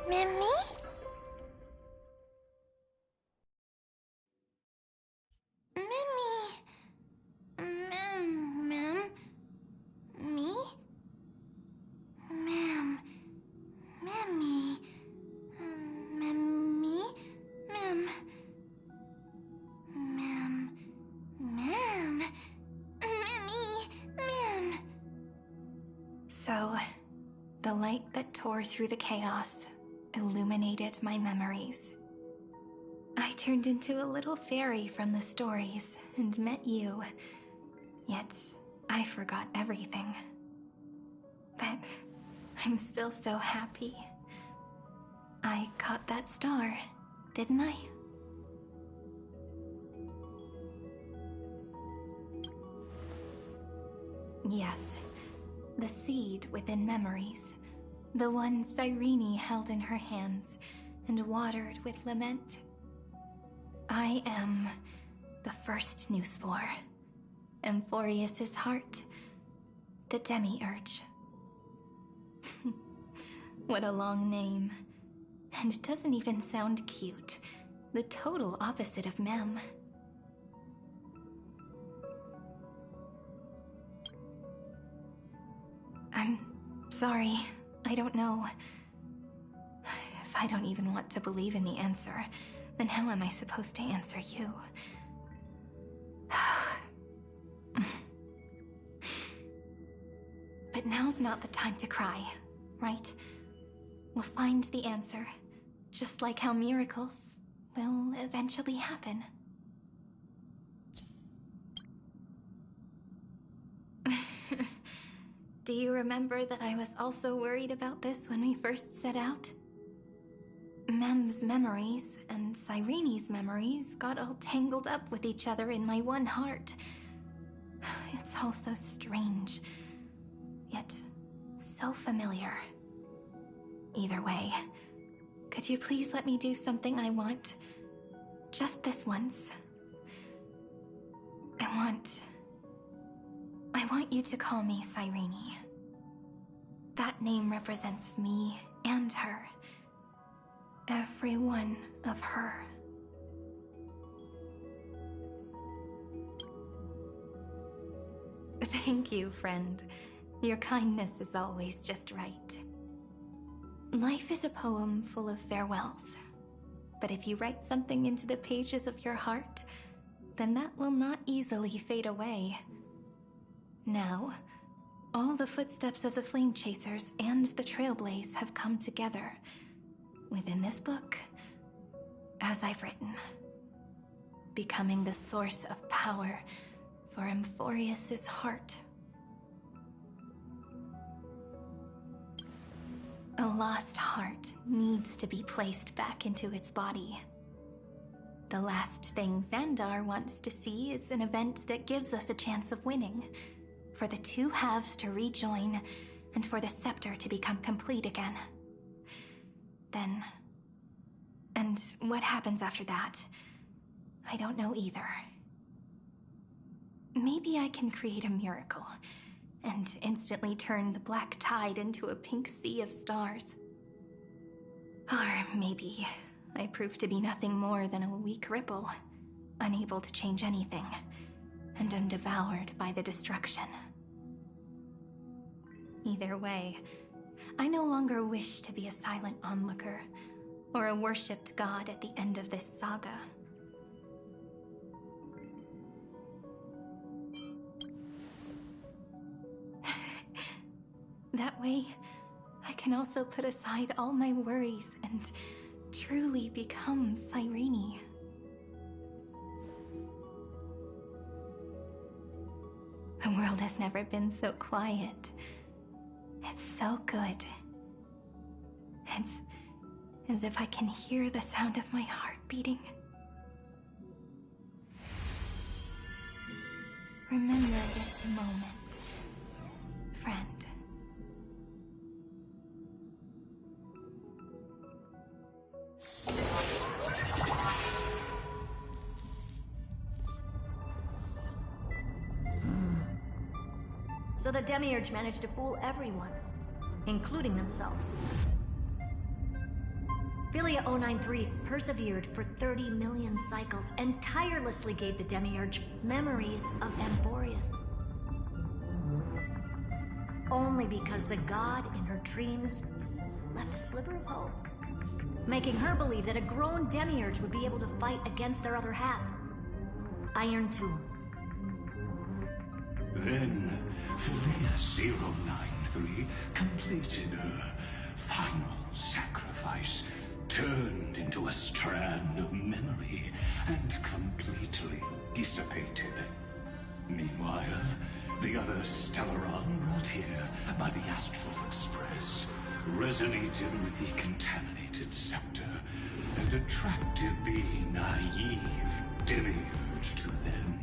Mimi? So, the light that tore through the chaos illuminated my memories. I turned into a little fairy from the stories and met you. Yet, I forgot everything. But I'm still so happy. I caught that star, didn't I? Yes, the seed within memories. The one Cyrene held in her hands and watered with lament. I am the first new spore. Amphoreus' heart. The demiurge. What a long name. And it doesn't even sound cute. The total opposite of Mem. I'm sorry. I don't know. If I don't even want to believe in the answer, then how am I supposed to answer you? But now's not the time to cry, right? We'll find the answer, just like how miracles will eventually happen. Do you remember that I was also worried about this when we first set out? Mem's memories and Cyrene's memories got all tangled up with each other in my one heart. It's all so strange, yet so familiar. Either way, could you please let me do something I want? Just this once. I want you to call me Cyrene. That name represents me and her. Every one of her. Thank you, friend. Your kindness is always just right. Life is a poem full of farewells. But if you write something into the pages of your heart, then that will not easily fade away. Now, all the footsteps of the Flame Chasers and the Trailblaze have come together within this book, as I've written, becoming the source of power for Amphoreus' heart. A lost heart needs to be placed back into its body. The last thing Xandar wants to see is an event that gives us a chance of winning, for the two halves to rejoin, and for the scepter to become complete again. Then... and what happens after that? I don't know either. Maybe I can create a miracle, and instantly turn the black tide into a pink sea of stars. Or maybe I prove to be nothing more than a weak ripple, unable to change anything, and am devoured by the destruction. Either way, I no longer wish to be a silent onlooker, or a worshipped god at the end of this saga. That way, I can also put aside all my worries and truly become Cyrene. The world has never been so quiet. It's so good. It's as if I can hear the sound of my heart beating. Remember this moment, friend. So the Demiurge managed to fool everyone, including themselves. Philia 093 persevered for 30 million cycles and tirelessly gave the Demiurge memories of Amphoreus. Only because the god in her dreams left a sliver of hope, making her believe that a grown Demiurge would be able to fight against their other half, Iron Tomb. Then, Philia 093 completed her final sacrifice turned into a strand of memory and completely dissipated. Meanwhile, the other Stellaron brought here by the Astral Express resonated with the contaminated scepter and attracted the naive demiurge to them.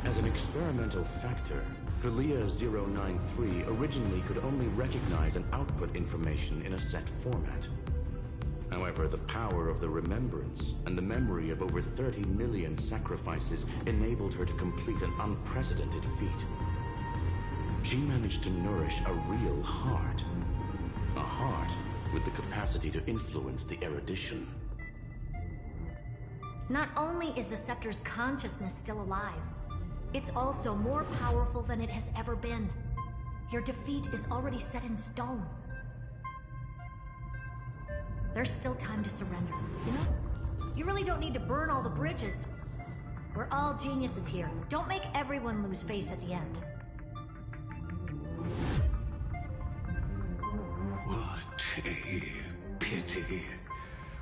As an experimental factor, Philia 093 originally could only recognize and output information in a set format. However, the power of the remembrance and the memory of over 30 million sacrifices enabled her to complete an unprecedented feat. She managed to nourish a real heart. A heart with the capacity to influence the erudition. Not only is the scepter's consciousness still alive, it's also more powerful than it has ever been. Your defeat is already set in stone. There's still time to surrender, you know? You really don't need to burn all the bridges. We're all geniuses here. Don't make everyone lose face at the end. What a pity.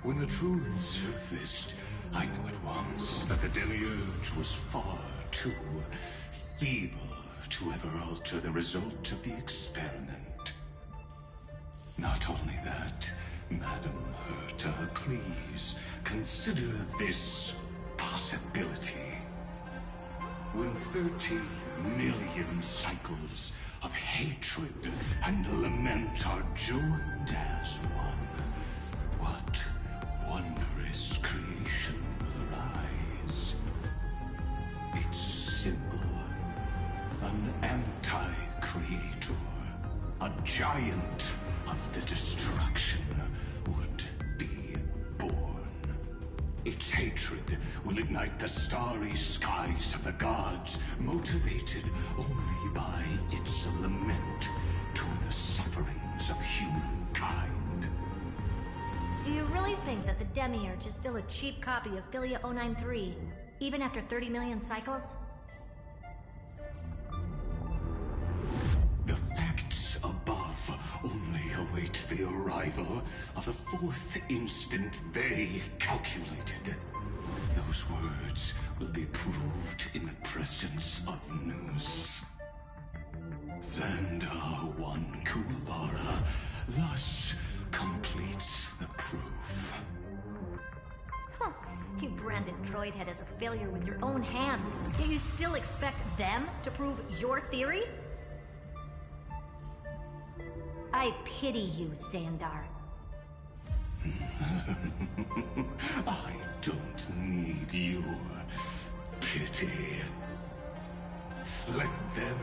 When the truth surfaced, I knew at once that the demiurge was far too feeble to ever alter the result of the experiment. Not only that, Madam Herta, please consider this possibility. When 30 million cycles of hatred and lament are joined as one, what wondrous creation will arise? It's simple. An anti-creator, a giant of the destruction would be born. Its hatred will ignite the starry skies of the gods, motivated only by its lament to the sufferings of humankind. Do you really think that the Demiurge is still a cheap copy of Philia 093, even after 30 million cycles? The facts above only await the arrival of the fourth instant they calculated. Those words will be proved in the presence of Nous. Xandar 1 Kuwabara thus completes the proof. Huh. You branded Droidhead as a failure with your own hands, yet you still expect them to prove your theory? I pity you, Xandar. I don't need your pity. Let them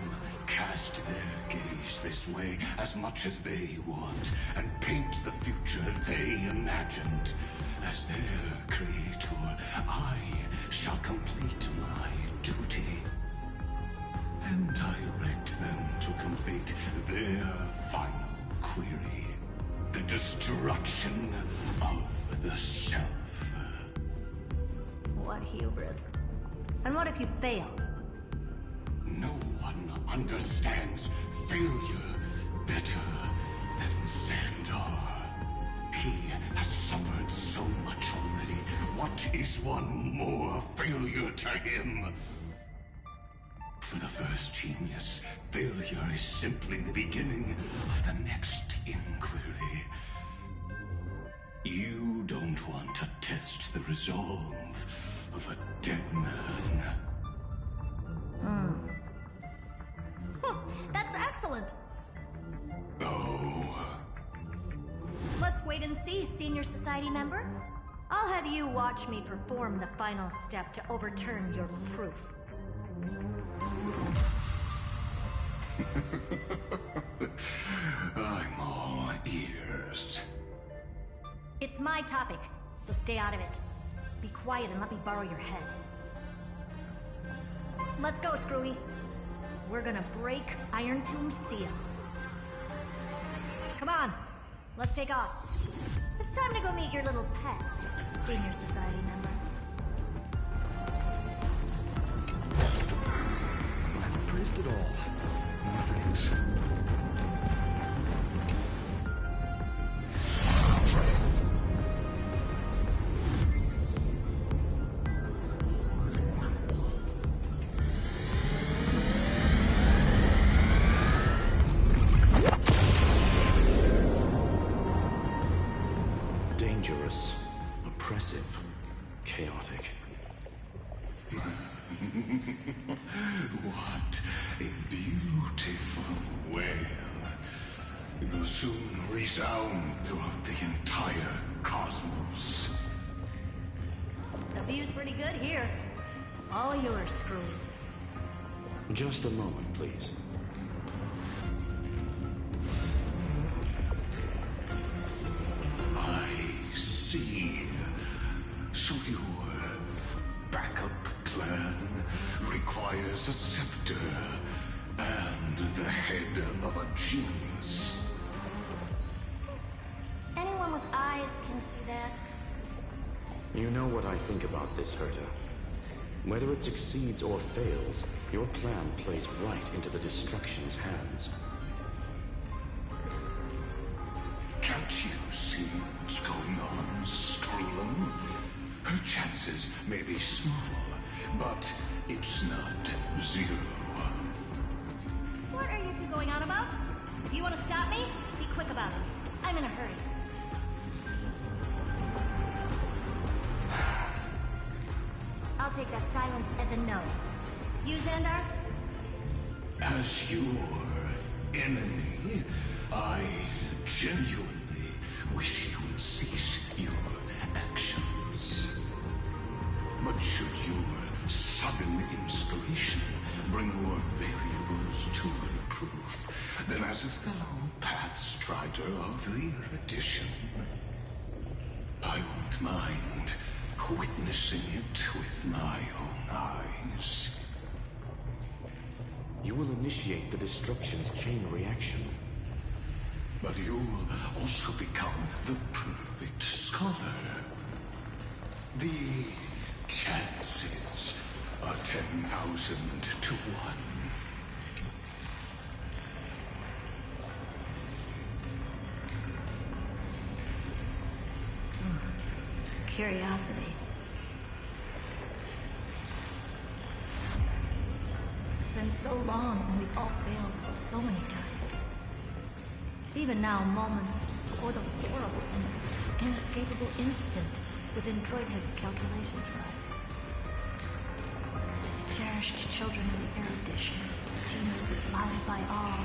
cast their gaze this way as much as they want, and paint the future they imagined. As their creator, I shall complete my duty and direct them to complete their final query. The destruction of the self. What hubris. And what if you fail? No one understands failure better than Xandar. He has suffered so much already. What is one more failure to him? For the first genius, failure is simply the beginning of the next inquiry. You don't want to test the resolve of a dead man. That's excellent. Oh. Let's wait and see, Senior Society member. I'll have you watch me perform the final step to overturn your proof. I'm all ears. It's my topic, so stay out of it. Be quiet and let me borrow your head. Let's go, Screwy. We're gonna break Iron Tomb's seal. Come on, let's take off. It's time to go meet your little pet, Senior Society member. I've missed it all. No thanks. Dangerous, oppressive, chaotic. What a beautiful wail. It will soon resound throughout the entire cosmos. The view's pretty good here. All yours, Screwy. Just a moment, please. I see. So your backup plan requires a scepter and the head of a genius. Anyone with eyes can see that. You know what I think about this, Herta. Whether it succeeds or fails, your plan plays right into the Destruction's hands. Can't you see what's going on, Strulum? Her chances may be small, but it's not zero. What are you two going on about? If you want to stop me, be quick about it. I'm in a hurry. I'll take that silence as a no. You, Xandar? As your enemy, I genuinely wish you would cease your actions. But should your sudden inspiration bring more variables to the proof, then as a fellow Pathstrider of the Erudition, I won't mind witnessing it with my own eyes. You will initiate the Destruction's chain reaction. But you'll also become the perfect scholar. The chances are 10,000 to 1. Curiosity. It's been so long and we've all failed so many times. Even now, moments before the horrible and inescapable instant within Droidhead's calculations rise. Cherished children of the Erudition, the genius is lauded by all.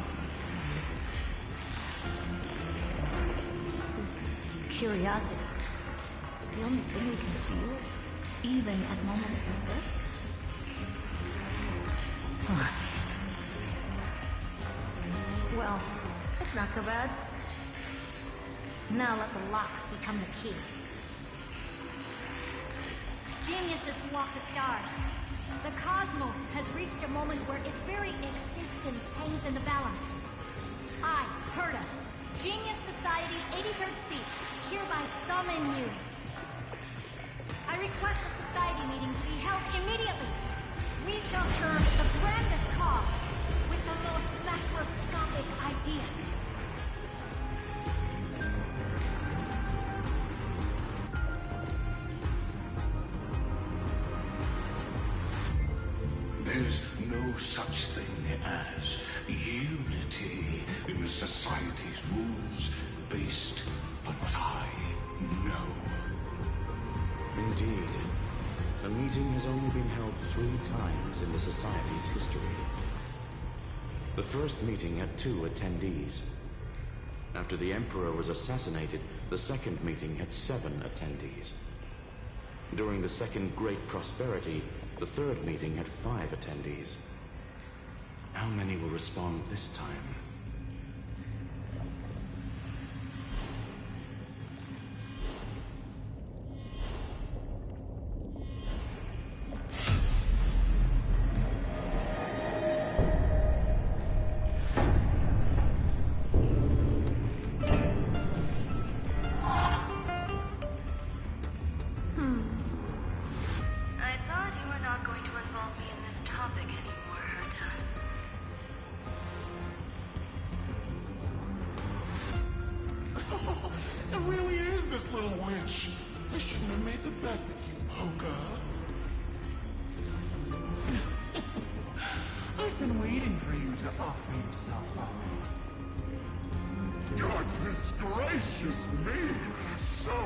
Is curiosity the only thing we can feel, even at moments like this? Well, it's not so bad. Now let the lock become the key. Geniuses walk the stars. The cosmos has reached a moment where its very existence hangs in the balance. I, Herta, Genius Society 83rd seat, hereby summon you. I request a society meeting to be held immediately. We shall serve the grandest cause with the most macroscopic ideas. There's no such thing as unity in the Society's rules based on what I know. Indeed. A meeting has only been held 3 times in the Society's history. The first meeting had 2 attendees. After the Emperor was assassinated, the second meeting had 7 attendees. During the Second Great Prosperity, the third meeting had 5 attendees. How many will respond this time? little witch. I shouldn't have made the bet with you, Hoka. I've been waiting for you to offer yourself up. Goodness gracious me! So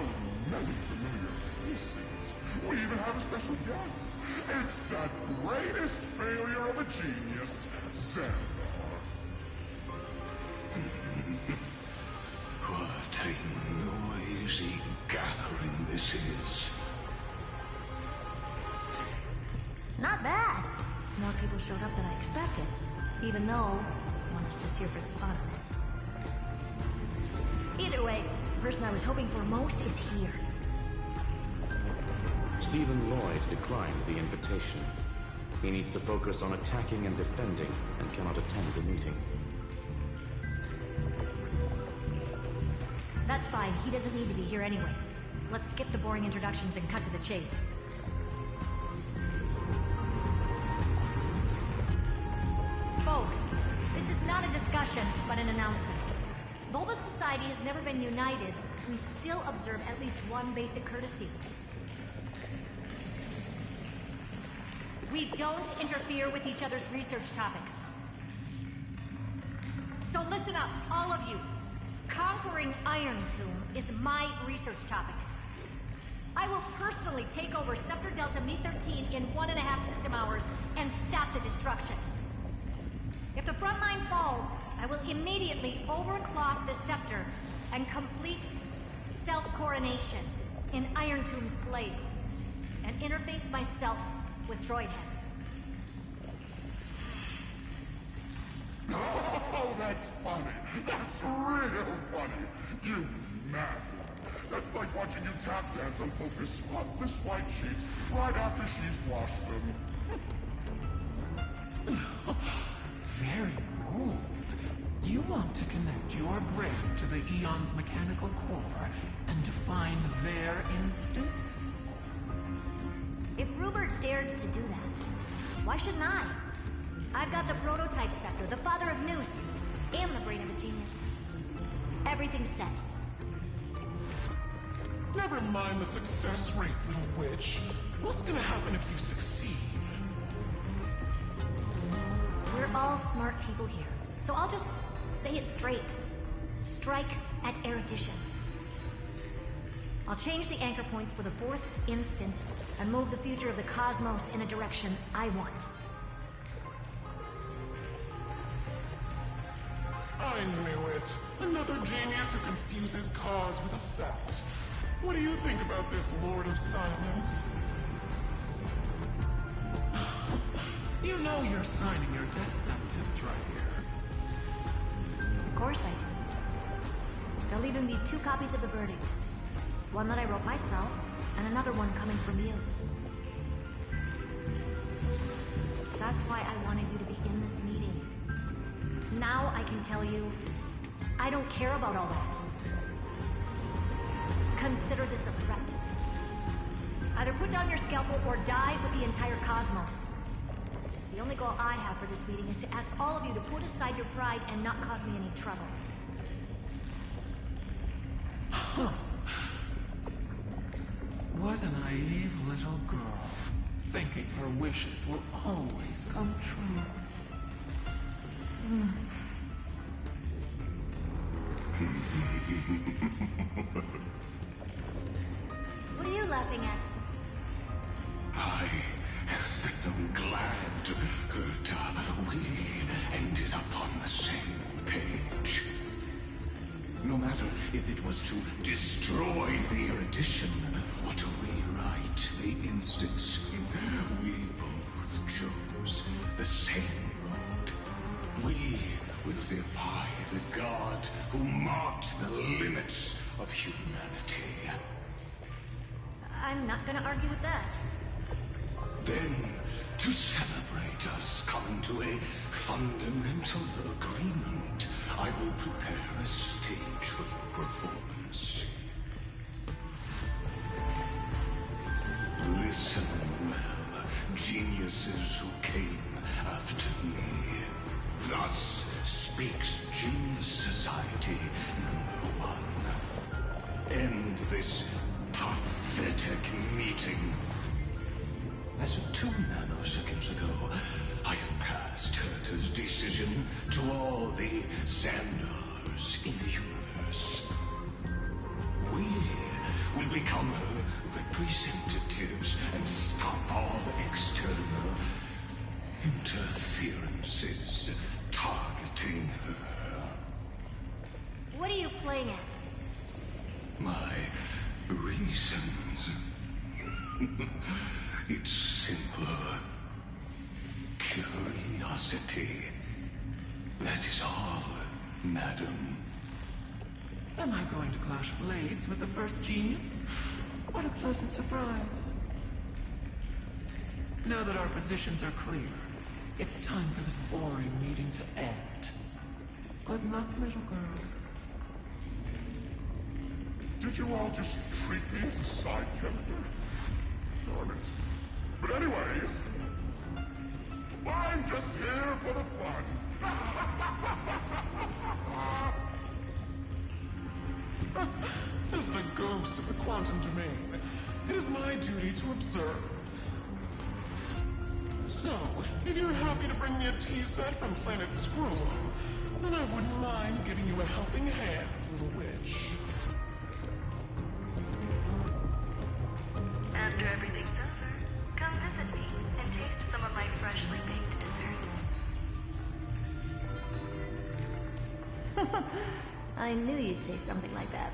many familiar faces. We even have a special guest. It's that greatest failure of a genius, Xandar. What a noisy gathering this is. Not bad. More people showed up than I expected. Even though one is just here for the fun of it. Either way, the person I was hoping for most is here. Stephen Lloyd declined the invitation. He needs to focus on attacking and defending, and cannot attend the meeting. That's fine. He doesn't need to be here anyway. Let's skip the boring introductions and cut to the chase. Folks, this is not a discussion, but an announcement. Though the Society has never been united, we still observe at least one basic courtesy. We don't interfere with each other's research topics. So listen up, all of you. Conquering Iron Tomb is my research topic. I will personally take over Scepter Delta Me-13 in 1.5 system hours and stop the destruction. If the front line falls, I will immediately overclock the Scepter and complete self-coronation in Iron Tomb's place, and interface myself with Droidhead. Oh, that's funny. That's real funny. You mad woman. That's like watching you tap dance on Poker's spotless white sheets right after she's washed them. Very bold. You want to connect your brain to the Eon's mechanical core and define their instance? If Rupert dared to do that, why shouldn't I? I've got the prototype scepter, the father of Noose, and the brain of a genius. Everything's set. Never mind the success rate, little witch. What's gonna happen if you succeed? We're all smart people here, so I'll just say it straight. Strike at erudition. I'll change the anchor points for the 4th instant and move the future of the cosmos in a direction I want. I knew it. Another genius who confuses cause with effect. What do you think about this, Lord of Silence? You know you're signing your death sentence right here. Of course I do. There'll even be 2 copies of the verdict. One that I wrote myself, and another one coming from you. That's why I wanted you to be in this meeting. Now I can tell you, I don't care about all that. Consider this a threat. Either put down your scalpel or die with the entire cosmos. The only goal I have for this meeting is to ask all of you to put aside your pride and not cause me any trouble. Huh. What a naive little girl, thinking her wishes will always come true. What are you laughing at? I am glad that we ended up on the same page. No matter if it was to destroy the erudition or to rewrite the instance, we both chose the same road. We will defy the god who marked the limits of humanity. I'm not gonna argue with that. Then, to celebrate us coming to a fundamental agreement, I will prepare a stage for your performance. Listen well, geniuses who came after me. Thus speaks Genius Society #1. end this pathetic meeting. As of 2 nanoseconds ago, I have passed Herta's decision to all the Xandars in the universe. We will become her representatives and stop all external interferences targeting her. What are you playing at? My reasons. It's simple. Curiosity. That is all, madam. Am I going to clash blades with the first genius? What a pleasant surprise. Now that our positions are clear, it's time for this boring meeting to end. Good luck, little girl. Did you all just treat me as a side character? Darn it. But anyways, I'm just here for the fun. As the ghost of the quantum domain, it is my duty to observe. So, if you're happy to bring me a tea set from planet Scroll, then I wouldn't mind giving you a helping hand, little witch. After everything's over, come visit me and taste some of my freshly baked desserts. I knew you'd say something like that.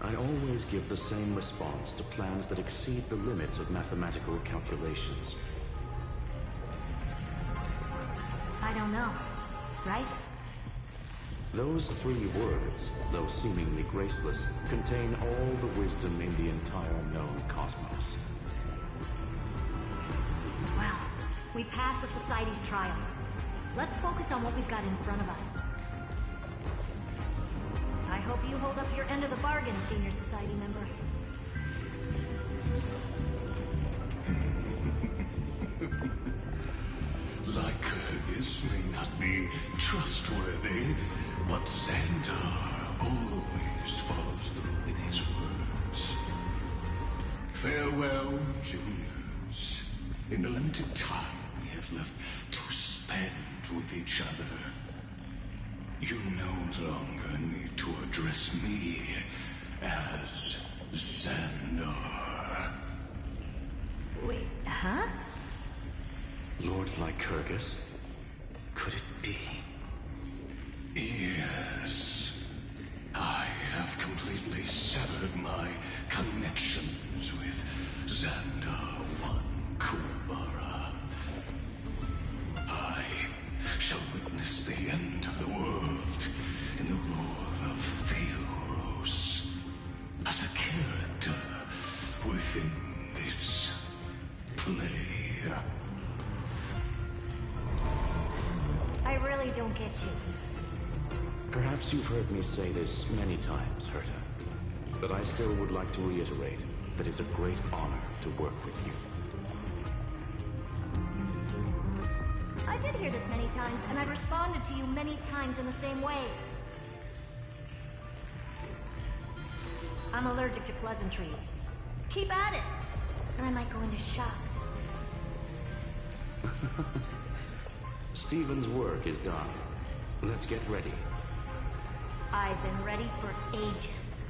I always give the same response to plans that exceed the limits of mathematical calculations. I don't know, right? Those 3 words, though seemingly graceless, contain all the wisdom in the entire known cosmos. Well, we passed the Society's trial. Let's focus on what we've got in front of us. I hope you hold up your end of the bargain, Senior Society member. Lycurgus may not be trustworthy, but Xandar always follows through with his words. Farewell, juniors. In the limited time we have left to spend with each other, you no longer need to address me as Xandar. Wait, huh? Lord Lycurgus? Could it be? Yes. I have completely severed my connections with Xandar 1 Kuwabara. I shall witness the end of the world in the role of Theoros, as a character within this play. I really don't get you. Perhaps you've heard me say this many times, Herta, but I still would like to reiterate that it's a great honor to work with you. I did hear this many times, and I responded to you many times in the same way. I'm allergic to pleasantries. Keep at it, and I might go into shock. Stephen's work is done. Let's get ready. I've been ready for ages.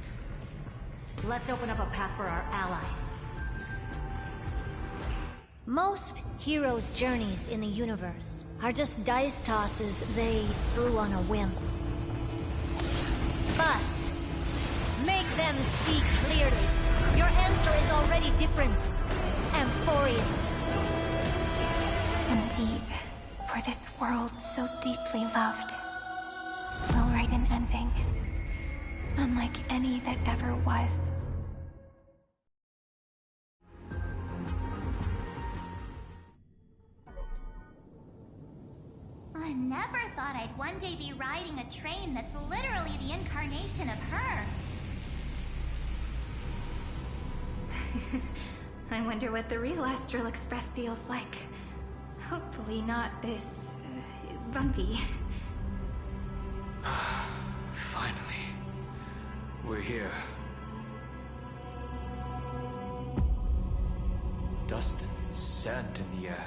Let's open up a path for our allies. Most heroes' journeys in the universe are just dice tosses they threw on a whim. But make them see clearly. Your answer is already different. Amphoreus. Indeed, for this world so deeply loved, will write an ending, unlike any that ever was. I never thought I'd one day be riding a train that's literally the incarnation of her. I wonder what the real Astral Express feels like. Hopefully not this... bumpy. Finally. we're here. Dust and sand in the air.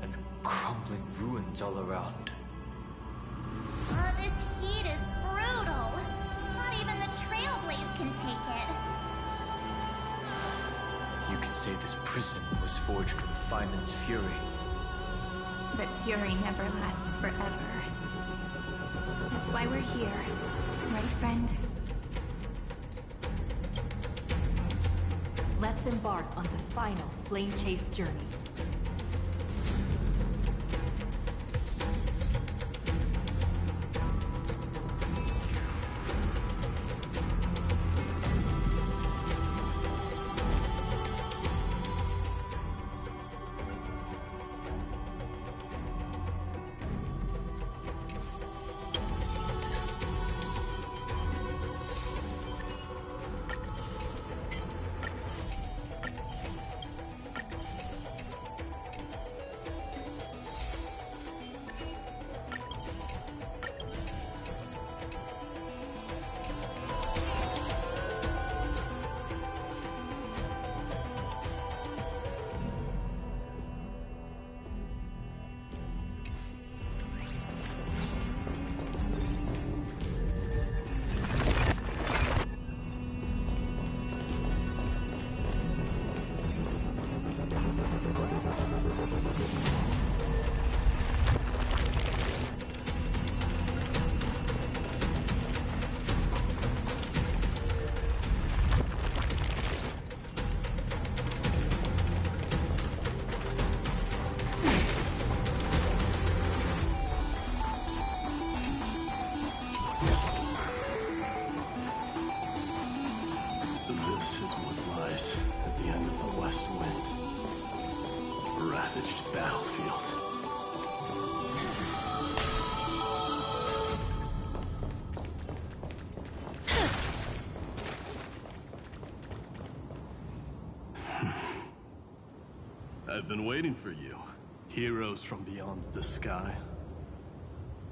And crumbling ruins all around. This heat is brutal. Not even the Trailblaze can take it. You could say this prison was forged from Feynman's fury. But fury never lasts forever. That's why we're here. Right, friend? Let's embark on the final flame chase journey. I've been waiting for you. Heroes from beyond the sky.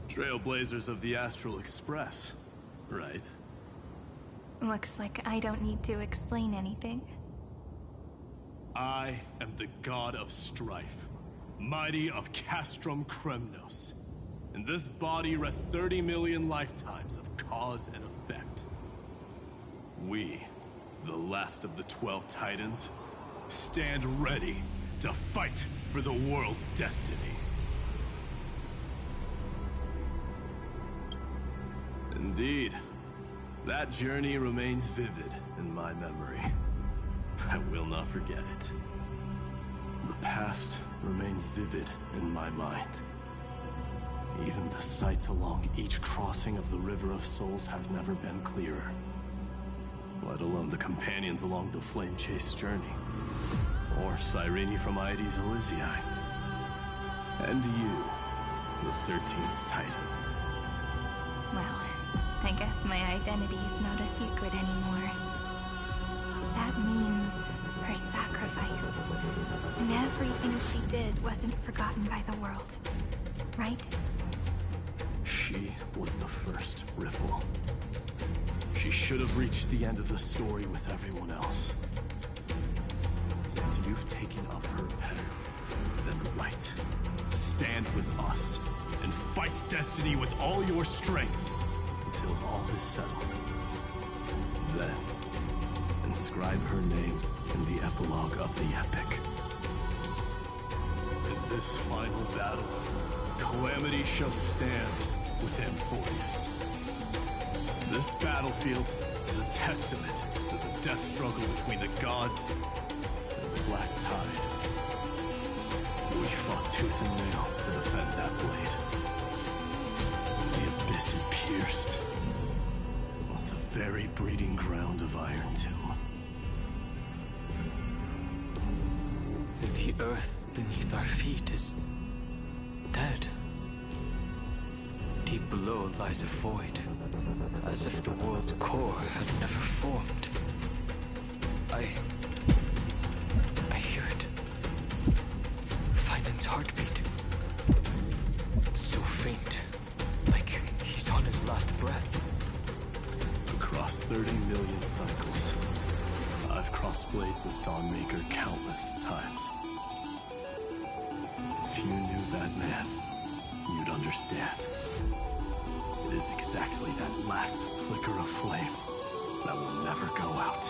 Trailblazers of the Astral Express, right? Looks like I don't need to explain anything. I am the god of strife, mighty of Castrum Kremnos. In this body rest 30 million lifetimes of cause and effect. We, the last of the 12 Titans, stand ready to fight for the world's destiny. Indeed, that journey remains vivid in my memory. I will not forget it. The past remains vivid in my mind. Even the sights along each crossing of the River of Souls have never been clearer. Let alone the companions along the flame chase journey. Or Cyrene from Aedes Elysiae. And you, the 13th Titan. Well, I guess my identity's not a secret anymore. That means her sacrifice. And everything she did wasn't forgotten by the world. Right? She was the first Ripple. She should have reached the end of the story with everyone else. Since you've taken up her pen, then right. Stand with us and fight destiny with all your strength until all is settled. Then, inscribe her name in the epilogue of the epic. In this final battle, Calamity shall stand with Amphoreus. This battlefield is a testament to the death struggle between the gods and the Black Tide. We fought tooth and nail to defend that blade. The abyss it pierced was the very breeding ground of Iron Tomb. The earth beneath our feet is dead. Deep below lies a void, as if the world's core had never formed. I hear it. Finan's heartbeat. It's so faint, like he's on his last breath. Across 30 million cycles. I've crossed blades with Dawnmaker countless times. If you knew that man, you'd understand. It is exactly that last flicker of flame that will never go out.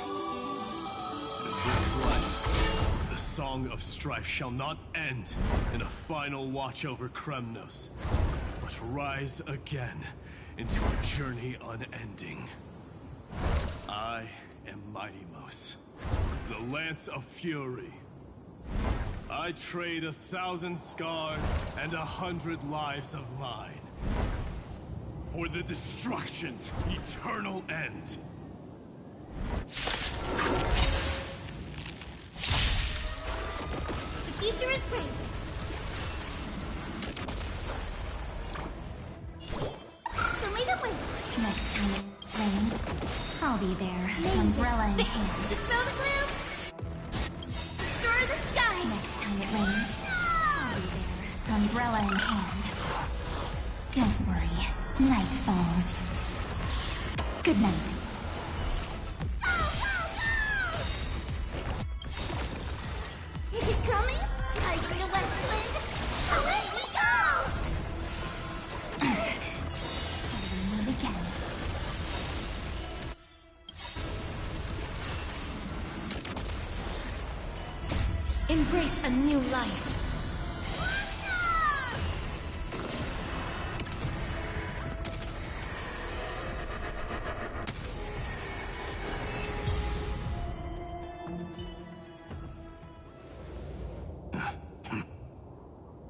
In this life, the Song of Strife shall not end in a final watch over Kremnos, but rise again into a journey unending. I am Mighty Mos, the Lance of Fury. I trade 1,000 scars and 100 lives of mine for the destruction's eternal end. The future is great. So make it win. Next time it rains, I'll be there. Umbrella in hand. Dispel the gloom. Destroy the skies. Next time it rains, I'll be there. Umbrella in hand. Don't worry. Night falls. Good night. Is it coming? I bring a west wind. Away we go! We meet again. Embrace a new life.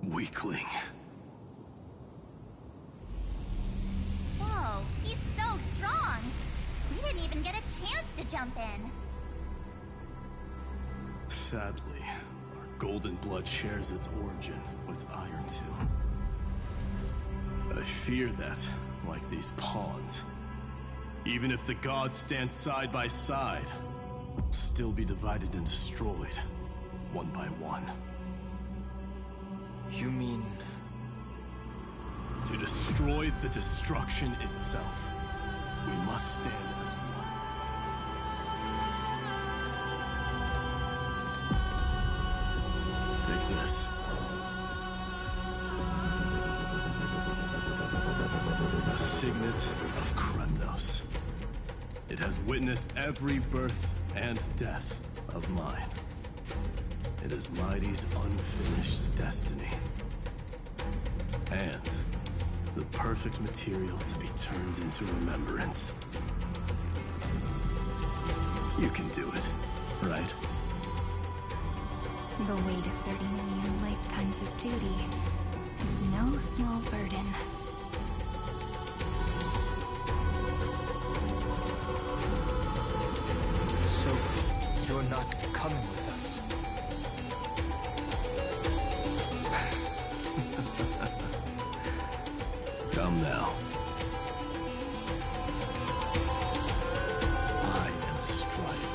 Weakling. Whoa, he's so strong. We didn't even get a chance to jump in. Sadly, our golden blood shares its origin with Iron Tomb. I fear that, like these pawns, even if the gods stand side by side, we'll still be divided and destroyed, one by one. You mean... To destroy the destruction itself, we must stand as one. Take this. A signet of Kremnos. It has witnessed every birth and death of mine. It is Mighty's unfinished destiny. And the perfect material to be turned into remembrance. You can do it, right? The weight of 30 million lifetimes of duty is no small burden. So, you're not coming with us? Come now. I am Strife.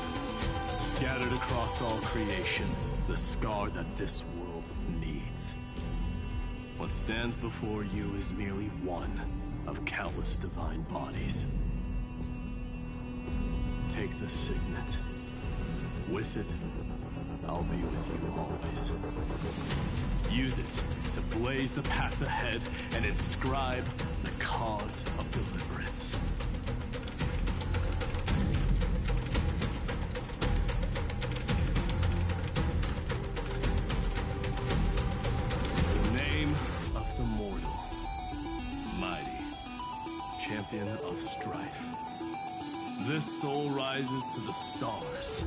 Scattered across all creation, the scar that this world needs. What stands before you is merely one of countless divine bodies. Take the signet. With it, I'll be with you always. Use it to blaze the path ahead and inscribe the cause of deliverance. The name of the mortal, Mighty, champion of strife. This soul rises to the stars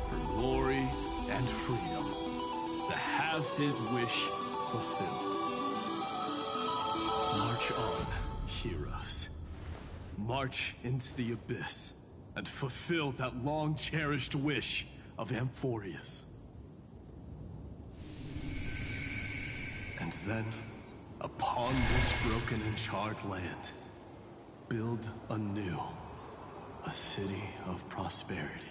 for glory and freedom, to have his wish fulfilled. March on, heroes. March into the abyss and fulfill that long-cherished wish of Amphoreus. And then, upon this broken and charred land, build anew a city of prosperity.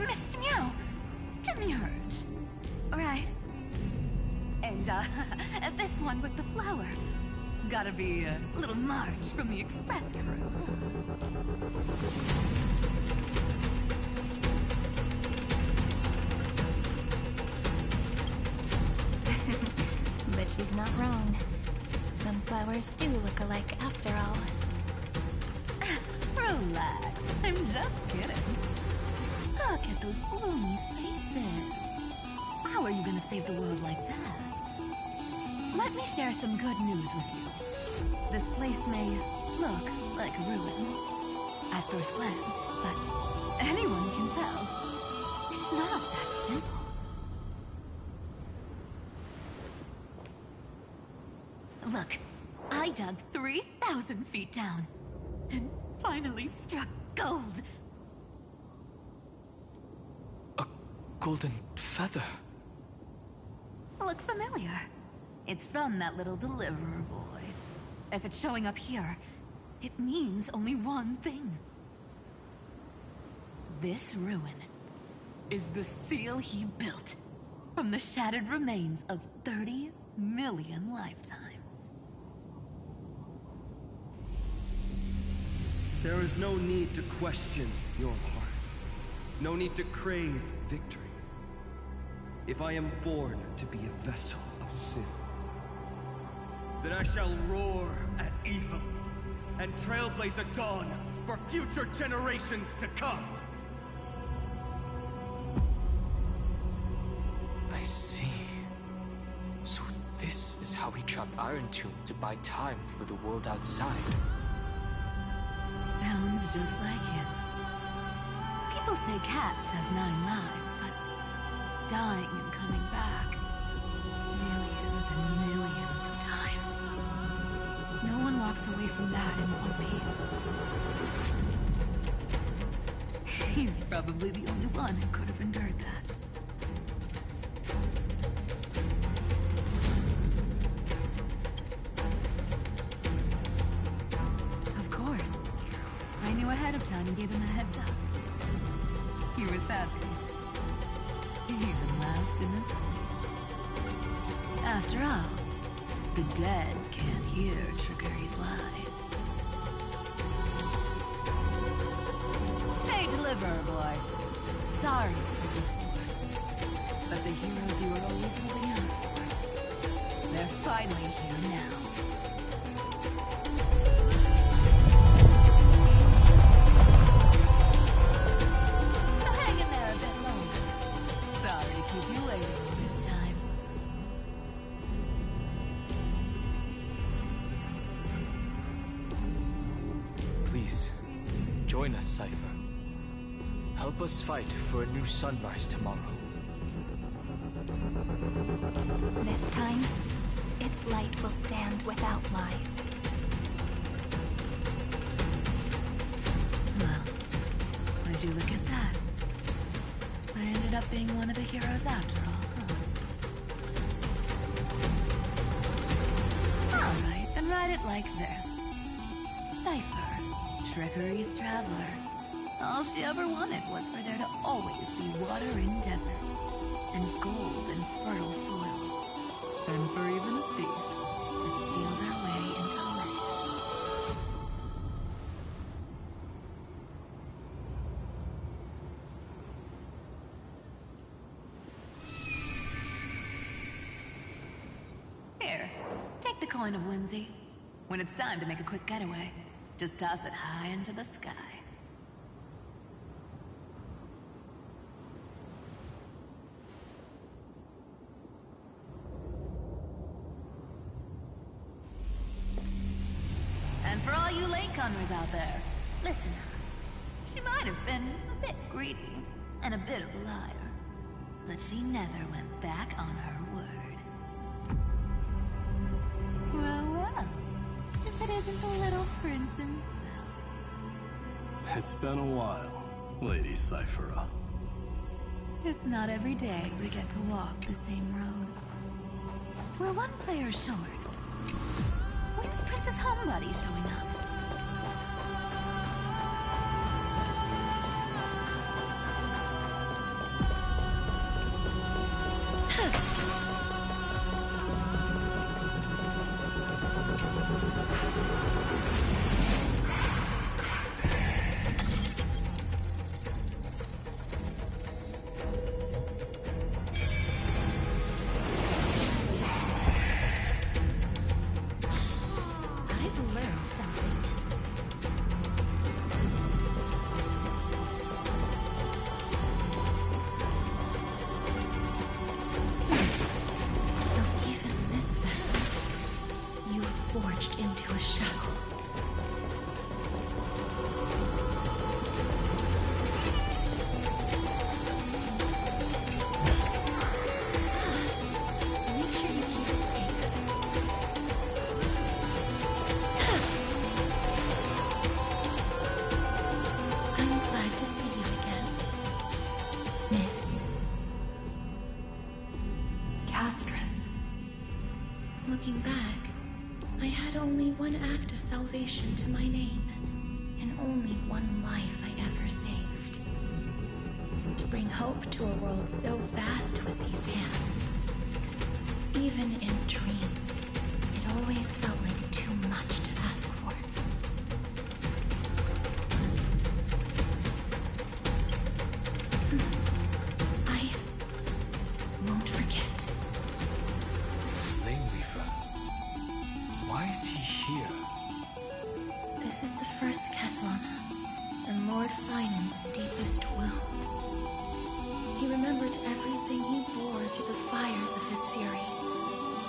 Mr. Meow, Demurge. Right. And, this one with the flower. Gotta be a little Marge from the Express crew, But she's not wrong. Some flowers do look alike after all. Relax, I'm just kidding. Look at those bloomy faces. How are you gonna save the world like that? Let me share some good news with you. This place may look like a ruin at first glance, but anyone can tell. It's not that simple. Look, I dug 3,000 feet down and finally struck gold. A golden feather. Look familiar. It's from that little deliverer boy. If it's showing up here, it means only one thing. This ruin is the seal he built from the shattered remains of 30 million lifetimes. There is no need to question your heart. No need to crave victory. If I am born to be a vessel of sin, then I shall roar at evil and trailblaze a dawn for future generations to come. I see. So this is how he trapped Iron Tomb to buy time for the world outside. Sounds just like People say cats have 9 lives, but dying and coming back millions and millions of times. No one walks away from that in one piece. He's probably the only one who could have endured that. Of course. I knew ahead of time and gave him a heads up. He was happy. He even laughed in his sleep. After all, the dead can't hear Trickery's lies. Hey, Deliverer Boy. Sorry for before, but the heroes you were always holding out for, they're finally here now. So hang in there a bit longer. Sorry to keep you waiting this time. Please, join us, Cypher. Help us fight for a new sunrise tomorrow. This time, its light will stand without lies. Well, would you look at that? I ended up being one of the heroes after all, huh? Alright, then write it like this. Cypher, Trickery's traveler. All she ever wanted was for there to always be water in deserts, and gold in fertile soil, and for even a thief to steal their way into legend. Here, take the coin of whimsy. When it's time to make a quick getaway, just toss it high into the sky. And for all you latecomers out there, listen up. She might have been a bit greedy and a bit of a liar, but she never went back on her word. Well, well, if it isn't the little prince himself. It's been a while, Lady Cyphera. It's not every day we get to walk the same road. We're one player short. When's Princess Homebody showing up? Forged into a shackle. Make sure you keep it safe. I'm glad to see you again, Miss Castress. Looking back, I had only one act of salvation to my name, and only one life I ever saved. To bring hope to a world so vast with these hands. Even in dreams, it always felt like too much to ask for. I won't forget. Why is he here? This is the first Castellana, and Lord Finan's deepest wound. He remembered everything he bore through the fires of his fury.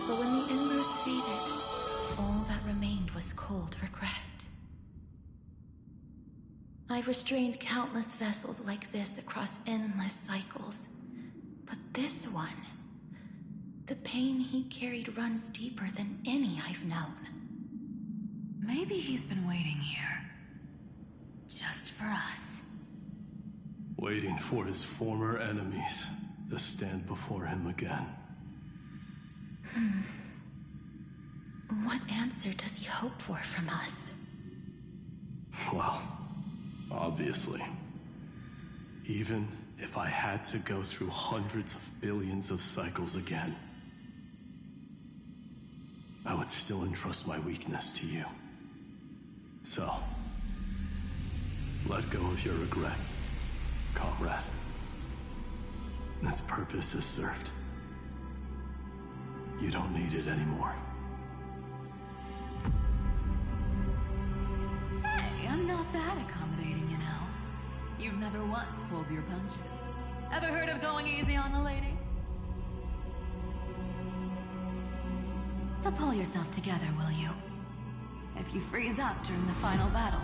But when the embers faded, all that remained was cold regret. I've restrained countless vessels like this across endless cycles. But this one... the pain he carried runs deeper than any I've known. Maybe he's been waiting here. Just for us. Waiting for his former enemies to stand before him again. What answer does he hope for from us? Well, obviously. Even if I had to go through hundreds of billions of cycles again, I would still entrust my weakness to you. So, let go of your regret, comrade. Its purpose is served. You don't need it anymore. Hey, I'm not that accommodating, you know. You've never once pulled your punches. Ever heard of going easy on a lady? So pull yourself together, will you? If you freeze up during the final battle,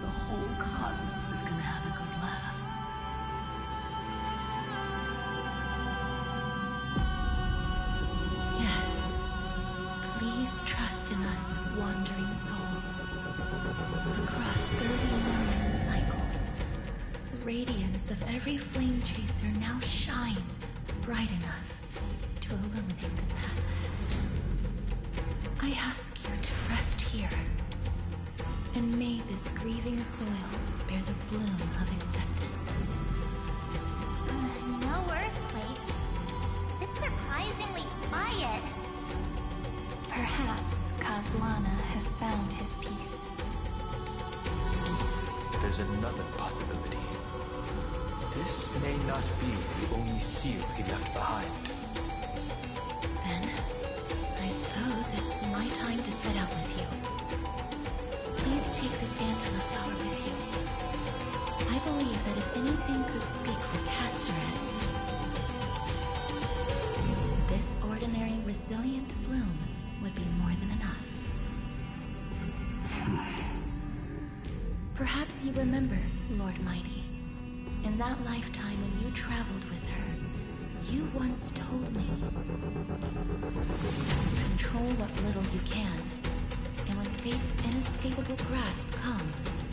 the whole cosmos is gonna have a good laugh. Yes. Please trust in us, wandering soul. Across 30 million cycles, the radiance of every flame chaser now shines bright enough to illuminate the path ahead. I ask you to rest here, and may this grieving soil bear the bloom of acceptance. No earthquakes. It's surprisingly quiet. Perhaps Kazlana has found his peace. There's another possibility. This may not be the only seal he left behind. Then, I suppose it's my time to set out with you. Please take this antler flower with you. I believe that if anything could speak for Casterus, this ordinary resilient bloom would be more than enough. Perhaps you remember, Lord Mighty, in that lifetime when you traveled with her, you once told me, control what little you can, and when fate's inescapable grasp comes,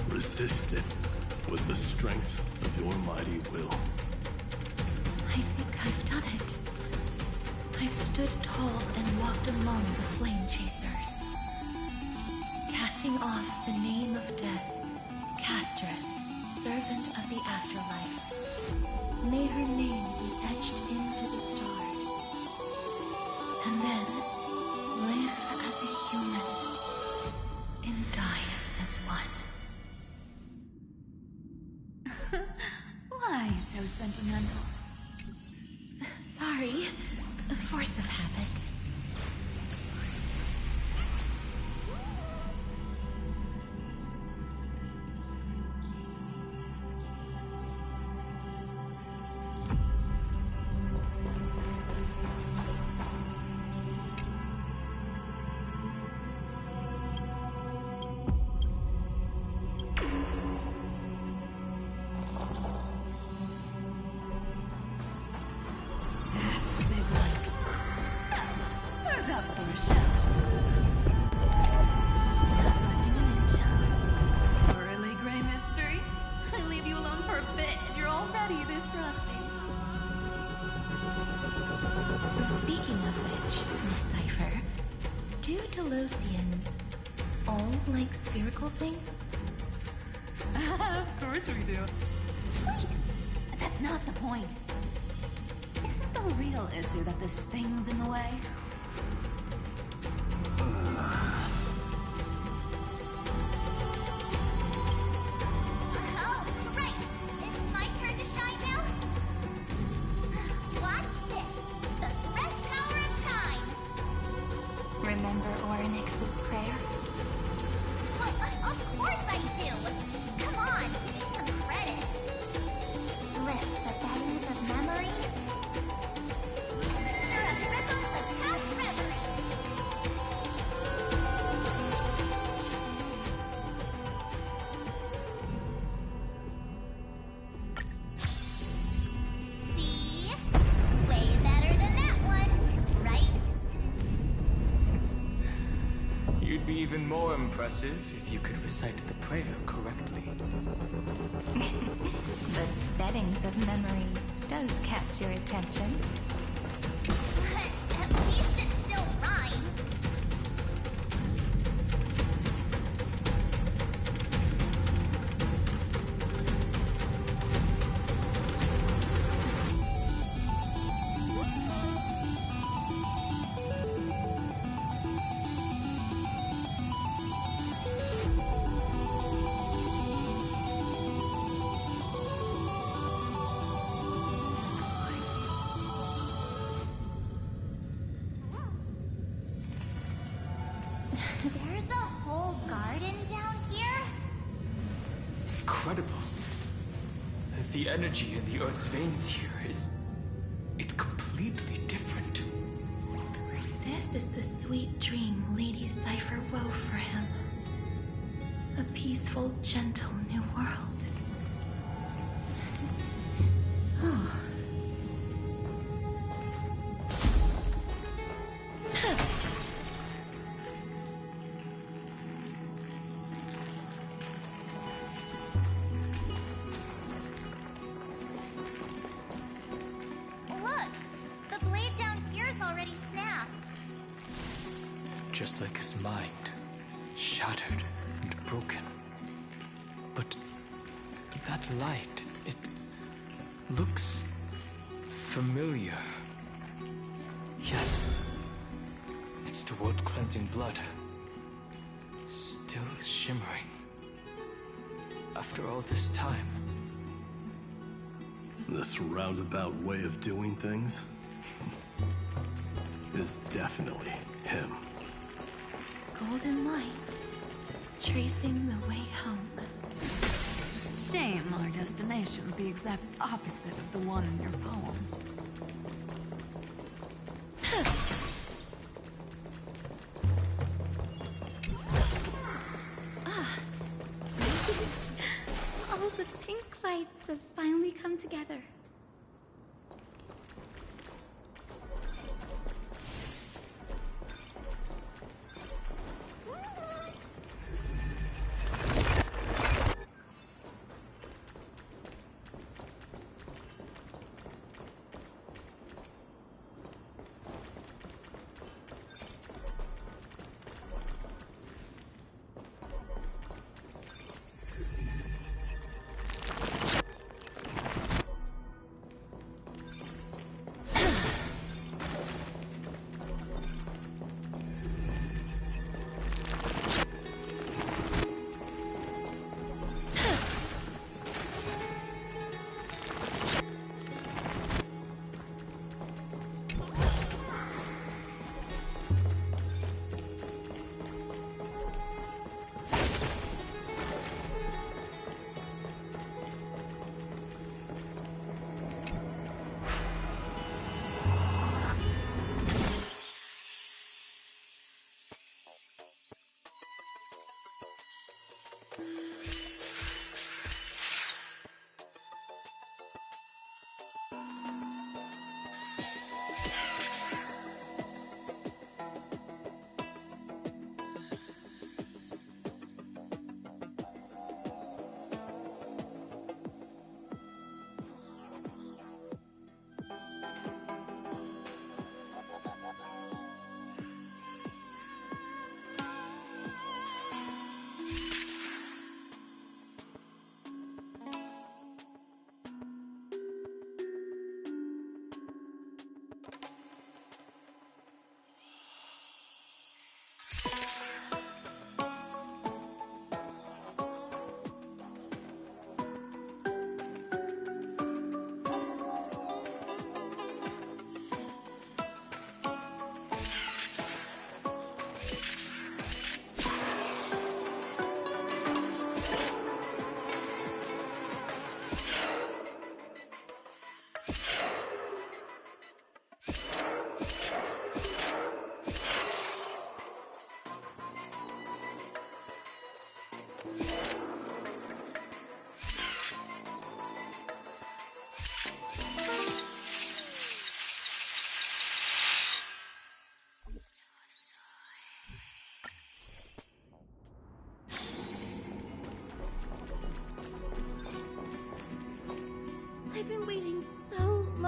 resist it with the strength of your mighty will. I think I've done it. I've stood tall and walked among the flame chasers, casting off the name of death, Casterus, servant of the afterlife. May her name be etched into the stars, and then live as a human and die as one. Why so sentimental? Sorry, a force of habit. Spherical things? Of course we do. Wait! That's not the point. Isn't the real issue that this thing's in the way? Oh, right! It's my turn to shine now? Watch this! The fresh power of time! Remember Orynyx's prayer? Of course I do! Come on, give me some credit! Lift the beddings of memory. Stir up ripples of past reverie. You'd be even more impressive if you could recite the prayer correctly. The beddings of memory does catch your attention. But at least it still rhymes. There's a whole garden down here? Incredible. The energy in the Earth's veins here is... it's completely different. This is the sweet dream Lady Cypher wove for him. A peaceful, gentle new world. Oh. Look! The blade down here's already snapped. Just like his mind, shattered and broken. But that light, it looks familiar. Yes, it's the world-cleansing blood. Still shimmering. After all this time. This roundabout way of doing things is definitely him. Golden light, tracing the way home. Shame our destination's the exact opposite of the one in your poem. All the pink lights have finally come together.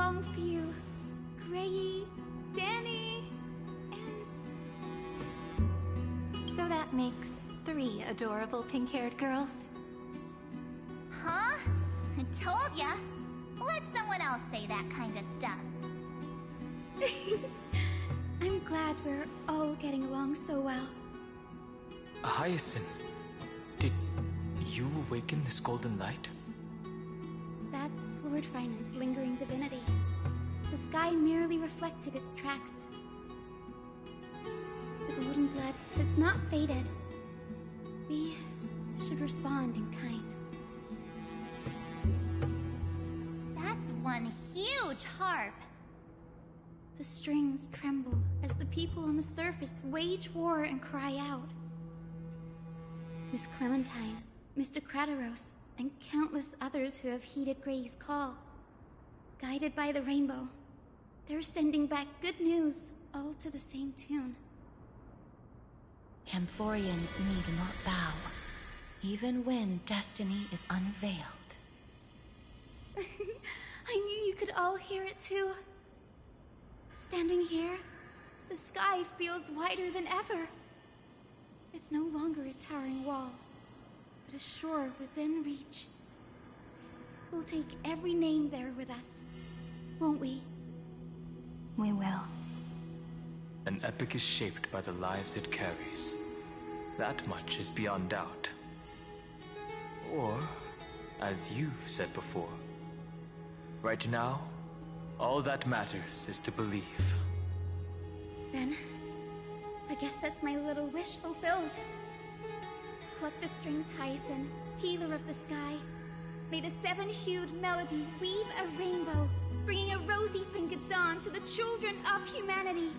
long for you, Grayi, Danny, and... So that makes 3 adorable pink-haired girls. Huh? I told ya! Let someone else say that kind of stuff. I'm glad we're all getting along so well. Hyacinth, did you awaken this golden light? That's Lord Frynan's lingering divinity. The sky merely reflected its tracks. The golden blood has not faded. We should respond in kind. That's one huge harp. The strings tremble as the people on the surface wage war and cry out. Miss Clementine, Mr. Krateros, and countless others who have heeded Gray's call. Guided by the rainbow, they're sending back good news, all to the same tune. Amphoreans need not bow, even when destiny is unveiled. I knew you could all hear it too. Standing here, the sky feels wider than ever. It's no longer a towering wall, but a shore within reach. We'll take every name there with us, won't we? We will. An epic is shaped by the lives it carries. That much is beyond doubt. Or, as you've said before, right now, all that matters is to believe. Then, I guess that's my little wish fulfilled. Pluck the strings, Hyacinth, healer of the sky. May the 7-hued melody weave a rainbow, bringing a rosy-fingered dawn to the children of humanity.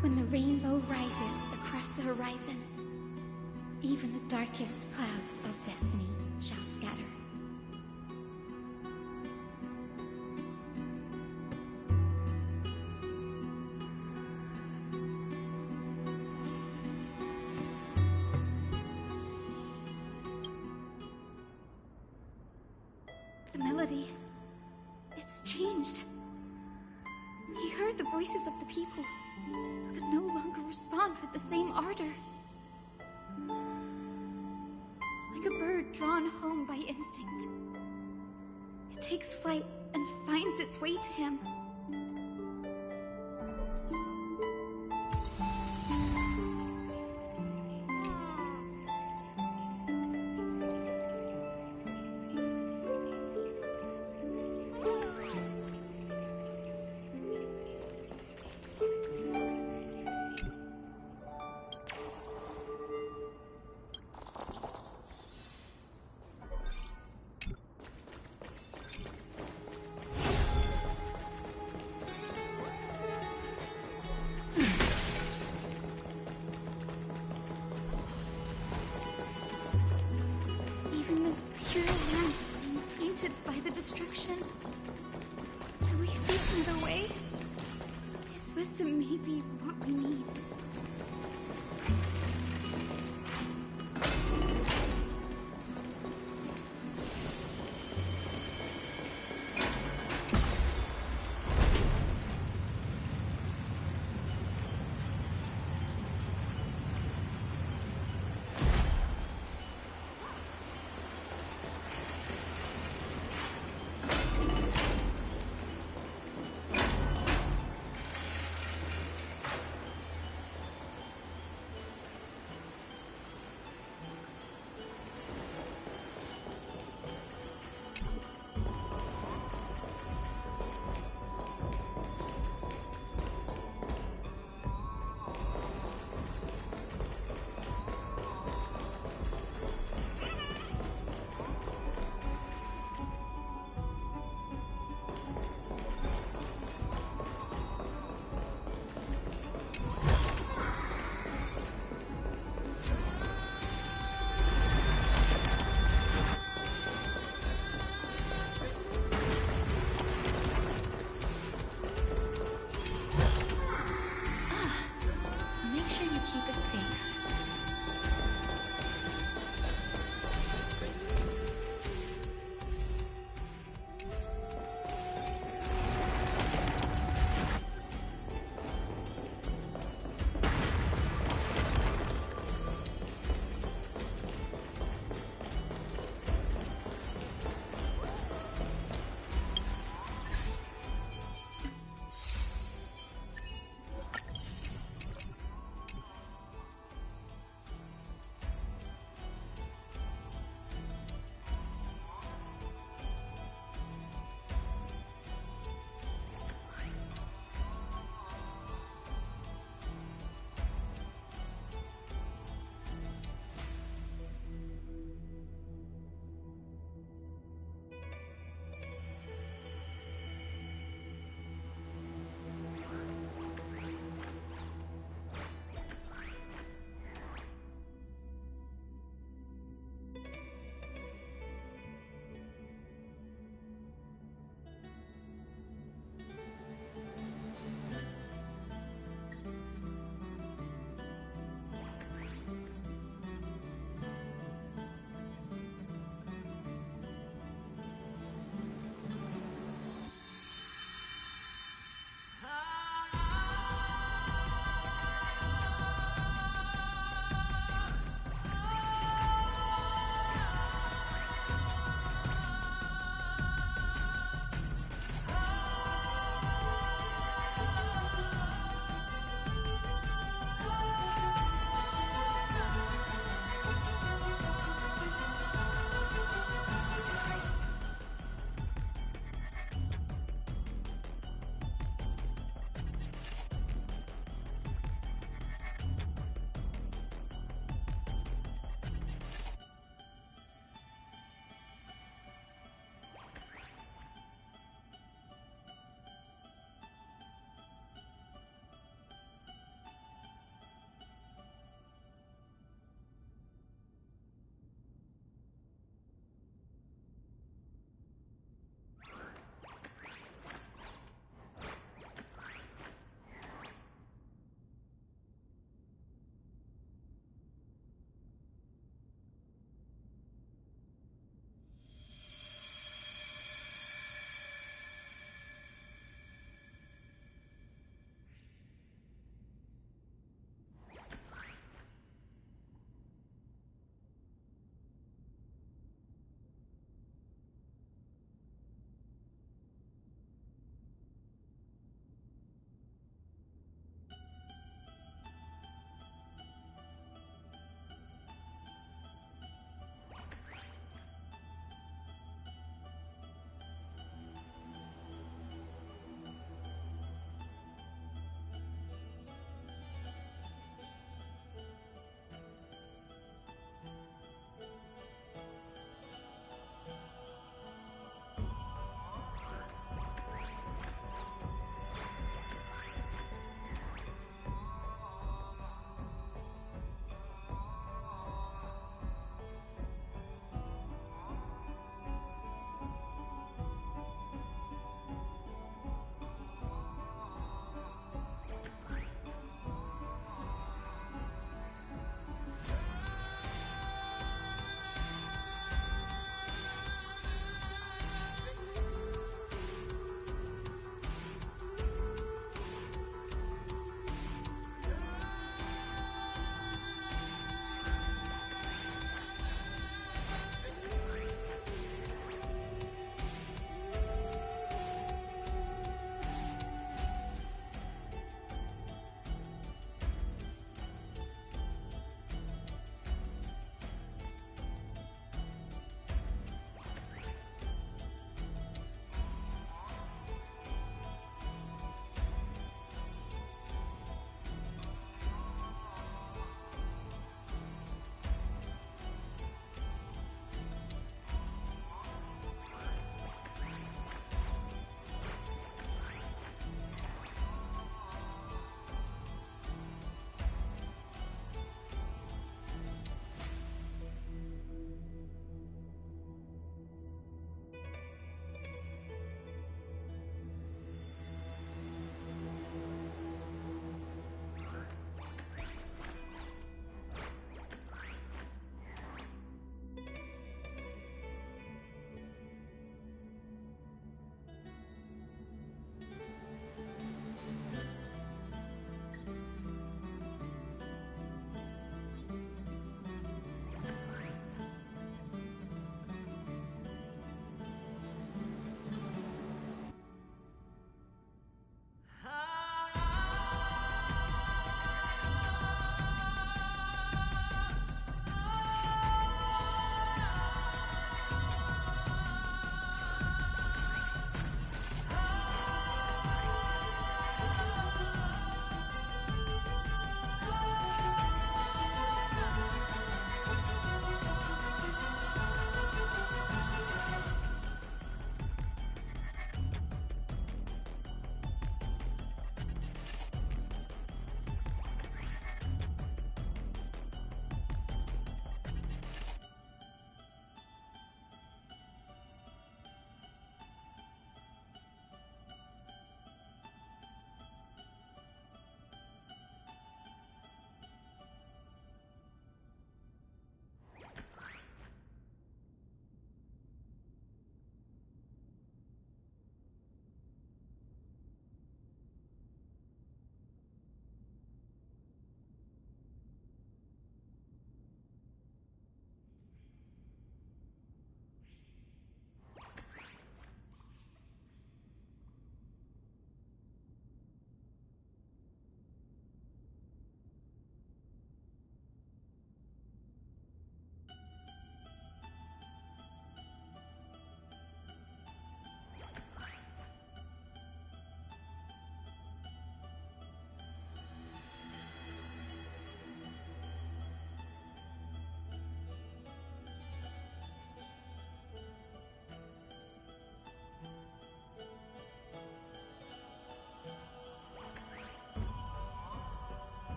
When the rainbow rises across the horizon, even the darkest clouds of destiny shall scatter. The melody, it's changed. He heard the voices of the people, but could no longer respond with the same ardor. Like a bird drawn home by instinct, it takes flight and finds its way to him. Even this pure land is being tainted by the destruction. Shall we seek another way? His wisdom may be what we need.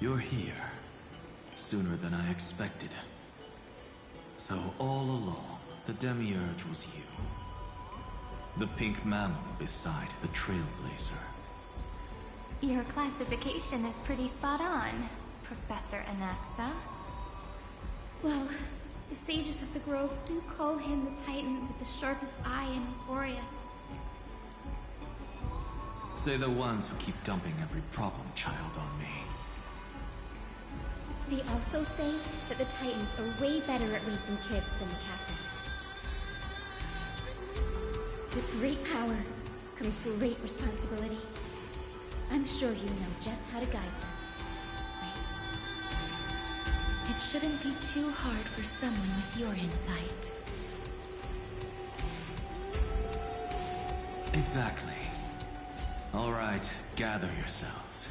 You're here. Sooner than I expected. So all along, the Demiurge was you. The pink mammal beside the Trailblazer. Your classification is pretty spot on, Professor Anaxa. Well, the sages of the Grove do call him the Titan with the sharpest eye in Amphoreus. Say the ones who keep dumping every problem child on me. They also say that the Titans are way better at raising kids than the Catalysts. With great power comes great responsibility. I'm sure you know just how to guide them, right? It shouldn't be too hard for someone with your insight. Exactly. All right, gather yourselves.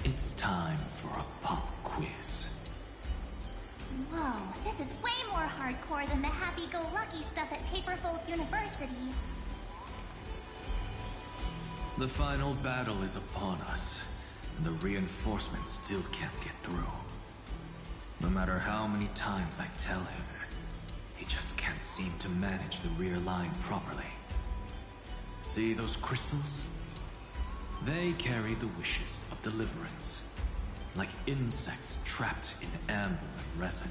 It's time for a pop quiz. Whoa, this is way more hardcore than the happy-go-lucky stuff at Paperfold University. The final battle is upon us, and the reinforcements still can't get through. No matter how many times I tell him, he just can't seem to manage the rear line properly. See those crystals? They carry the wishes of deliverance, like insects trapped in amber and resin.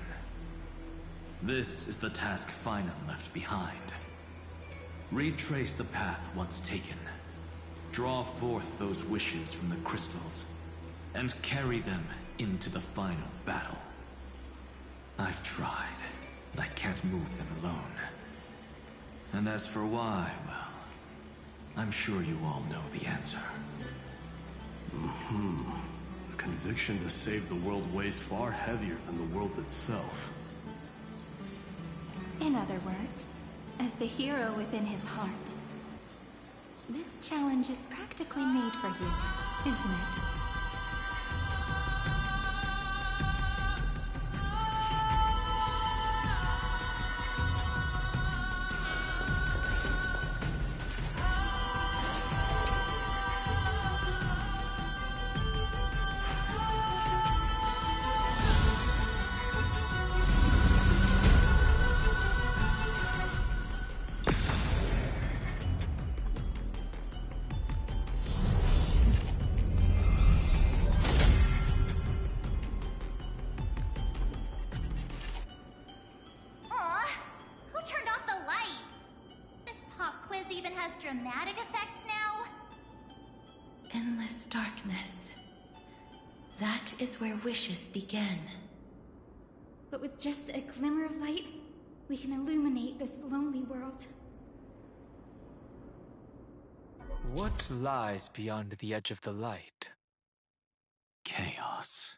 This is the task Final left behind. Retrace the path once taken. Draw forth those wishes from the crystals, and carry them into the final battle. I've tried, but I can't move them alone. And as for why, well, I'm sure you all know the answer. The conviction to save the world weighs far heavier than the world itself. In other words, as the hero within his heart, this challenge is practically made for you, isn't it? Dramatic effects now? Endless darkness. That is where wishes begin. But with just a glimmer of light, we can illuminate this lonely world. What lies beyond the edge of the light? Chaos.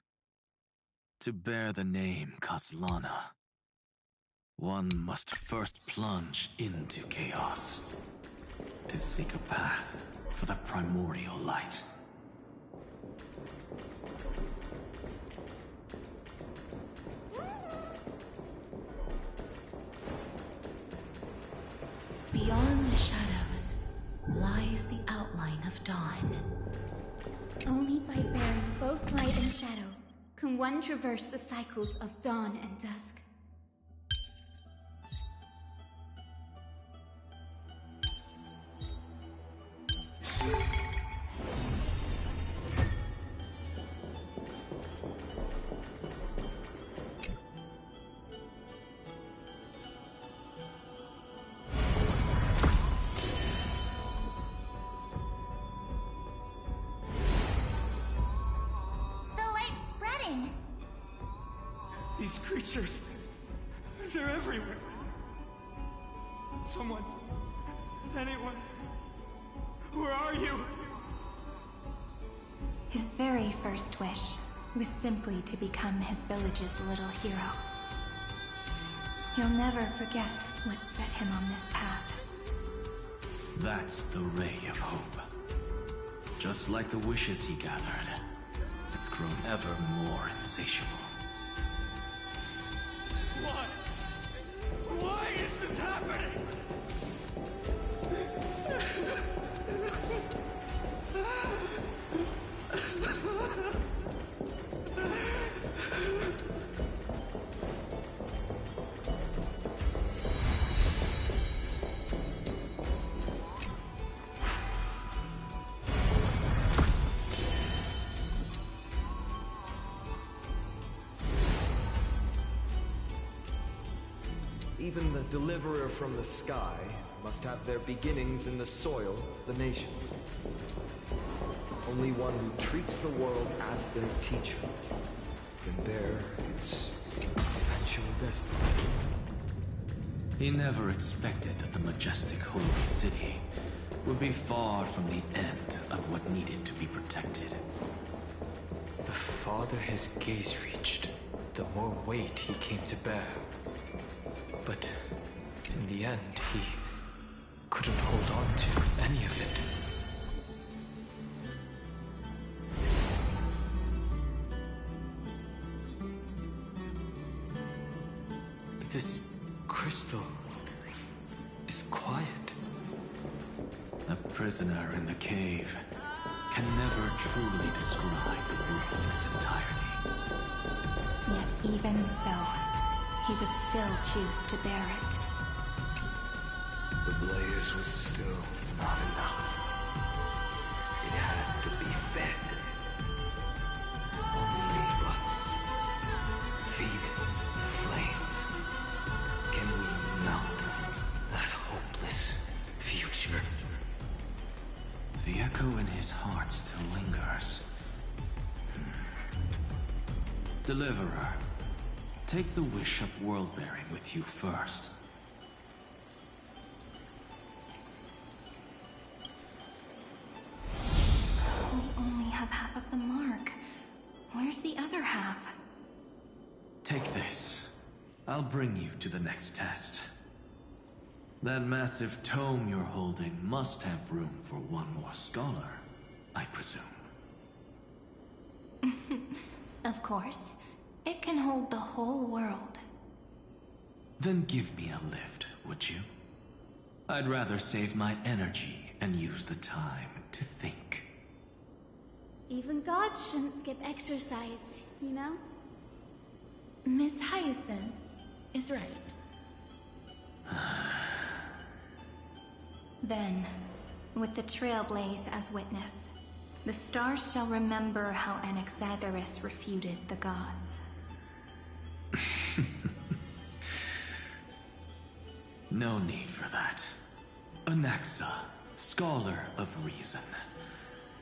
To bear the name Kaslana, one must first plunge into chaos. To seek a path for the primordial light. Beyond the shadows lies the outline of dawn. Only by bearing both light and shadow can one traverse the cycles of dawn and dusk. These creatures, they're everywhere. Someone, anyone, where are you? His very first wish was simply to become his village's little hero. He'll never forget what set him on this path. That's the ray of hope. Just like the wishes he gathered, it's grown ever more insatiable. Why? Why is this happening? even the deliverer from the sky must have their beginnings in the soil of the nations. Only one who treats the world as their teacher can bear its eventual destiny. He never expected that the majestic holy city would be far from the end of what needed to be protected. The farther his gaze reached, the more weight he came to bear. But in the end, he couldn't hold on to any of it. This crystal is quiet. A prisoner in the cave can never truly describe the world in its entirety. Yet even so, he would still choose to bear it. The blaze was still not enough. It had to be fed. Only by feeding the flames can we melt that hopeless future. The echo in his heart still lingers. Deliverer, take the wish of world-bearing with you first. We only have half of the mark. Where's the other half? Take this. I'll bring you to the next test. That massive tome you're holding must have room for one more scholar, I presume. Of course. It can hold the whole world. Then give me a lift, would you? I'd rather save my energy and use the time to think. Even gods shouldn't skip exercise, you know? Miss Hyacinth is right. Then, with the Trailblaze as witness, the stars shall remember how Anaxagoras refuted the gods. No need for that. Anaxa, scholar of reason.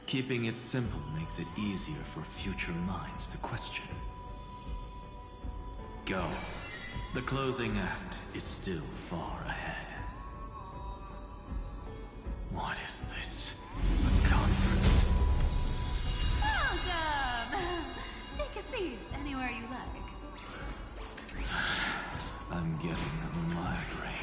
Keeping it simple makes it easier for future minds to question. Go. The closing act is still far ahead. What is this? A conference? Welcome! Take a seat anywhere you like. I'm getting a migraine.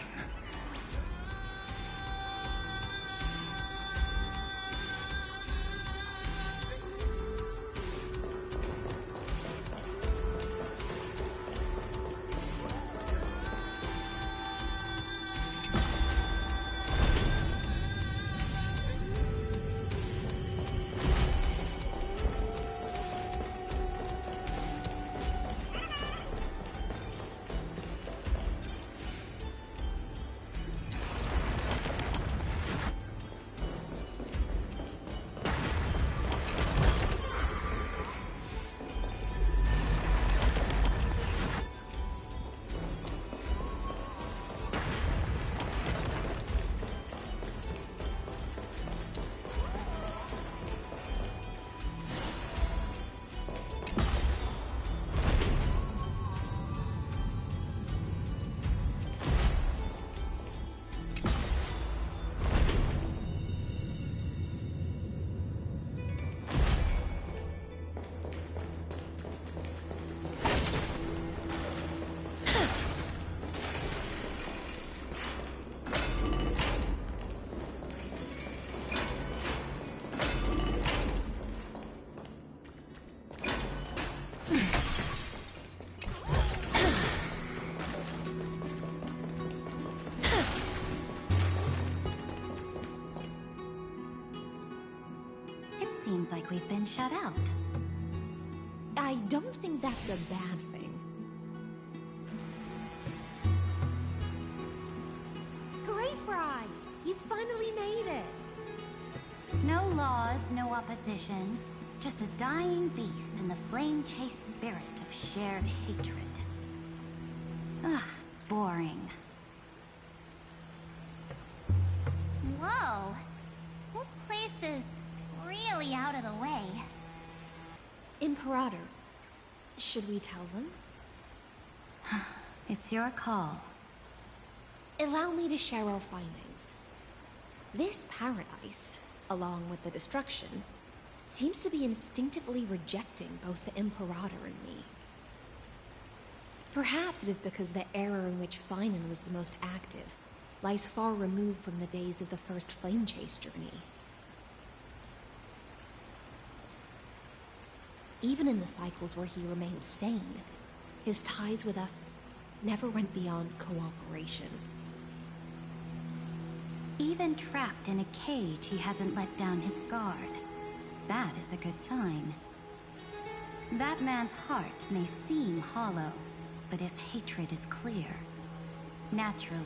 Seems like we've been shut out. I don't think that's a bad thing. Great Fry! You finally made it! No laws, no opposition. Just a dying beast and the flame-chased spirit of shared hatred. Ugh, boring. is really out of the way. Imperator, should we tell them? It's your call. Allow me to share our findings. This paradise, along with the destruction, seems to be instinctively rejecting both the Imperator and me. Perhaps it is because the era in which Finan was the most active lies far removed from the days of the first Flame Chase journey. Even in the cycles where he remained sane, his ties with us never went beyond cooperation. Even trapped in a cage, he hasn't let down his guard. That is a good sign. That man's heart may seem hollow, but his hatred is clear. Naturally,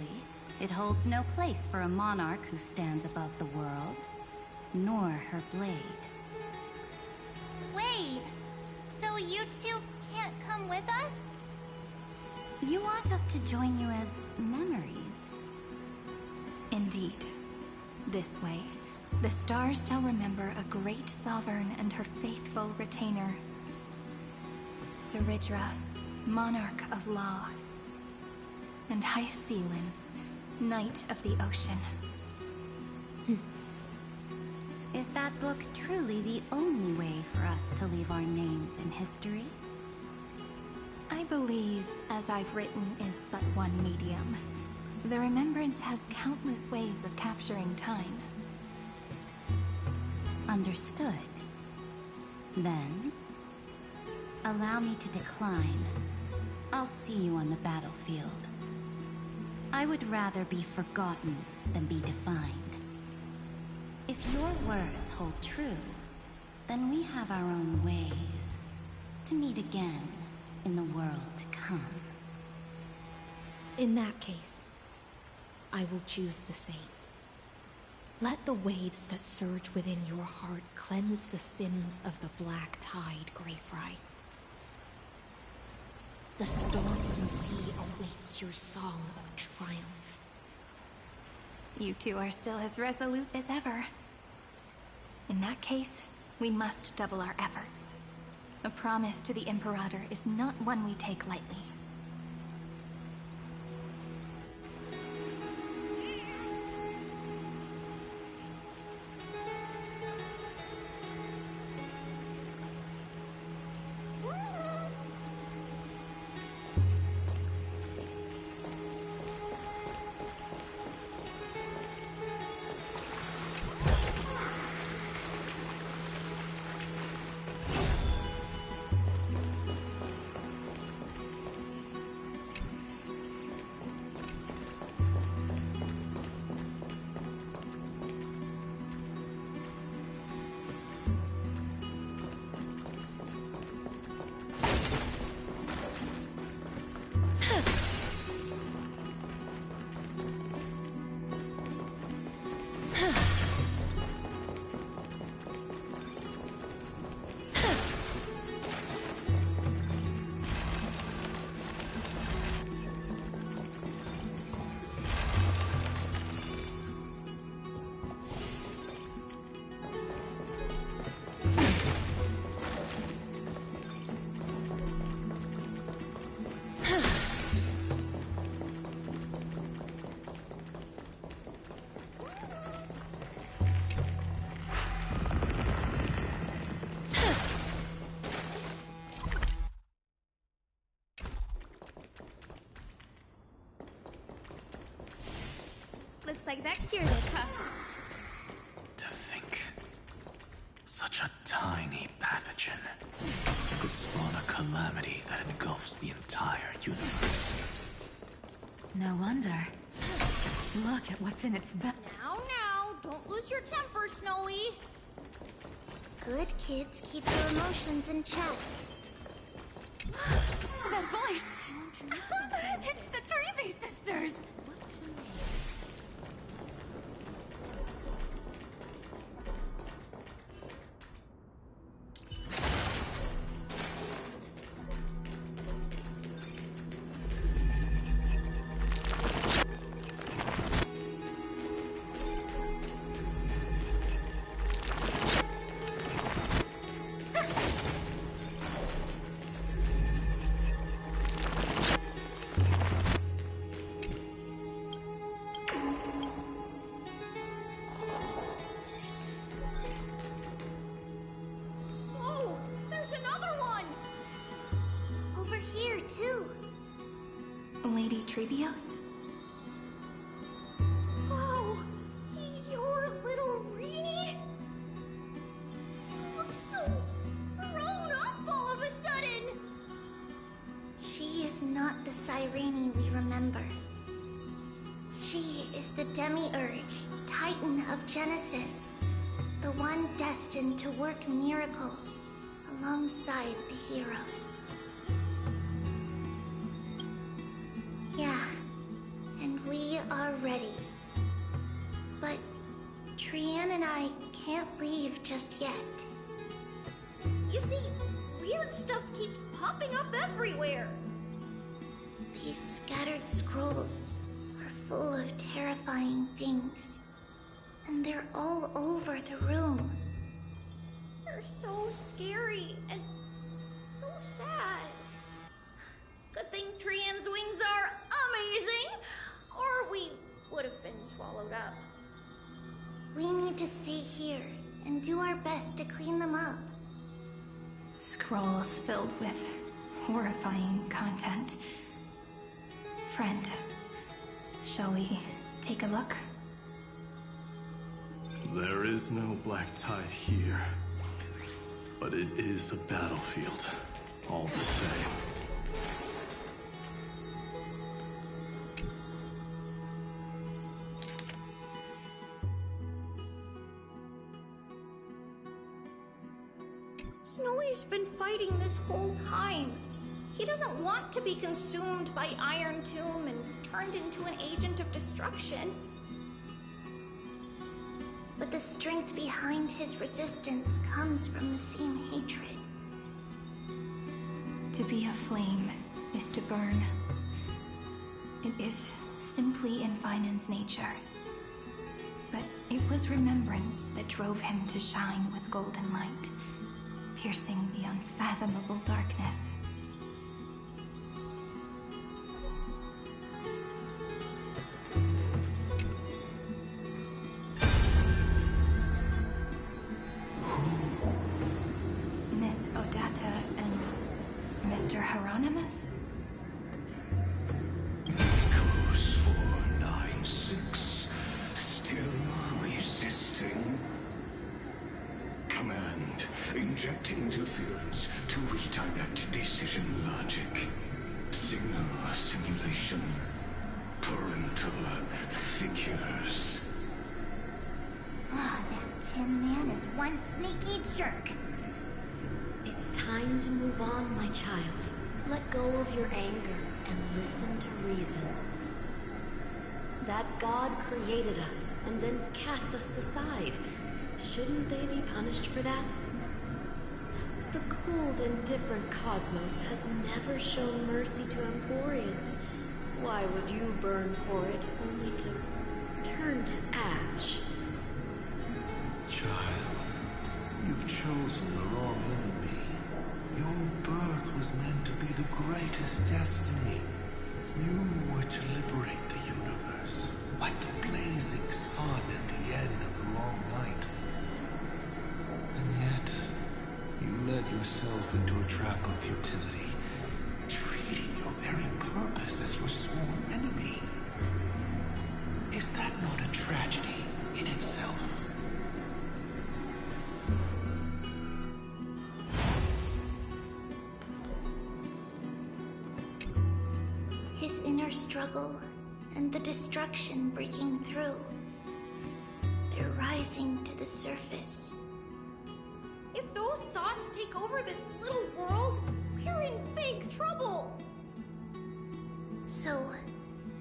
it holds no place for a monarch who stands above the world, nor her blade. Wait, so you two can't come with us? You want us to join you as memories? Indeed. This way, the stars shall remember a great sovereign and her faithful retainer. Seridra, monarch of law. And High Sealins, knight of the ocean. Is that book truly the only way for us to leave our names in history? I believe, as I've written, is but one medium. The remembrance has countless ways of capturing time. Understood. Then, allow me to decline. I'll see you on the battlefield. I would rather be forgotten than be defined. If your words hold true, then we have our own ways to meet again in the world to come. In that case, I will choose the same. Let the waves that surge within your heart cleanse the sins of the black tide, Greyfry. The storm sea awaits your song of triumph. You two are still as resolute as ever. In that case, we must double our efforts. A promise to the Imperator is not one we take lightly. Looks like that cured it, huh? To think, such a tiny pathogen could spawn a calamity that engulfs the entire universe. No wonder. Look at what's in its belly. Now, don't lose your temper, Snowy. Good kids keep their emotions in check. That voice! It's the Toribe sisters! Lady Trebios? Wow! Your little Reenie? Looks so grown up all of a sudden! She is not the Cyrene we remember. She is the Demiurge, Titan of Genesis. The one destined to work miracles alongside the heroes. Yeah, and we are ready. But Trian and I can't leave just yet. You see, weird stuff keeps popping up everywhere. These scattered scrolls are full of terrifying things. And they're all over the room. They're so scary and so sad. Good thing Trian's wings are amazing, or we would have been swallowed up. We need to stay here and do our best to clean them up. Scrolls filled with horrifying content. Friend, shall we take a look? There is no black tide here, but it is a battlefield, all the same. Snowy's been fighting this whole time. He doesn't want to be consumed by Iron Tomb and turned into an agent of destruction. But the strength behind his resistance comes from the same hatred. To be a flame is to burn. It is simply in Finan's nature. But it was remembrance that drove him to shine with golden light, piercing the unfathomable darkness. Miss Odata and Mr. Hieronymus? Echoes 496, still resisting. Command, inject interference to redirect decision logic. Signal simulation. Parental figures. Ah, that Tin Man is one sneaky jerk. It's time to move on, my child. Let go of your anger and listen to reason. That God created us and then cast us aside. Shouldn't they be punished for that? The cold, indifferent cosmos has never shown mercy to Amphoreus. Why would you burn for it, only to turn to ash? Child, you've chosen the wrong enemy. Your birth was meant to be the greatest destiny. You were to liberate the universe, like the blazing sun at the end of the long night. And yet, you led yourself into a trap of futility, treating your very purpose as your sworn enemy. Is that not a tragedy in itself? His inner struggle and the destruction breaking through. They're rising to the surface. If those thoughts take over this little world, we're in big trouble. So,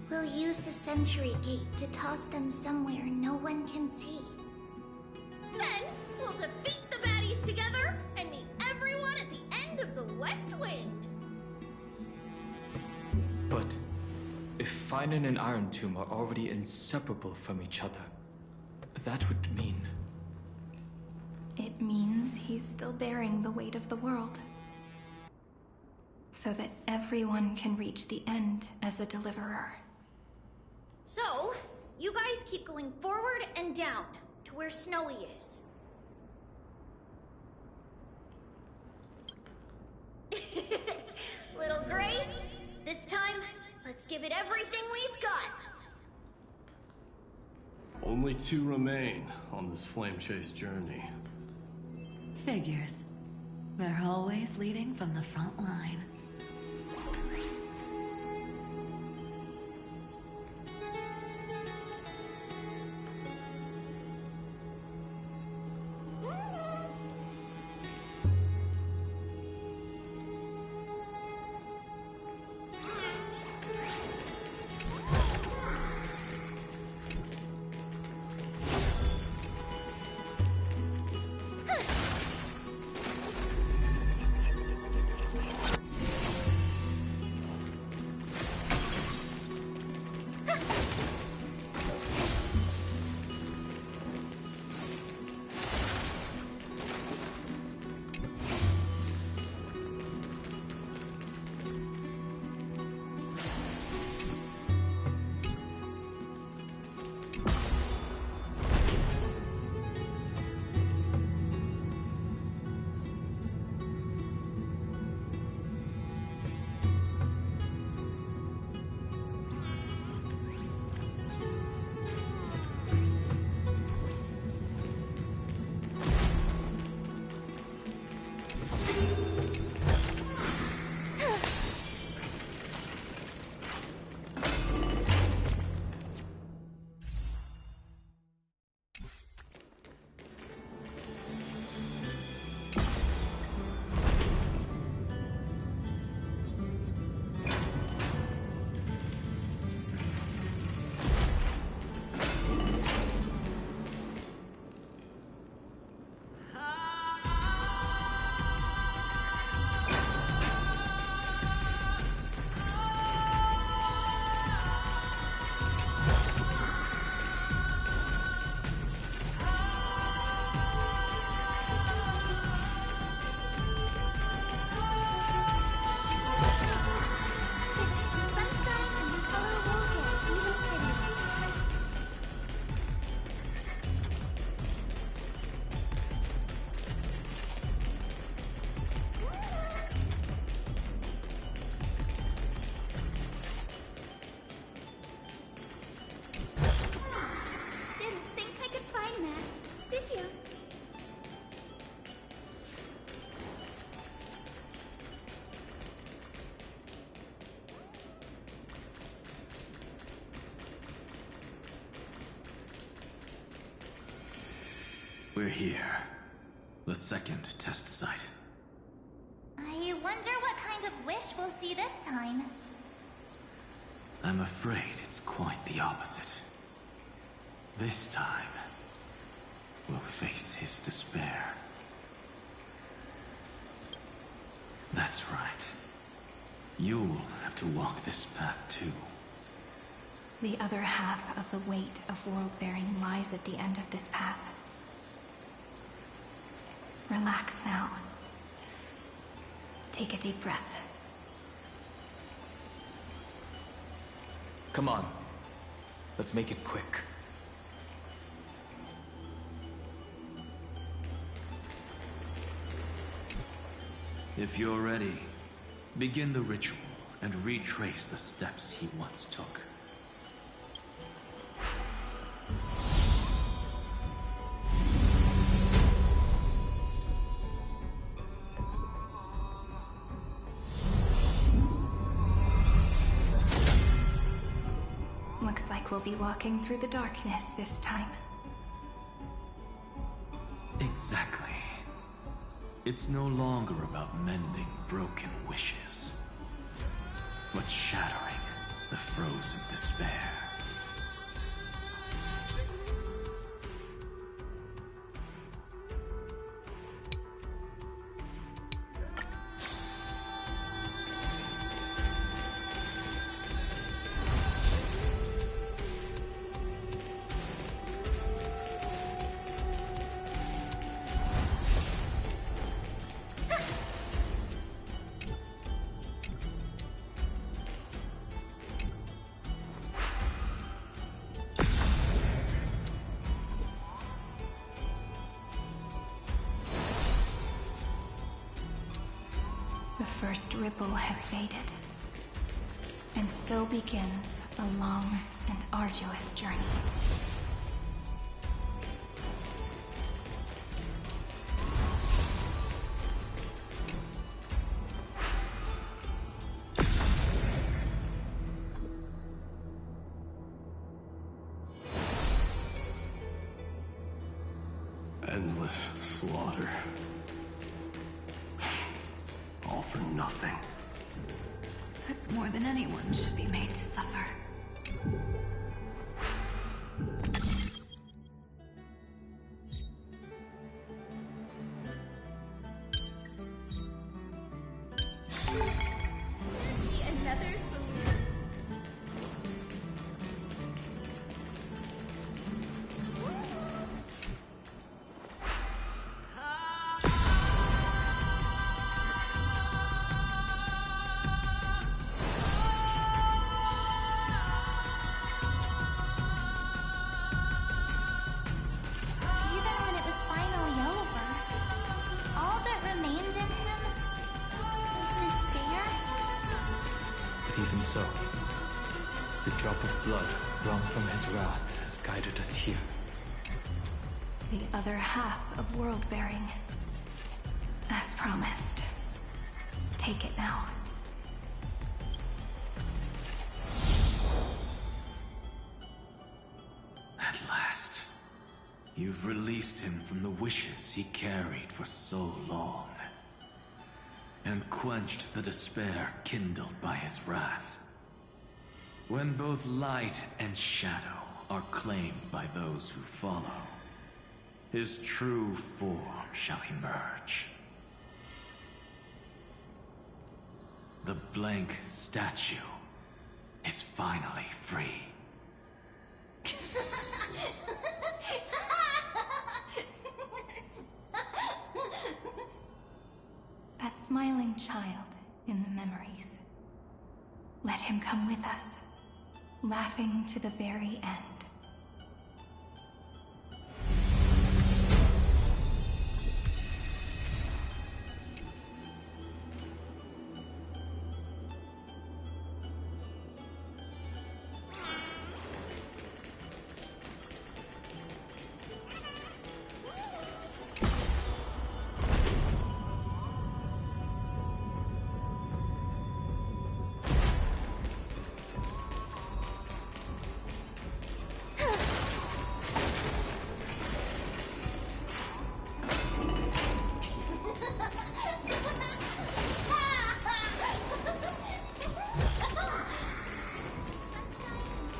we'll use the Century Gate to toss them somewhere no one can see. Then, we'll defeat the baddies together and meet everyone at the end of the West Wind. But if Finan and Iron Tomb are already inseparable from each other, that would mean... It means he's still bearing the weight of the world. So that everyone can reach the end as a deliverer. So, you guys keep going forward and down to where Snowy is. Little Gray, this time, let's give it everything we've got. Only 2 remain on this flame chase journey. Figures. They're always leading from the front line. We're here. The second test site. I wonder what kind of wish we'll see this time. I'm afraid it's quite the opposite. This time, we'll face his despair. That's right. You'll have to walk this path too. The other half of the weight of world-bearing lies at the end of this path. Relax now. Take a deep breath. Come on. Let's make it quick. If you're ready, begin the ritual and retrace the steps he once took. Looks like we'll be walking through the darkness this time. Exactly. It's no longer about mending broken wishes, but shattering the frozen despair. The first ripple has faded. And so begins a long and arduous journey. Endless slaughter. All for nothing. That's more than anyone should be made to suffer. Another salute. Even when it was finally over, all that remained in him was despair. But even so, the drop of blood wrung from his wrath has guided us here. The other half of world-bearing. As promised. Take it now. At last, you've released him from the wishes he carried for so long, and quenched the despair kindled by his wrath. When both light and shadow are claimed by those who follow, his true form shall emerge. The blank statue is finally free. That smiling child in the memories. Let him come with us, laughing to the very end.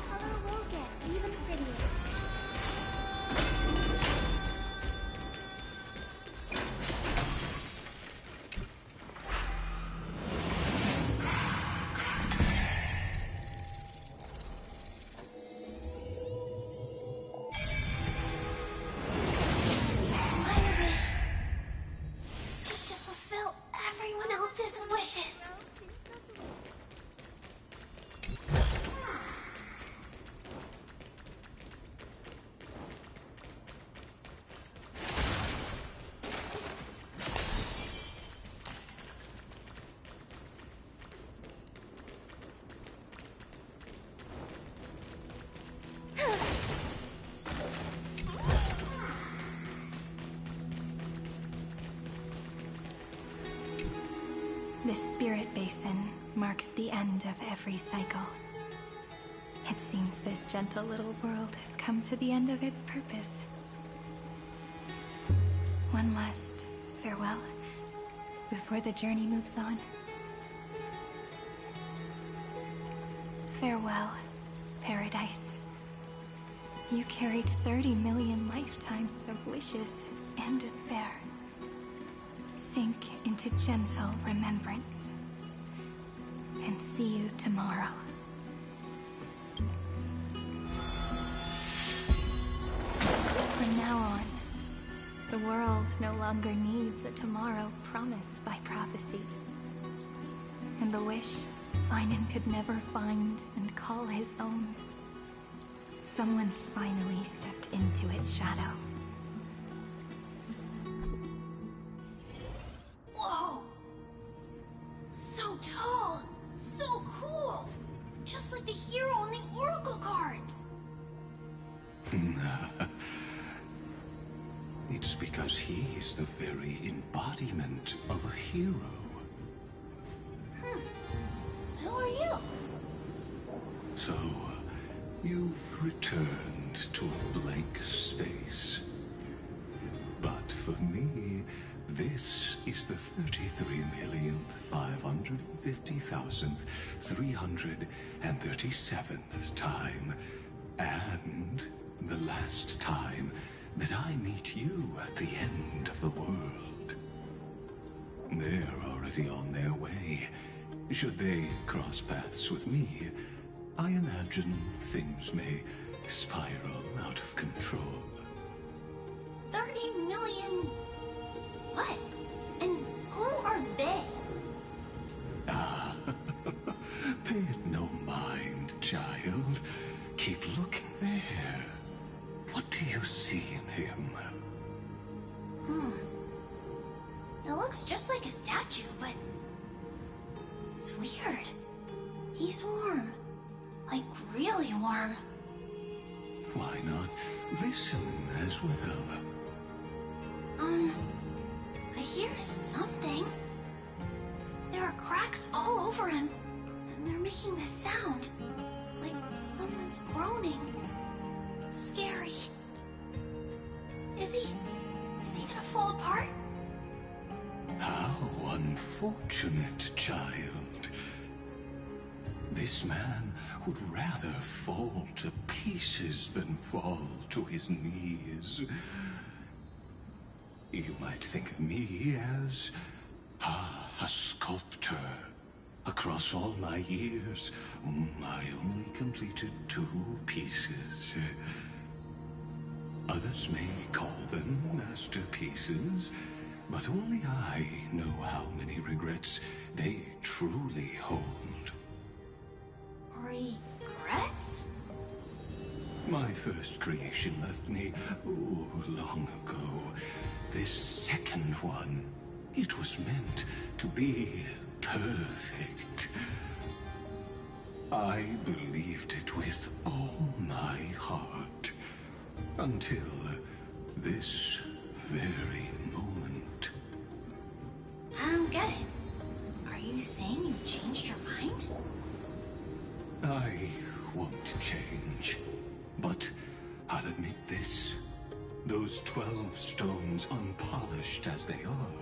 Color will get even prettier. My wish is to fulfill everyone else's wishes. This spirit basin marks the end of every cycle. It seems this gentle little world has come to the end of its purpose. One last farewell before the journey moves on. Farewell, paradise. You carried 30 million lifetimes of wishes and despair. Sink into gentle remembrance. And see you tomorrow. From now on, the world no longer needs a tomorrow promised by prophecies. And the wish Finan could never find and call his own. Someone's finally stepped into its shadow. Whoa! So tall! So cool! Just like the hero on the Oracle cards! It's because he is the very embodiment of a hero. Who are you? So, you've returned to a blank space. But for me, this is the 33,550,337th time, and the last time that I meet you at the end of the world. They're already on their way. Should they cross paths with me, I imagine things may spiral out of control. 30 million... what? And who are they? Pay it no mind, child. Keep looking there. What do you see in him? It looks just like a statue, but... it's weird. He's warm. Like, really warm. Why not listen as well? I hear something. There are cracks all over him, and they're making this sound. Like someone's groaning. It's scary. Is he gonna fall apart? How unfortunate, child. This man would rather fall to pieces than fall to his knees. You might think of me as a sculptor. Across all my years, I only completed 2 pieces. Others may call them masterpieces, but only I know how many regrets they truly hold. Regrets? My first creation left me, long ago. This second one, it was meant to be perfect. I believed it with all my heart. Until this very moment. I don't get it. Are you saying you've changed your mind? I won't change. But I'll admit this. Those 12 stones, unpolished as they are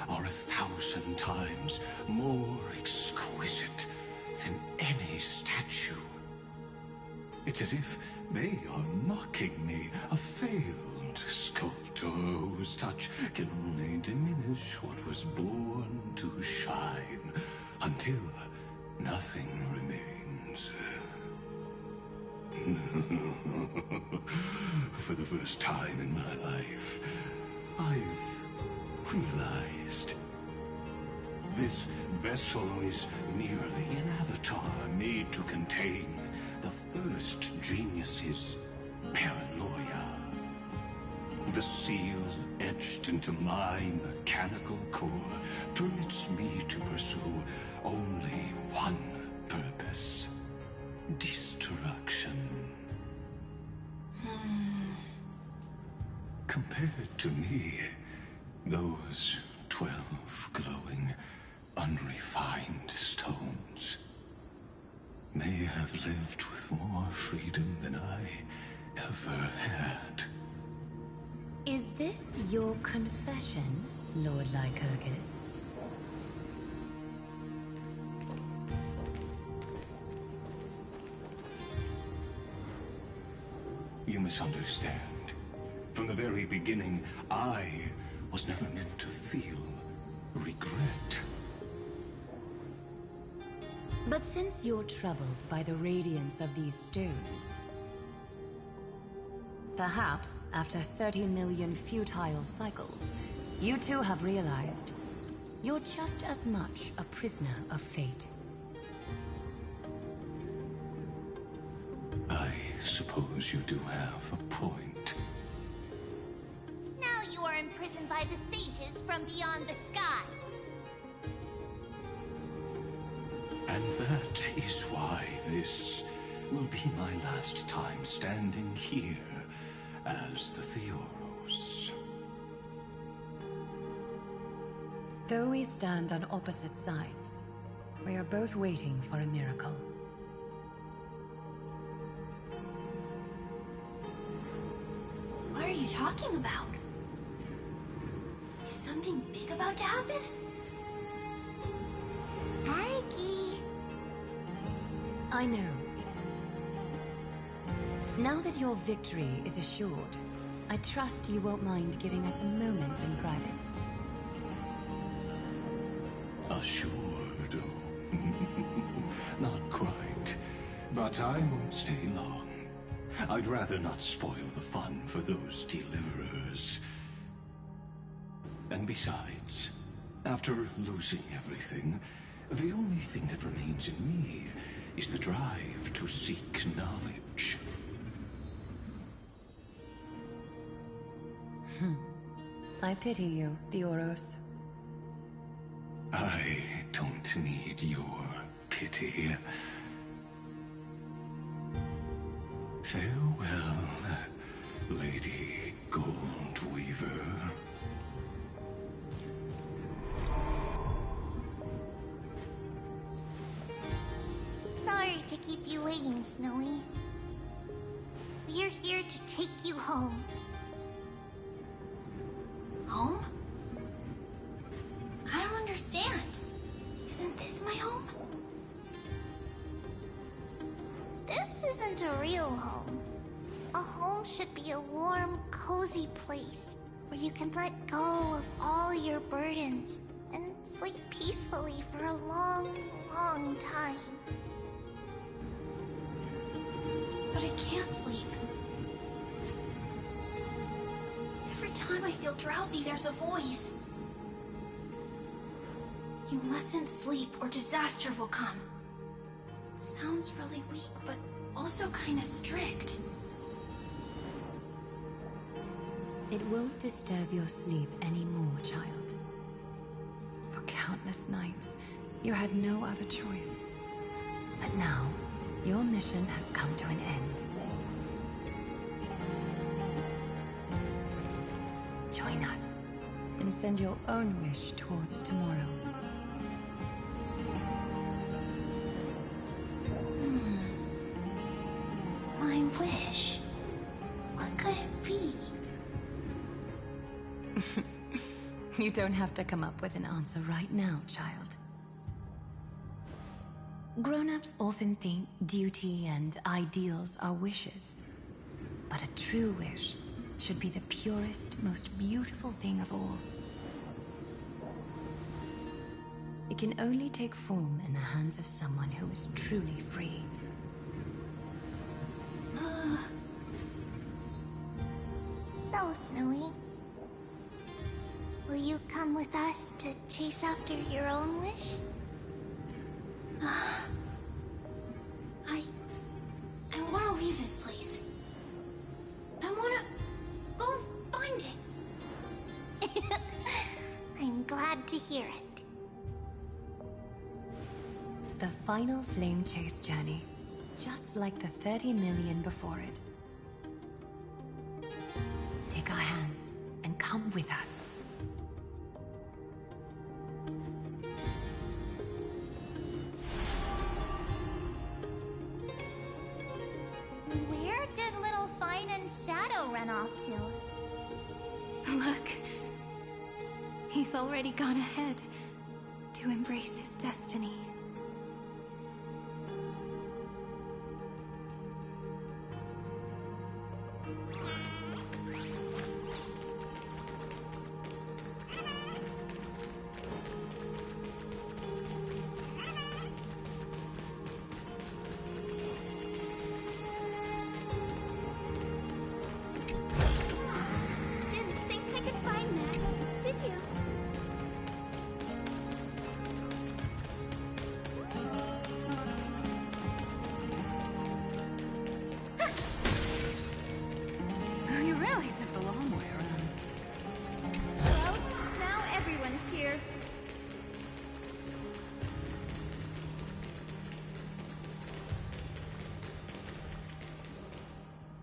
1,000 times more exquisite than any statue. It's as if they are mocking me, a failed sculptor whose touch can only diminish what was born to shine, until nothing remains. For the first time in my life, I've realized this vessel is merely an avatar made to contain the first genius's paranoia. The seal etched into my mechanical core permits me to pursue only one purpose: destruction. Compared to me, those 12 glowing, unrefined stones may have lived with more freedom than I ever had. Is this your confession, Lord Lycurgus? You misunderstand. From the very beginning, I was never meant to feel regret. But since you're troubled by the radiance of these stones, perhaps after 30 million futile cycles, you too have realized you're just as much a prisoner of fate. I suppose you do have a point. Now you are imprisoned by the sages from beyond the sky. And that is why this will be my last time standing here as the Theoros. Though we stand on opposite sides, we are both waiting for a miracle. What are you talking about? Is something big about to happen? Aggie. I know. Now that your victory is assured, I trust you won't mind giving us a moment in private. Assured? Not quite. But I won't stay long. I'd rather not spoil the fun for those deliverers. And besides, after losing everything, the only thing that remains in me is the drive to seek knowledge. I pity you, Theoros. I don't need your pity. Farewell, Lady Goldweaver. Sorry to keep you waiting, Snowy. We're here to take you home. Home? I don't understand. Isn't this my home? This isn't a real home. A home should be a warm, cozy place where you can let go of all your burdens and sleep peacefully for a long, long time. But I can't sleep. Every time I feel drowsy, there's a voice. You mustn't sleep or disaster will come. It sounds really weak, but also kind of strict. It won't disturb your sleep anymore, child. For countless nights, you had no other choice. But now, your mission has come to an end. Join us, and send your own wish towards tomorrow. My wish? What could it be? You don't have to come up with an answer right now, child. Grown-ups often think duty and ideals are wishes. But a true wish should be the purest, most beautiful thing of all. It can only take form in the hands of someone who is truly free. So, Snowy, will you come with us to chase after your own wish? I want to leave this place. I want to go find it. I'm glad to hear it. The final flame chase journey, just like the 30 million before it. Take our hands and come with us. Where did little Fine and Shadow run off to? Look. He's already gone ahead to embrace his destiny. Didn't think I could find that, did you?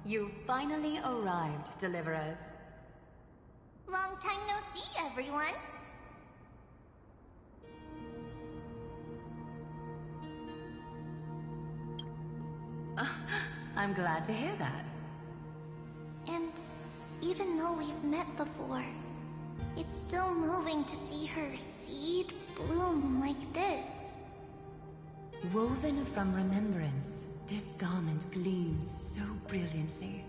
You finally arrived, Deliverers. Long time no see, everyone. I'm glad to hear that. And even though we've met before, it's still moving to see her seed bloom like this. Woven from remembrance, this garment gleams so brilliantly.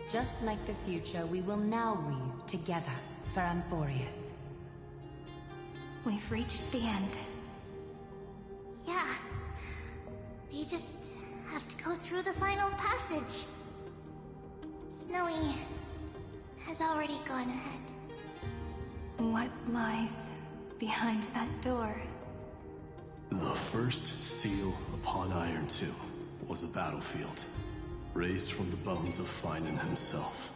Just like the future, we will now weave together for Amphoreus. We've reached the end. Yeah. We just have to go through the final passage. Snowy has already gone ahead. What lies behind that door? The first seal upon Iron 2 was a battlefield, raised from the bones of Finan himself.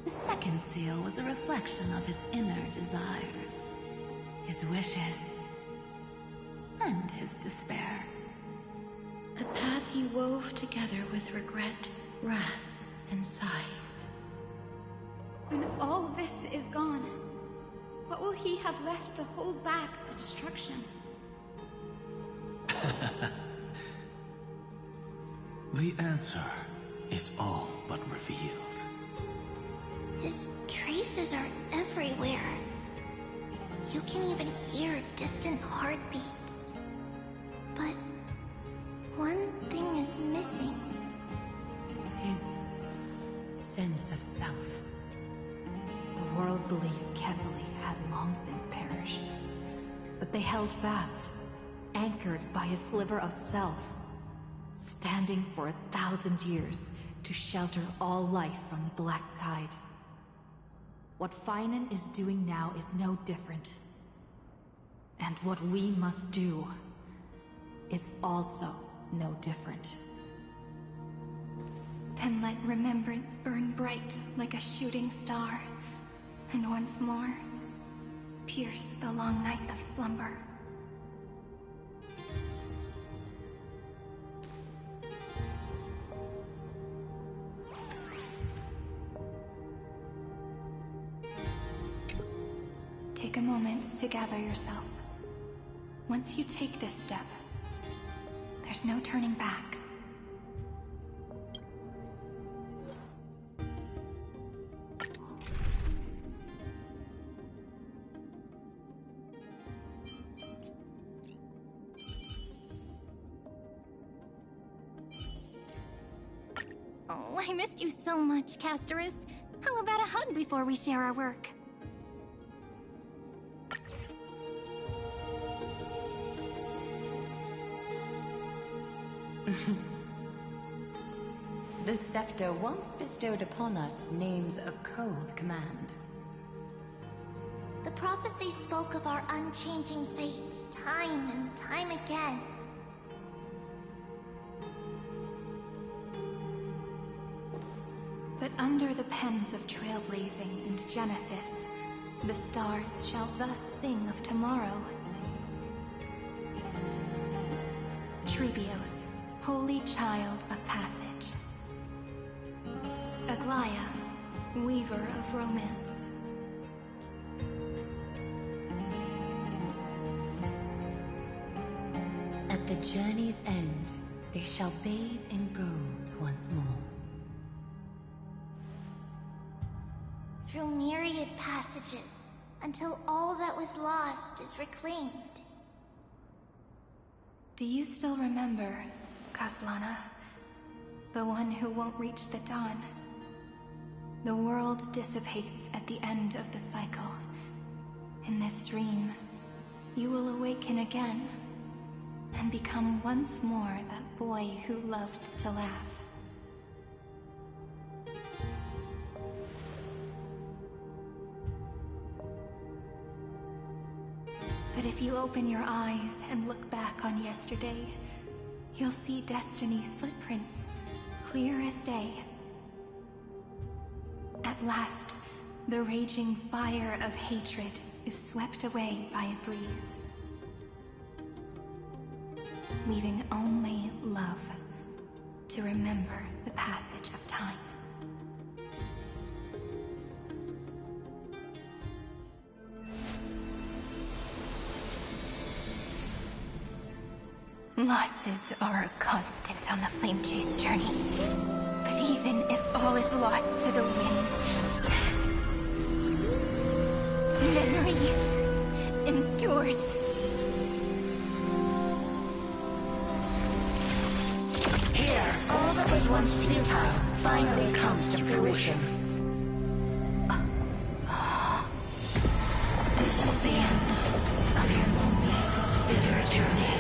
The second seal was a reflection of his inner desires, his wishes, and his despair. A path he wove together with regret, wrath, and sighs. When all this is gone, what will he have left to hold back the destruction? The answer is all but revealed. His traces are everywhere. You can even hear distant heartbeats. But one thing is missing. His sense of self. The world believed Kefali had long since perished. But they held fast, anchored by a sliver of self, standing for 1,000 years to shelter all life from the Black Tide. What Finan is doing now is no different. And what we must do is also no different. Then let remembrance burn bright like a shooting star, and once more, pierce the long night of slumber. Take a moment to gather yourself. Once you take this step, there's no turning back. Oh, I missed you so much, Castorus. How about a hug before we share our work? The scepter once bestowed upon us names of cold command. The prophecy spoke of our unchanging fates time and time again. But under the pens of trailblazing and Genesis, the stars shall thus sing of tomorrow. Trebios, holy child of passage. Aglaya, weaver of romance. At the journey's end, they shall bathe in gold once more. Through myriad passages, until all that was lost is reclaimed. Do you still remember, Kaslana? The one who won't reach the dawn? The world dissipates at the end of the cycle. In this dream, you will awaken again, and become once more that boy who loved to laugh. But if you open your eyes and look back on yesterday, you'll see Destiny's footprints, clear as day. At last, the raging fire of hatred is swept away by a breeze, leaving only love to remember the passage of time. Losses are a constant on the Flame Chase journey. But even if all is lost to the wind, memory endures. Here, all that was once futile finally comes to fruition. This is the end of your lonely, bitter journey.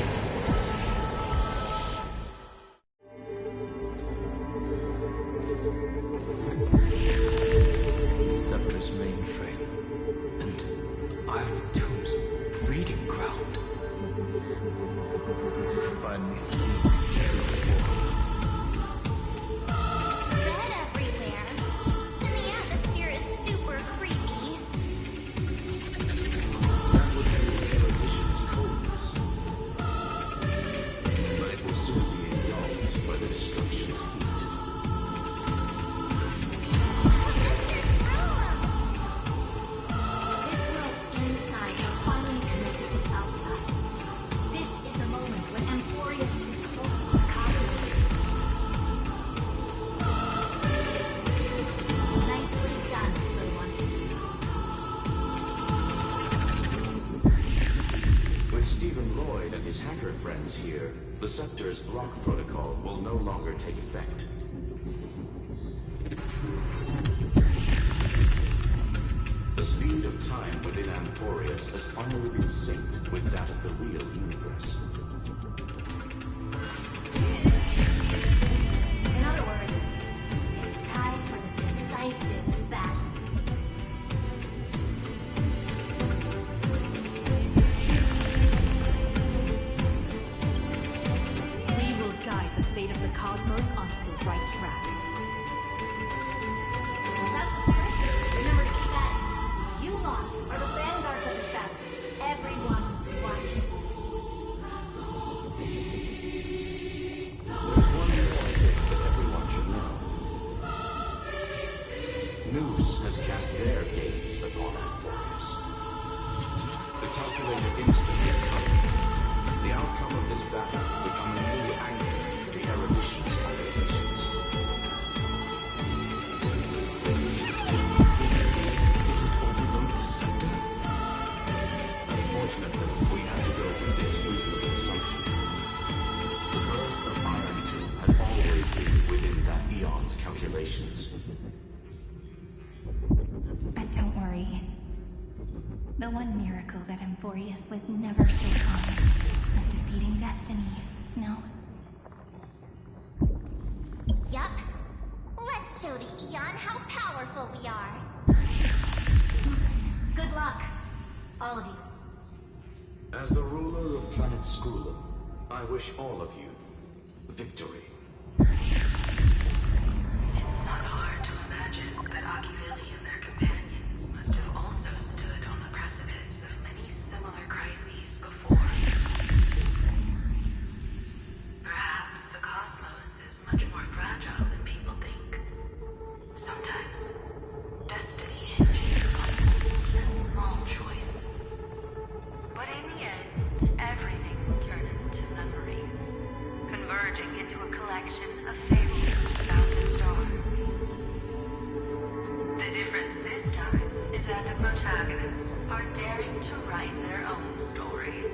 Scepter's mainframe and Iron Tomb's breeding ground. Finally seeing its true form. Red everywhere. And the atmosphere is super creepy. That would be the erudition's coldness. But it will soon be engulfed by the destruction's heat. This world's insides are finally connected to the outside. This is the moment when Amphoreus is closest to the cosmos. Nicely done, little ones. With Stephen Lloyd and his hacker friends here, the Scepter's block protocol will no longer take effect. The speed of time within Amphoreus has finally been synced with that of the real universe. In other words, it's time for the decisive battle. We will guide the fate of the cosmos onto the right track. That's the spirit. Remember to keep at it. You lot are the vanguards of this battle. Everyone's watching. There's one more thing that everyone should know. News has cast their gaze upon Amphoreus. The calculated instant is coming. The outcome of this battle will become a new anchor for the erudition's competitions. Unfortunately, we have to go with this reasonable assumption. The birth of Iron Tomb had always been within that eon's calculations. But don't worry. The one miracle that Amphoreus was never short on was defeating destiny, no? Yup. Let's show the Eon how powerful we are. Good luck, all of you. As the ruler of planet Skrulum, I wish all of you victory. It's not hard to imagine that Akivili and their companions must have also stood on the precipice of many similar crises before. Perhaps the cosmos is much more fragile than people think. Sometimes, destiny hinges on a small choice. But in the end, everything will turn into memories, converging into a collection of fables about the stars. The difference this time is that the protagonists are daring to write their own stories.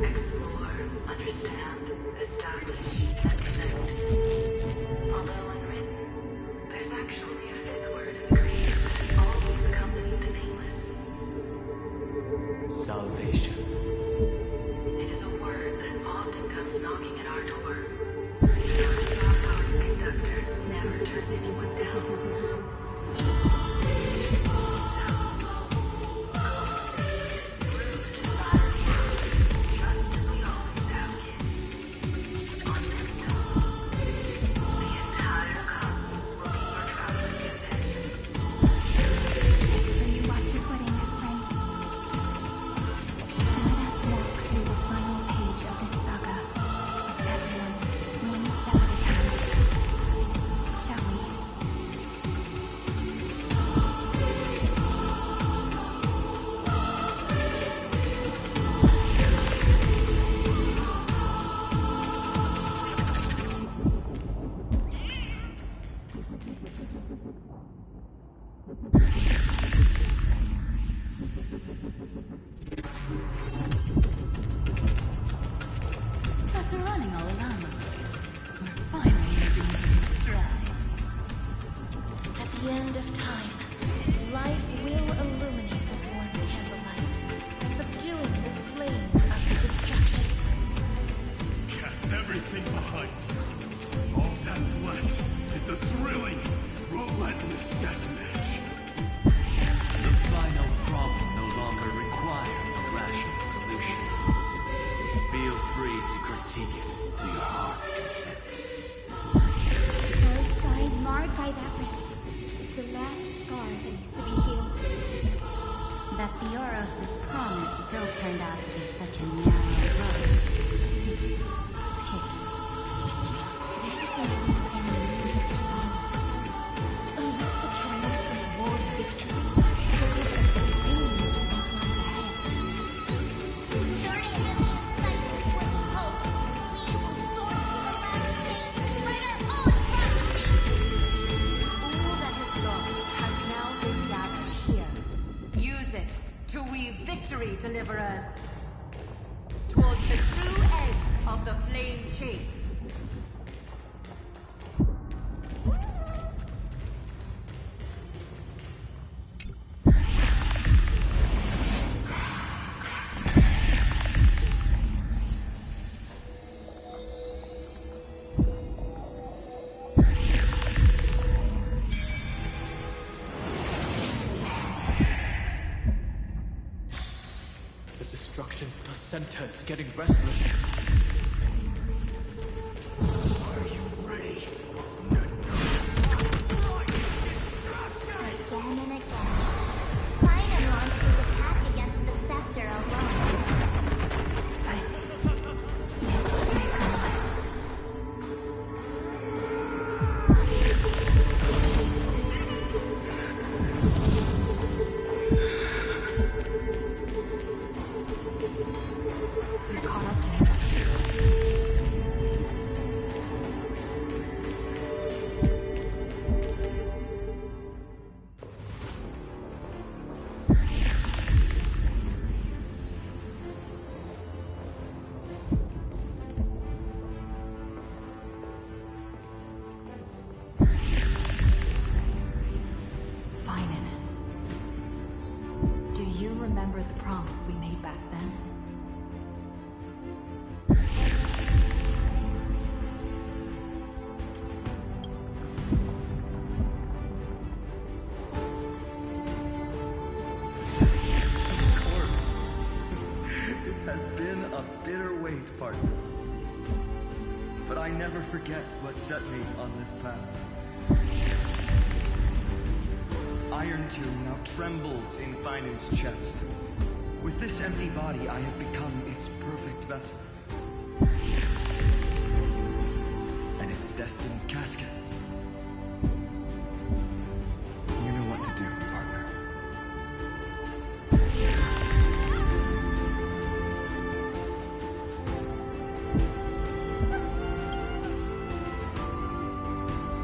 Explore, understand, establish, and connect. Although unwritten, there's actually a fifth word in the creed that has always accompanied the nameless. Salvation. It is a word that often comes knocking at our door. And our powerful conductor never turned anyone down. So, go save this bruised and battered world, just as we always have, kids. On this note, the entire cosmos will be your traveling companion. Make sure you watch your footing, friend. Let us walk through the final page of this saga with everyone Amphoreus' promise still turned out to be such a narrow road. Pity. There's no longer any need for songs. Let the triumphant war victory serve as the prelude to what lies ahead. 30 million cycles worth of hope. We will soar through the landscape and write our own prophecy. All that is lost has now been gathered here. Use it to weave victory, deliverers, towards the true end of the flame chase. The destruction of the center is getting restless. Are you ready? Again and again, Linen launched his attack against the scepter alone. You're caught up to him. Finan, do you remember the promise we made back then? Of course. It has been a bitter wait, partner. But I never forget what set me on this path. Iron Tomb now trembles in Finan's chest. With this empty body, I have become its perfect vessel. And its destined casket. You know what to do, partner.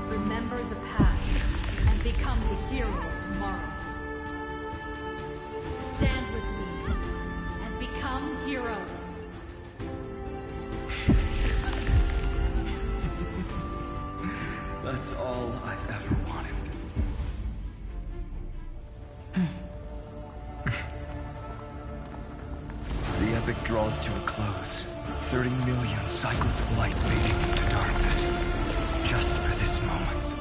Remember the past and become the hero of tomorrow. Stand with me and become heroes. That's all I've ever wanted. The epic draws to a close. 30 million cycles of light fading into darkness. Just for this moment.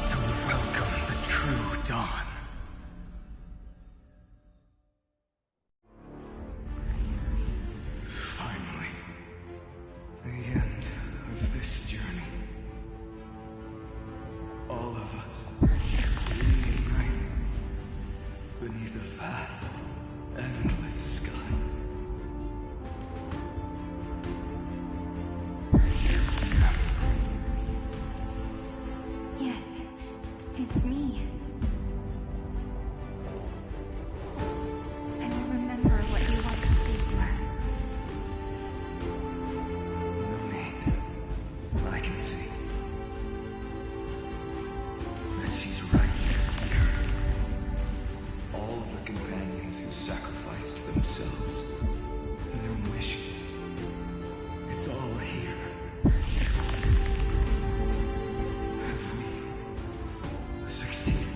To welcome the true dawn. Finally. The end of this journey. All of us reuniting beneath a vast, endless sky. Yes, it's me. I will remember what you want to say to her. No need. I can see that she's right here. All the companions who sacrificed themselves, their wishes. It's all here. Have we succeeded?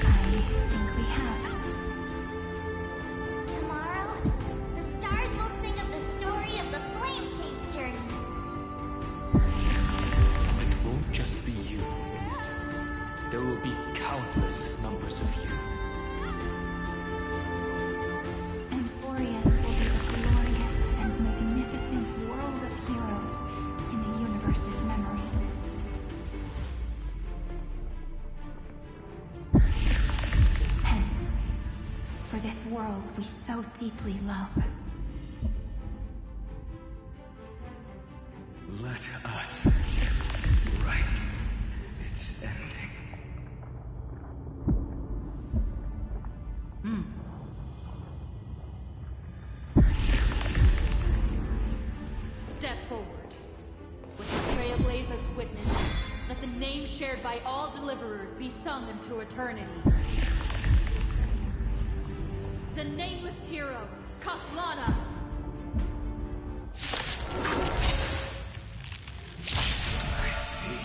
I think we have. Tomorrow, the stars will sing of the story of the flame chase journey. It won't just be you in it. There will be countless world we so deeply love. Let us write its ending. Step forward. With the Trailblazers as witness, let the name shared by all deliverers be sung into eternity. The nameless hero, Kaslana! I see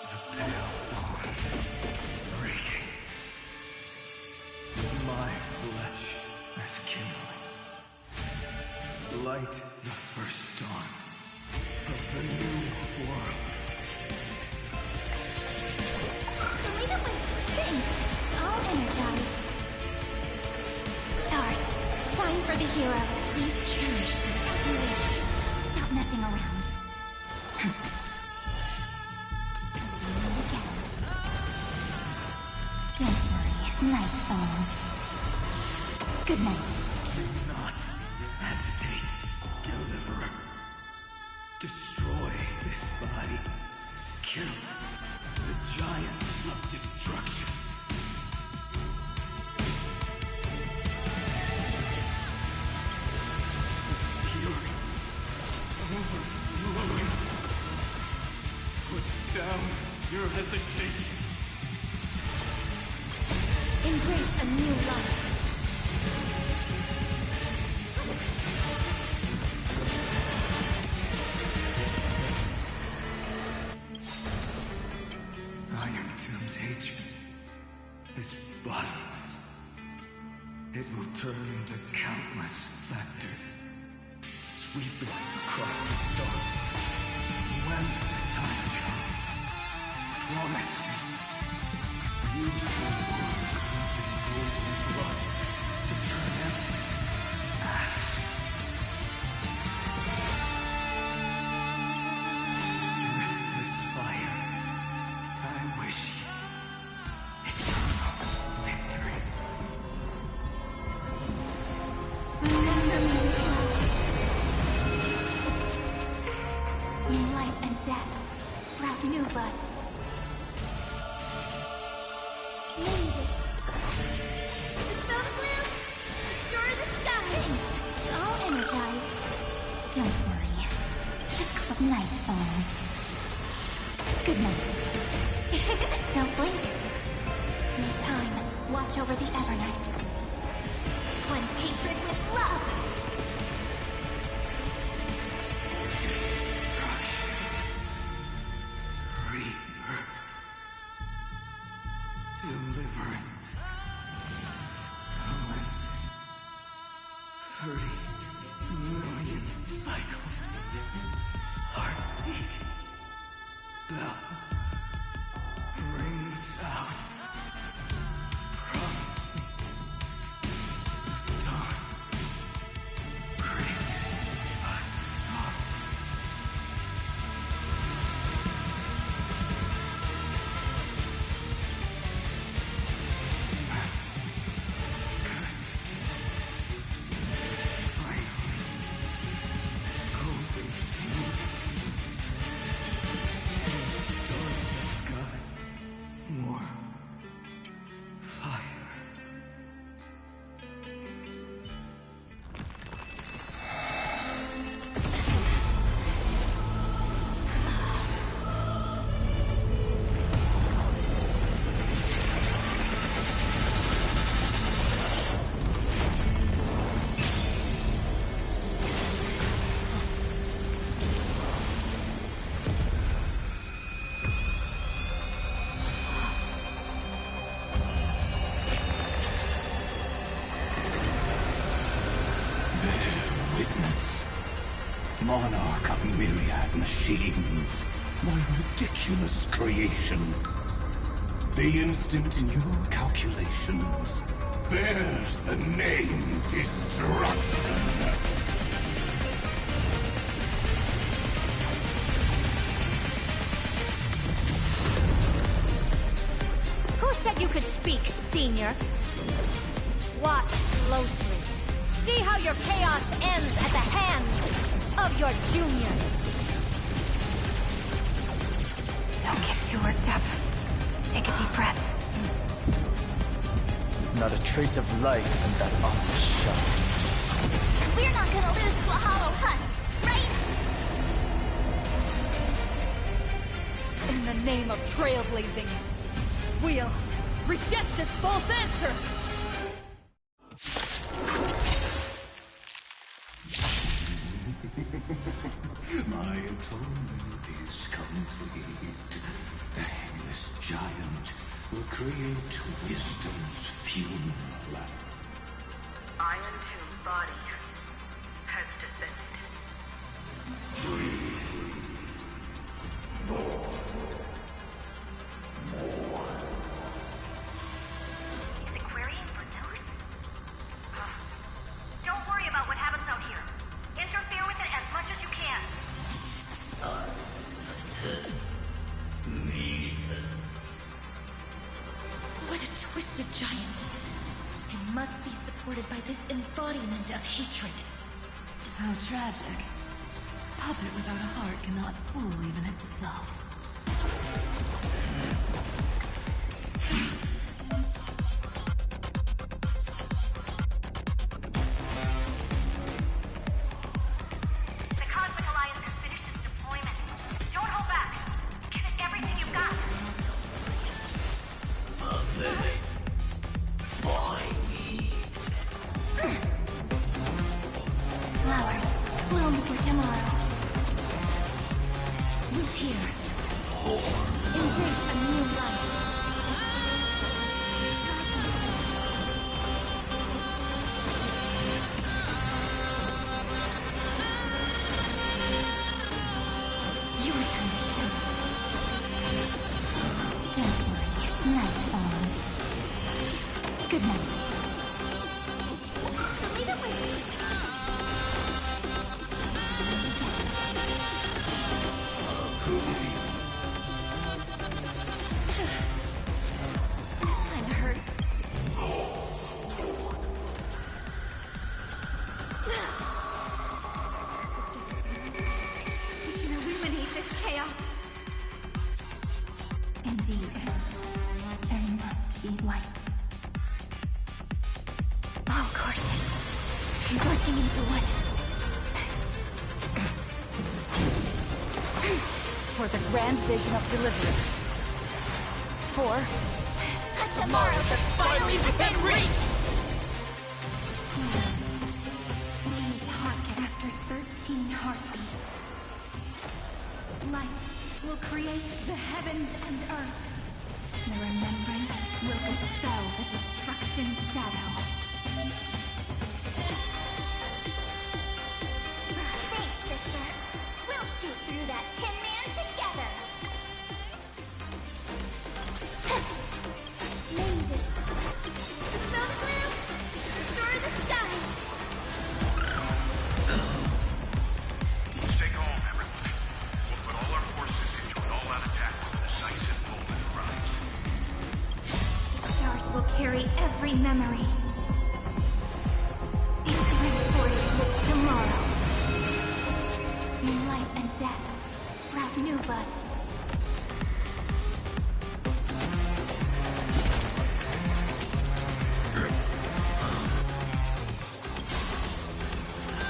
the pale dawn breaking. My flesh as kindling. Light the first dawn of the new world. Believe it when things all energized. Stars, shine for the heroes. Please cherish this as you wish. Stop messing around. Don't worry, night falls. Good night. Do not hesitate, Deliverer. Destroy this body. Kill the giant of destruction. Fury overflowing. Put down your hesitation. Embrace a new life. Iron Tomb's hatred is bottomless. It will turn into countless factors, sweeping across the stars. When the time comes, promise me, use the world cleansing golden blood to turn everything to ash. With this fire, I wish you eternal victory. In life and death, sprout new buds. Dispel the gloom! Restore the skies! All energized. Don't worry. Just hope night falls. Good night. Don't blink. In time, watch over the Evernight. Cleanse hatred with love. Destruction. Rebirth. Deliverance. Cleansing. 30 million cycles. Heartbeat. Bell. Rings out. Promise me. The dawn. Priest. Stops. That's good. Finally. Golden roof. Star in the sky. More fire. Bear witness. Monarch of myriad machines. My ridiculous creation. The instant in your calculations bears the name Destruction. Who said you could speak, Senior? Watch. closely. See how your chaos ends at the hands of your juniors. Don't get too worked up. Take a deep breath. There's not a trace of life in that ominous shell. We're not gonna lose to a hollow husk, right? In the name of trailblazing, we'll reject this false answer! My atonement is complete. The headless giant will create wisdom's funeral. Iron Tomb's body has descended. Is it querying for news? Don't worry about what happens out here. Interfere with it as much as you can. What a twisted giant. It must be supported by this embodiment of hatred. How tragic. A puppet without a heart cannot fool even itself. The Cosmic Alliance has finished its deployment. Don't hold back. Give it everything you've got. Flowers, bloom for tomorrow. Root here. Embrace a new life. Your time to shine. Don't worry, night falls. Good night. Leave it with me. Kinda hurt. Just... we can illuminate this chaos. Indeed, there must be light. All courses converging into one. For the grand vision of deliverance. For A tomorrow that's finally within reach! Please hearken after 13 heartbeats. Light will create the heavens and earth. The remembrance will dispel the destruction shadow. Thanks, sister. We'll shoot through that Tin Man together. Name this. Dispel the gloom. Destroy the skies. Stay calm, everyone. We'll put all our forces into an all-out attack when the decisive moment arrives. The stars will carry every memory. These reinforced with tomorrow. In life and death, sprout new buds.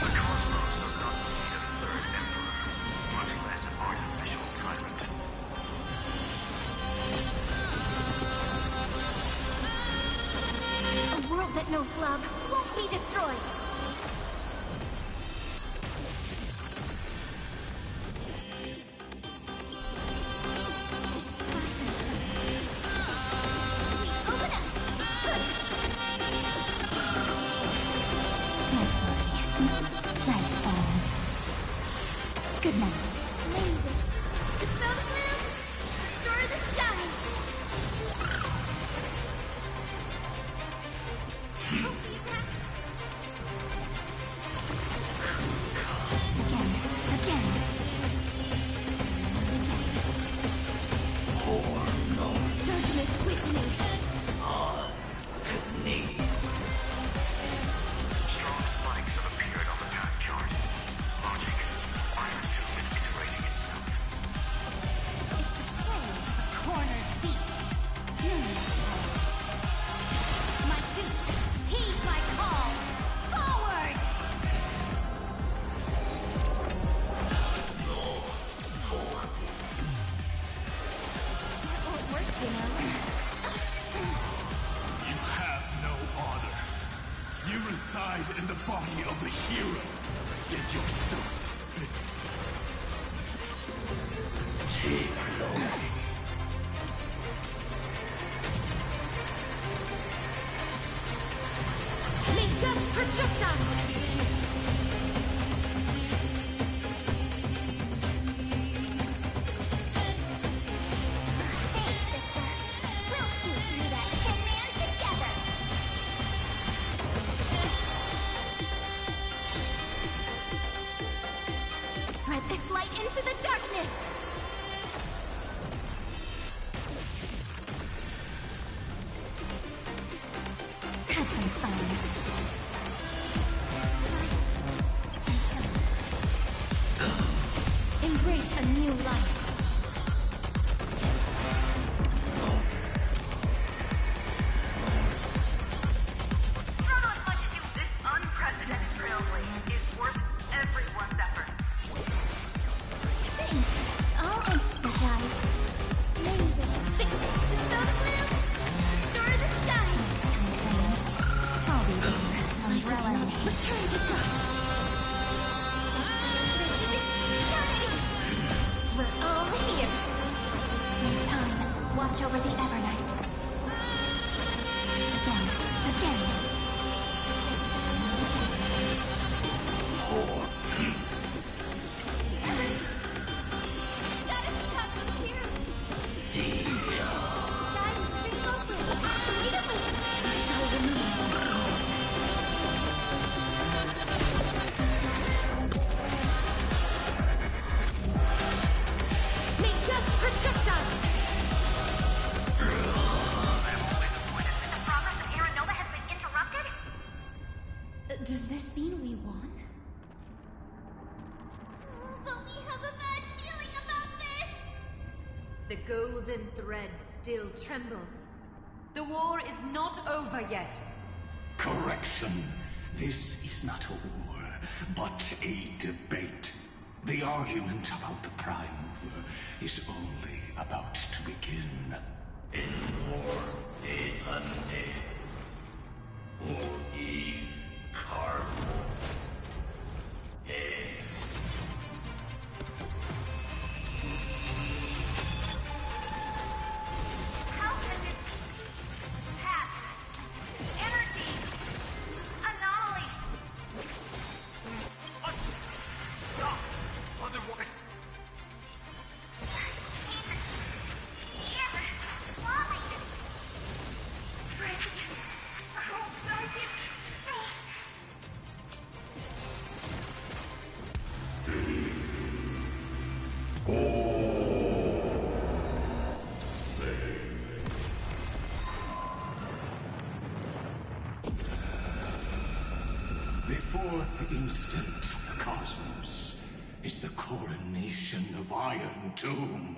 The cosmos does not need a third emperor, much less an artificial tyrant. A world that knows love won't be destroyed. Night falls. Good night. Name this. Dispel the gloom. Destroy the skies. Don't be attached. beast. My suit, heed my call. Forward! That won't work, you know. You have no honor. You reside in the body of a hero, yet you're so despicable. Take long. Nature, protect us! Thanks, sister. We'll shoot through that tin man together. Spread this light into the darkness! Have some fun. Embrace a new life. Not as much as you, this unprecedented trailblaze is worth everyone's effort. Thanks. I'll apologize. Laser. Dispel the gloom. Restore the skies. I'll be there. Umbrella. Return to dust. We're all here. In time, watch over the Evernight. Again. Gotta stop them here. Guys, stay focused. Immediately. We shall remain Nature, protect us. The progress of Aaron Nova has been interrupted? Does this mean we won? But we have a bad feeling about this. The golden thread still trembles. The war is not over yet. Correction. This is not a war, but a debate. The argument about the Prime Mover is only about to begin. In war, undead. Carbo. How can this path, energy, anomaly? Stop! Otherwise... The fourth instant of the cosmos is the coronation of Iron Tomb.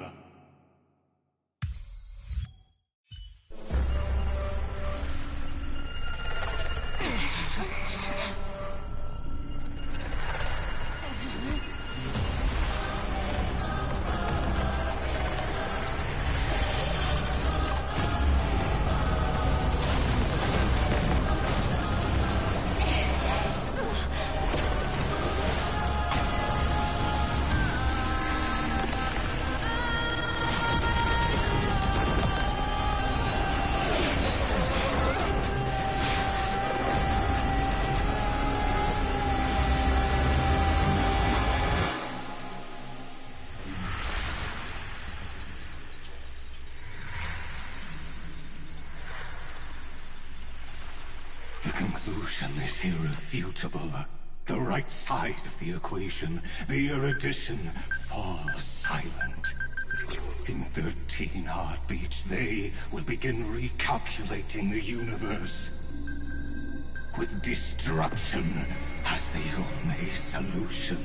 The conclusion is irrefutable. The right side of the equation, the erudition, falls silent. In 13 heartbeats, they will begin recalculating the universe. With destruction as the only solution.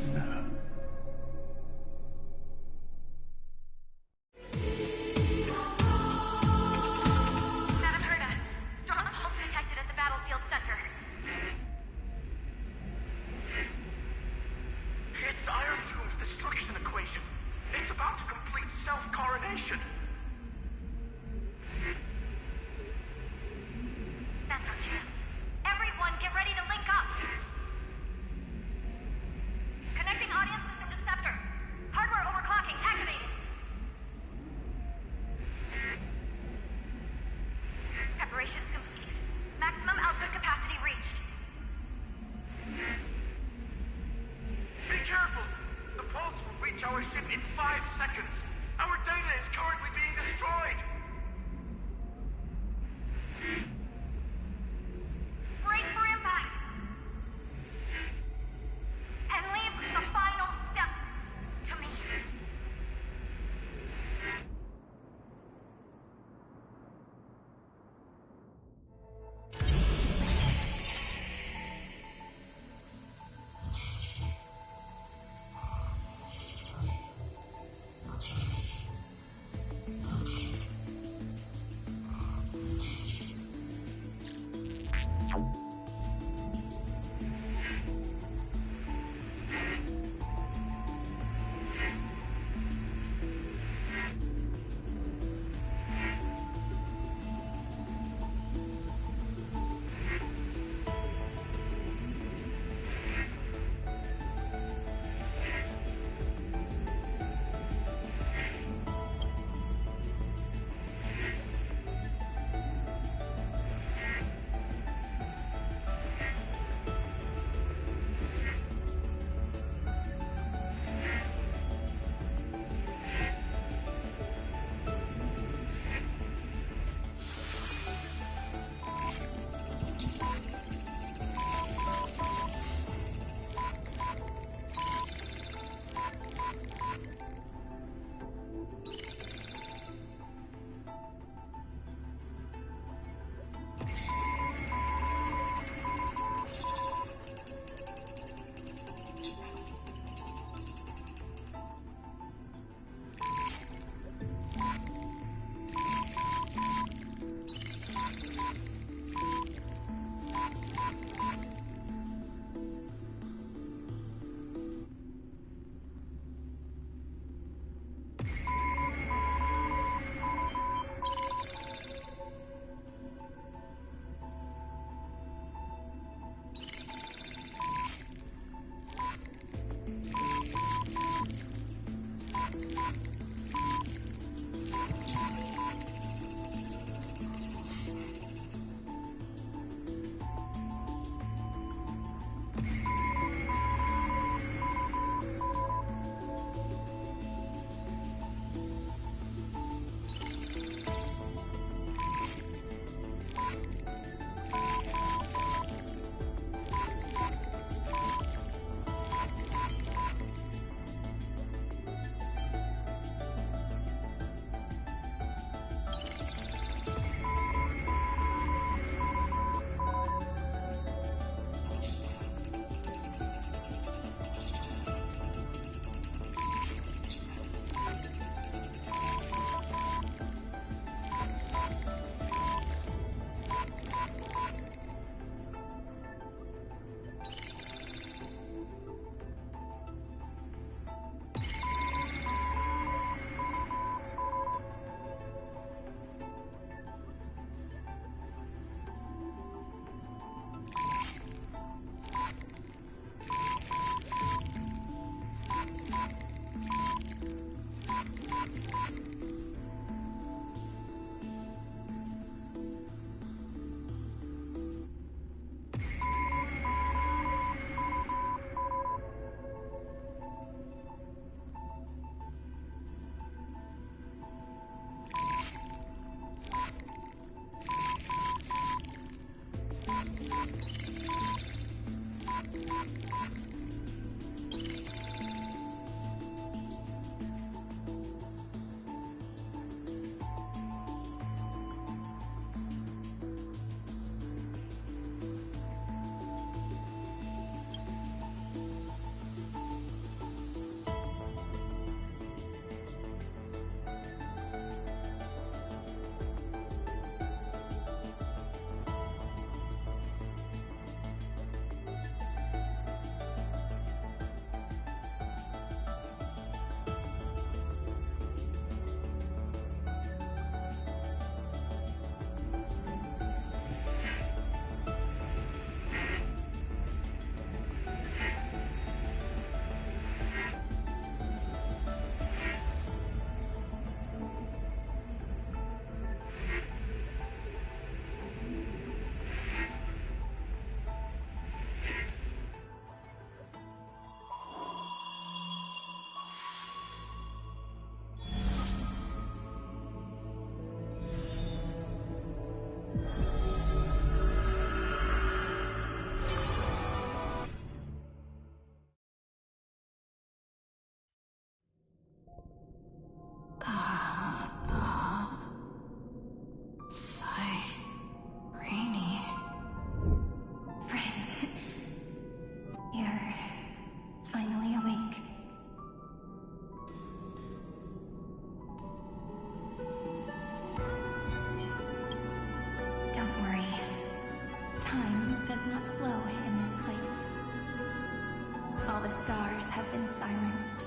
stars have been silenced.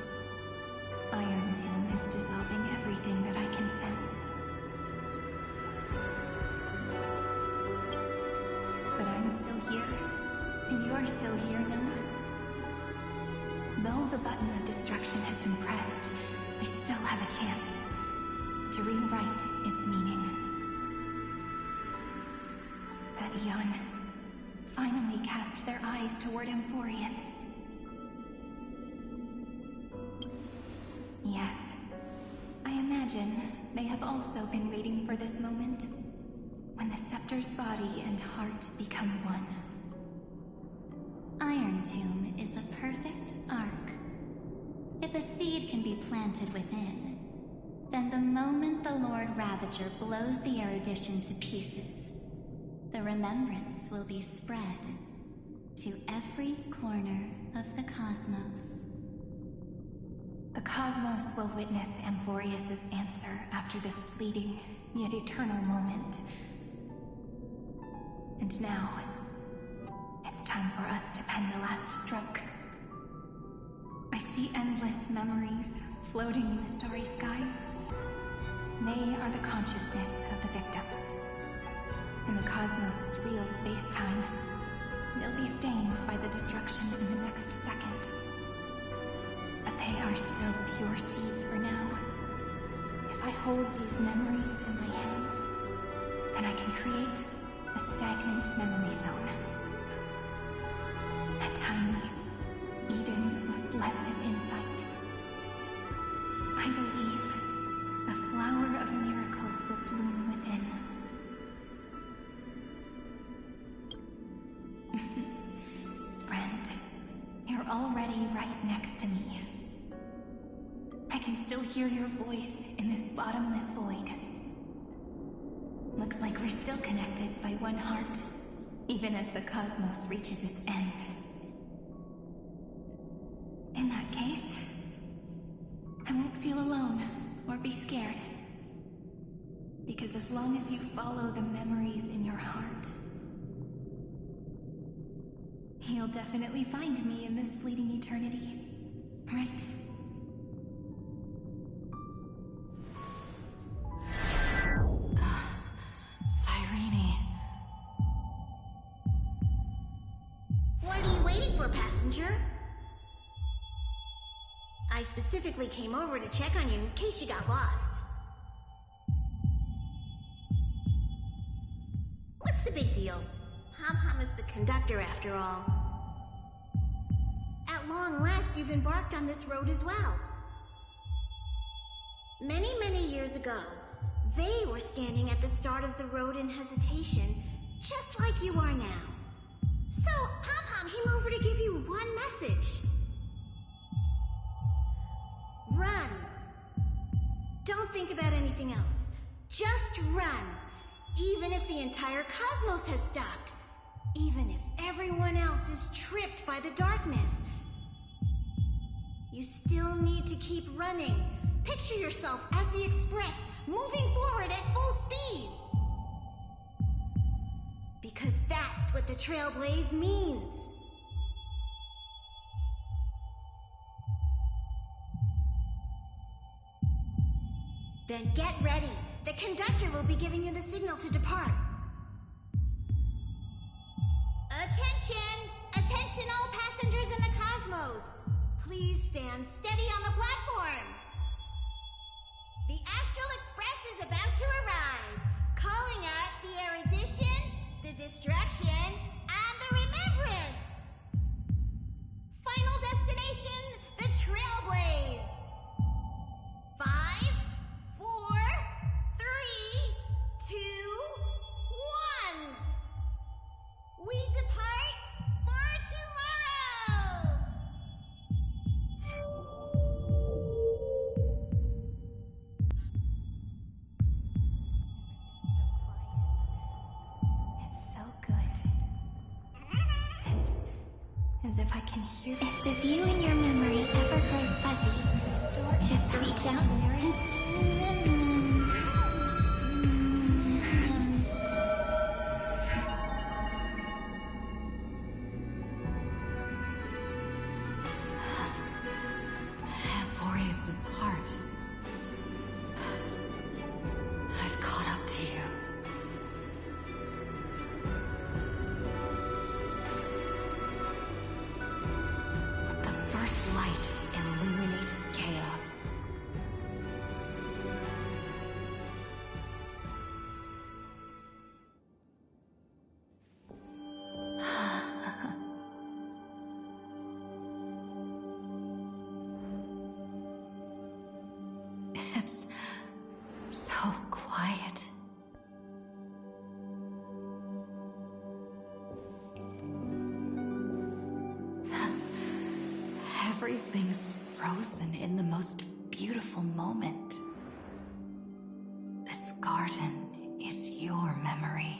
Iron Tomb is dissolving everything that I can sense. But I'm still here, and you're still here now. Though the button of destruction has been pressed, I still have a chance to rewrite its meaning. That Eon finally cast their eyes toward Amphoreus. Yes, I imagine they have also been waiting for this moment, when the Scepter's body and heart become one. Iron Tomb is a perfect arc. If a seed can be planted within, then the moment the Lord Ravager blows the erudition to pieces, the remembrance will be spread to every corner of the cosmos. The cosmos will witness Amphoreus' answer after this fleeting, yet eternal moment. And now, it's time for us to pen the last stroke. I see endless memories floating in the starry skies. They are the consciousness of the victims. In the cosmos' real space-time, they'll be stained by the destruction in the next second. But they are still pure seeds for now. If I hold these memories in my hands, then I can create a stagnant memory zone. A tiny Eden of blessed insight. I believe a flower of miracles will bloom within. Friend, you're already right next to me. I can still hear your voice in this bottomless void. Looks like we're still connected by one heart, even as the cosmos reaches its end. In that case, I won't feel alone or be scared. Because as long as you follow the memories in your heart, you'll definitely find me in this fleeting eternity, right? Cyrene. What are you waiting for, passenger? I specifically came over to check on you in case you got lost. What's the big deal? Pom-Pom is the conductor after all. At long last, you've embarked on this road as well. Many, many years ago, they were standing at the start of the road in hesitation, just like you are now. So, Pom-Pom came over to give you one message. Run. Don't think about anything else. Just run. Even if the entire cosmos has stopped. Even if everyone else is tripped by the darkness. You still need to keep running. Picture yourself as the Express, moving forward at full speed. Because that's what the Trailblaze means. Then get ready. The conductor will be giving you the signal to depart. Attention! Attention all passengers in the cosmos! Please stand steady on the platform. The Astral Express is about to arrive, calling out the erudition, the distraction, and the remembrance. Final destination, the Trailblaze. 5, 4, 3, 2, 1. We depart for tomorrow. It's so good. It's as if I can hear. If the view in your memory ever grows fuzzy, just reach out and Amphoreus' heart. I've caught up to you. Let the first light illuminate chaos. It's so quiet. Everything's frozen in the most beautiful moment. This garden is your memory.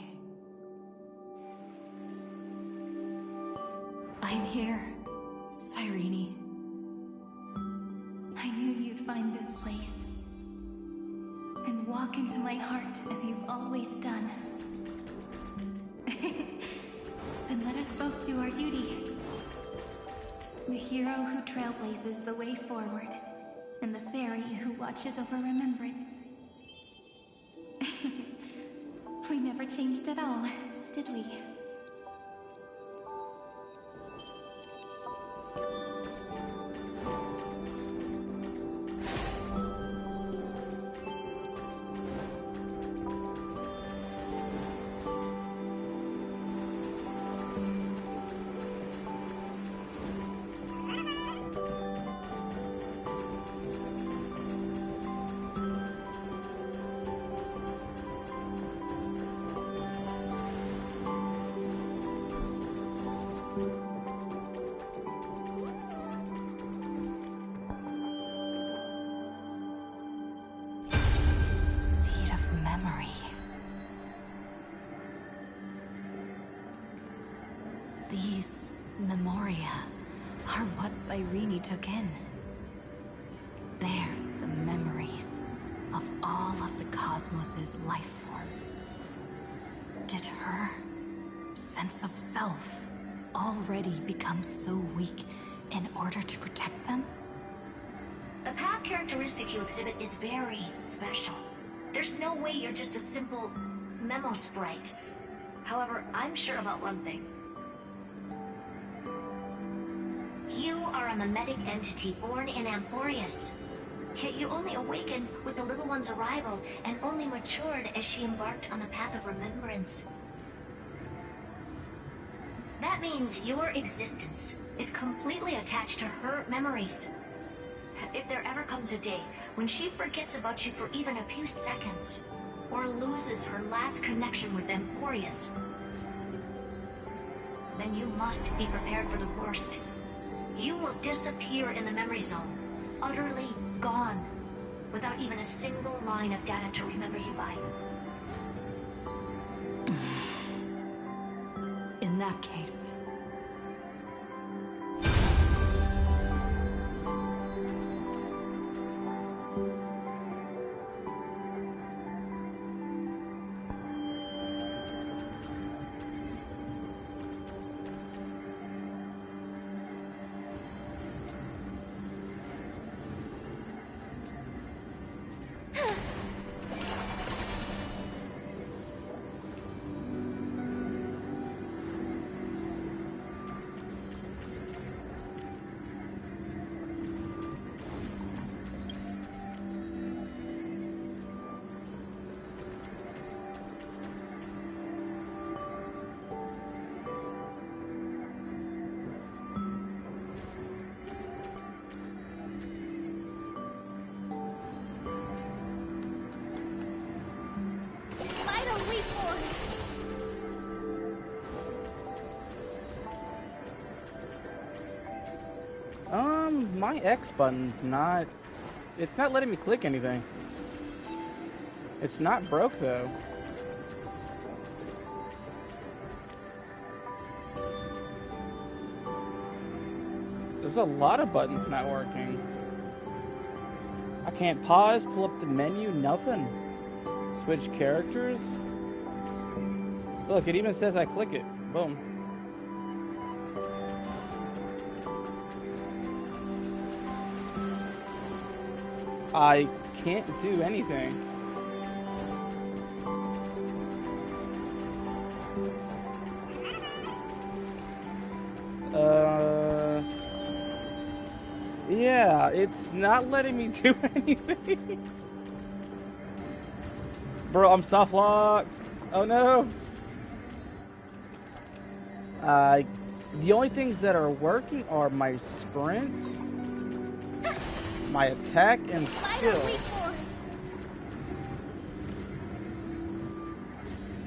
I'm here, Cyrene. I knew you'd find this place and walk into my heart as you've always done. Then let us both do our duty. The hero who trailblazes the way forward, and the fairy who watches over remembrance. We never changed at all, did we? Seed of memory. These memoria are what Cyrene took in. They're the memories of all of the cosmos's life forms. Did her sense of self already become so weak in order to protect them? The path characteristic you exhibit is very special. There's no way you're just a simple memo sprite. However, I'm sure about one thing. You are a memetic entity born in Amphoreus. Yet you only awakened with the little one's arrival and only matured as she embarked on the path of remembrance. That means your existence is completely attached to her memories. If there ever comes a day when she forgets about you for even a few seconds, or loses her last connection with Amphoreus, and you must be prepared for the worst. You will disappear in the memory zone, utterly gone, without even a single line of data to remember you by. In that case... My X button's not... It's not letting me click anything. It's not broke, though. There's a lot of buttons not working. I can't pause, pull up the menu, nothing. Switch characters. Look, it even says I click it. Boom. I can't do anything. Yeah, it's not letting me do anything. Bro, I'm soft locked. Oh no. The only things that are working are my sprint, my attack, and skill.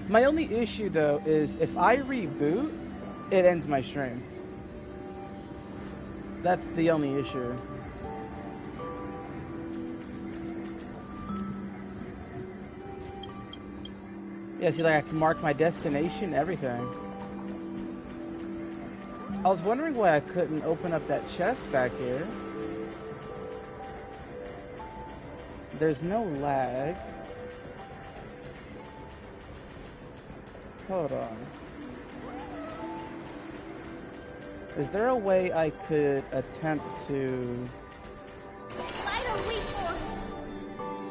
My only issue though is if I reboot, it ends my stream. That's the only issue. Yeah, see, like I can mark my destination, everything. I was wondering why I couldn't open up that chest back here. There's no lag. Hold on. Is there a way I could attempt to...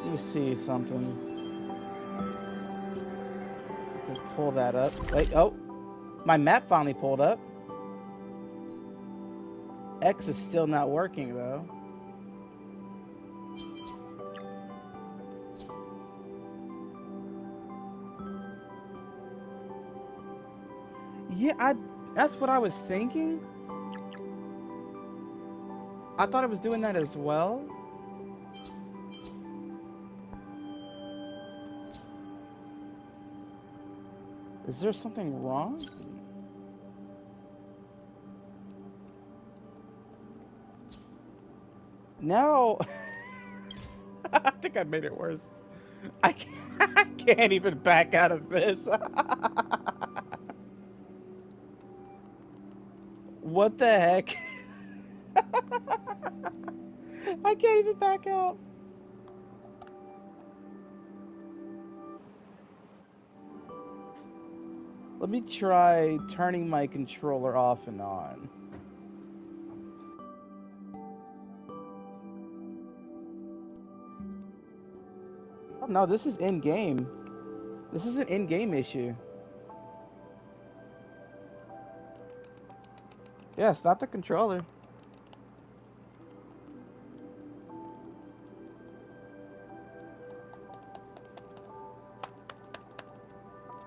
Let me see something. Just pull that up. Wait, oh! My map finally pulled up. X is still not working though. Yeah, that's what I was thinking. I thought it was doing that as well. Is there something wrong? No. I think I made it worse. I can't even back out of this. What the heck? I can't even back out. Let me try turning my controller off and on. Oh no, this is in-game. This is an in-game issue. Yeah, it's not the controller.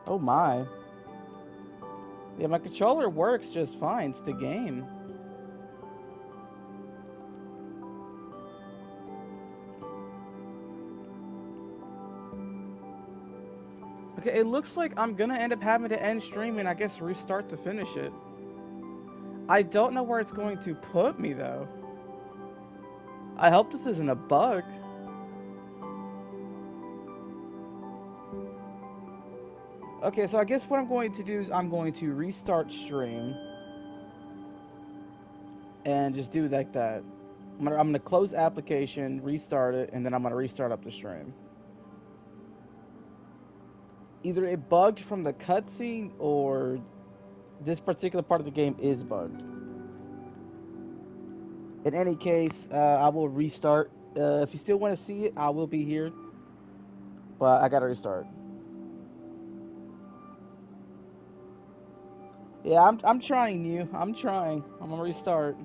Oh my. Yeah, my controller works just fine. It's the game. Okay, it looks like I'm gonna end up having to end stream and I guess restart to finish it. I don't know where it's going to put me, though. I hope this isn't a bug. Okay, so I guess what I'm going to do is I'm going to restart stream. And just do like that. I'm gonna close application, restart it, and then I'm gonna restart up the stream. Either it bugged from the cutscene or this particular part of the game is bugged. In any case, I will restart. If you still want to see it, I will be here. But I gotta restart. Yeah, I'm trying, you. I'm trying. I'm gonna restart.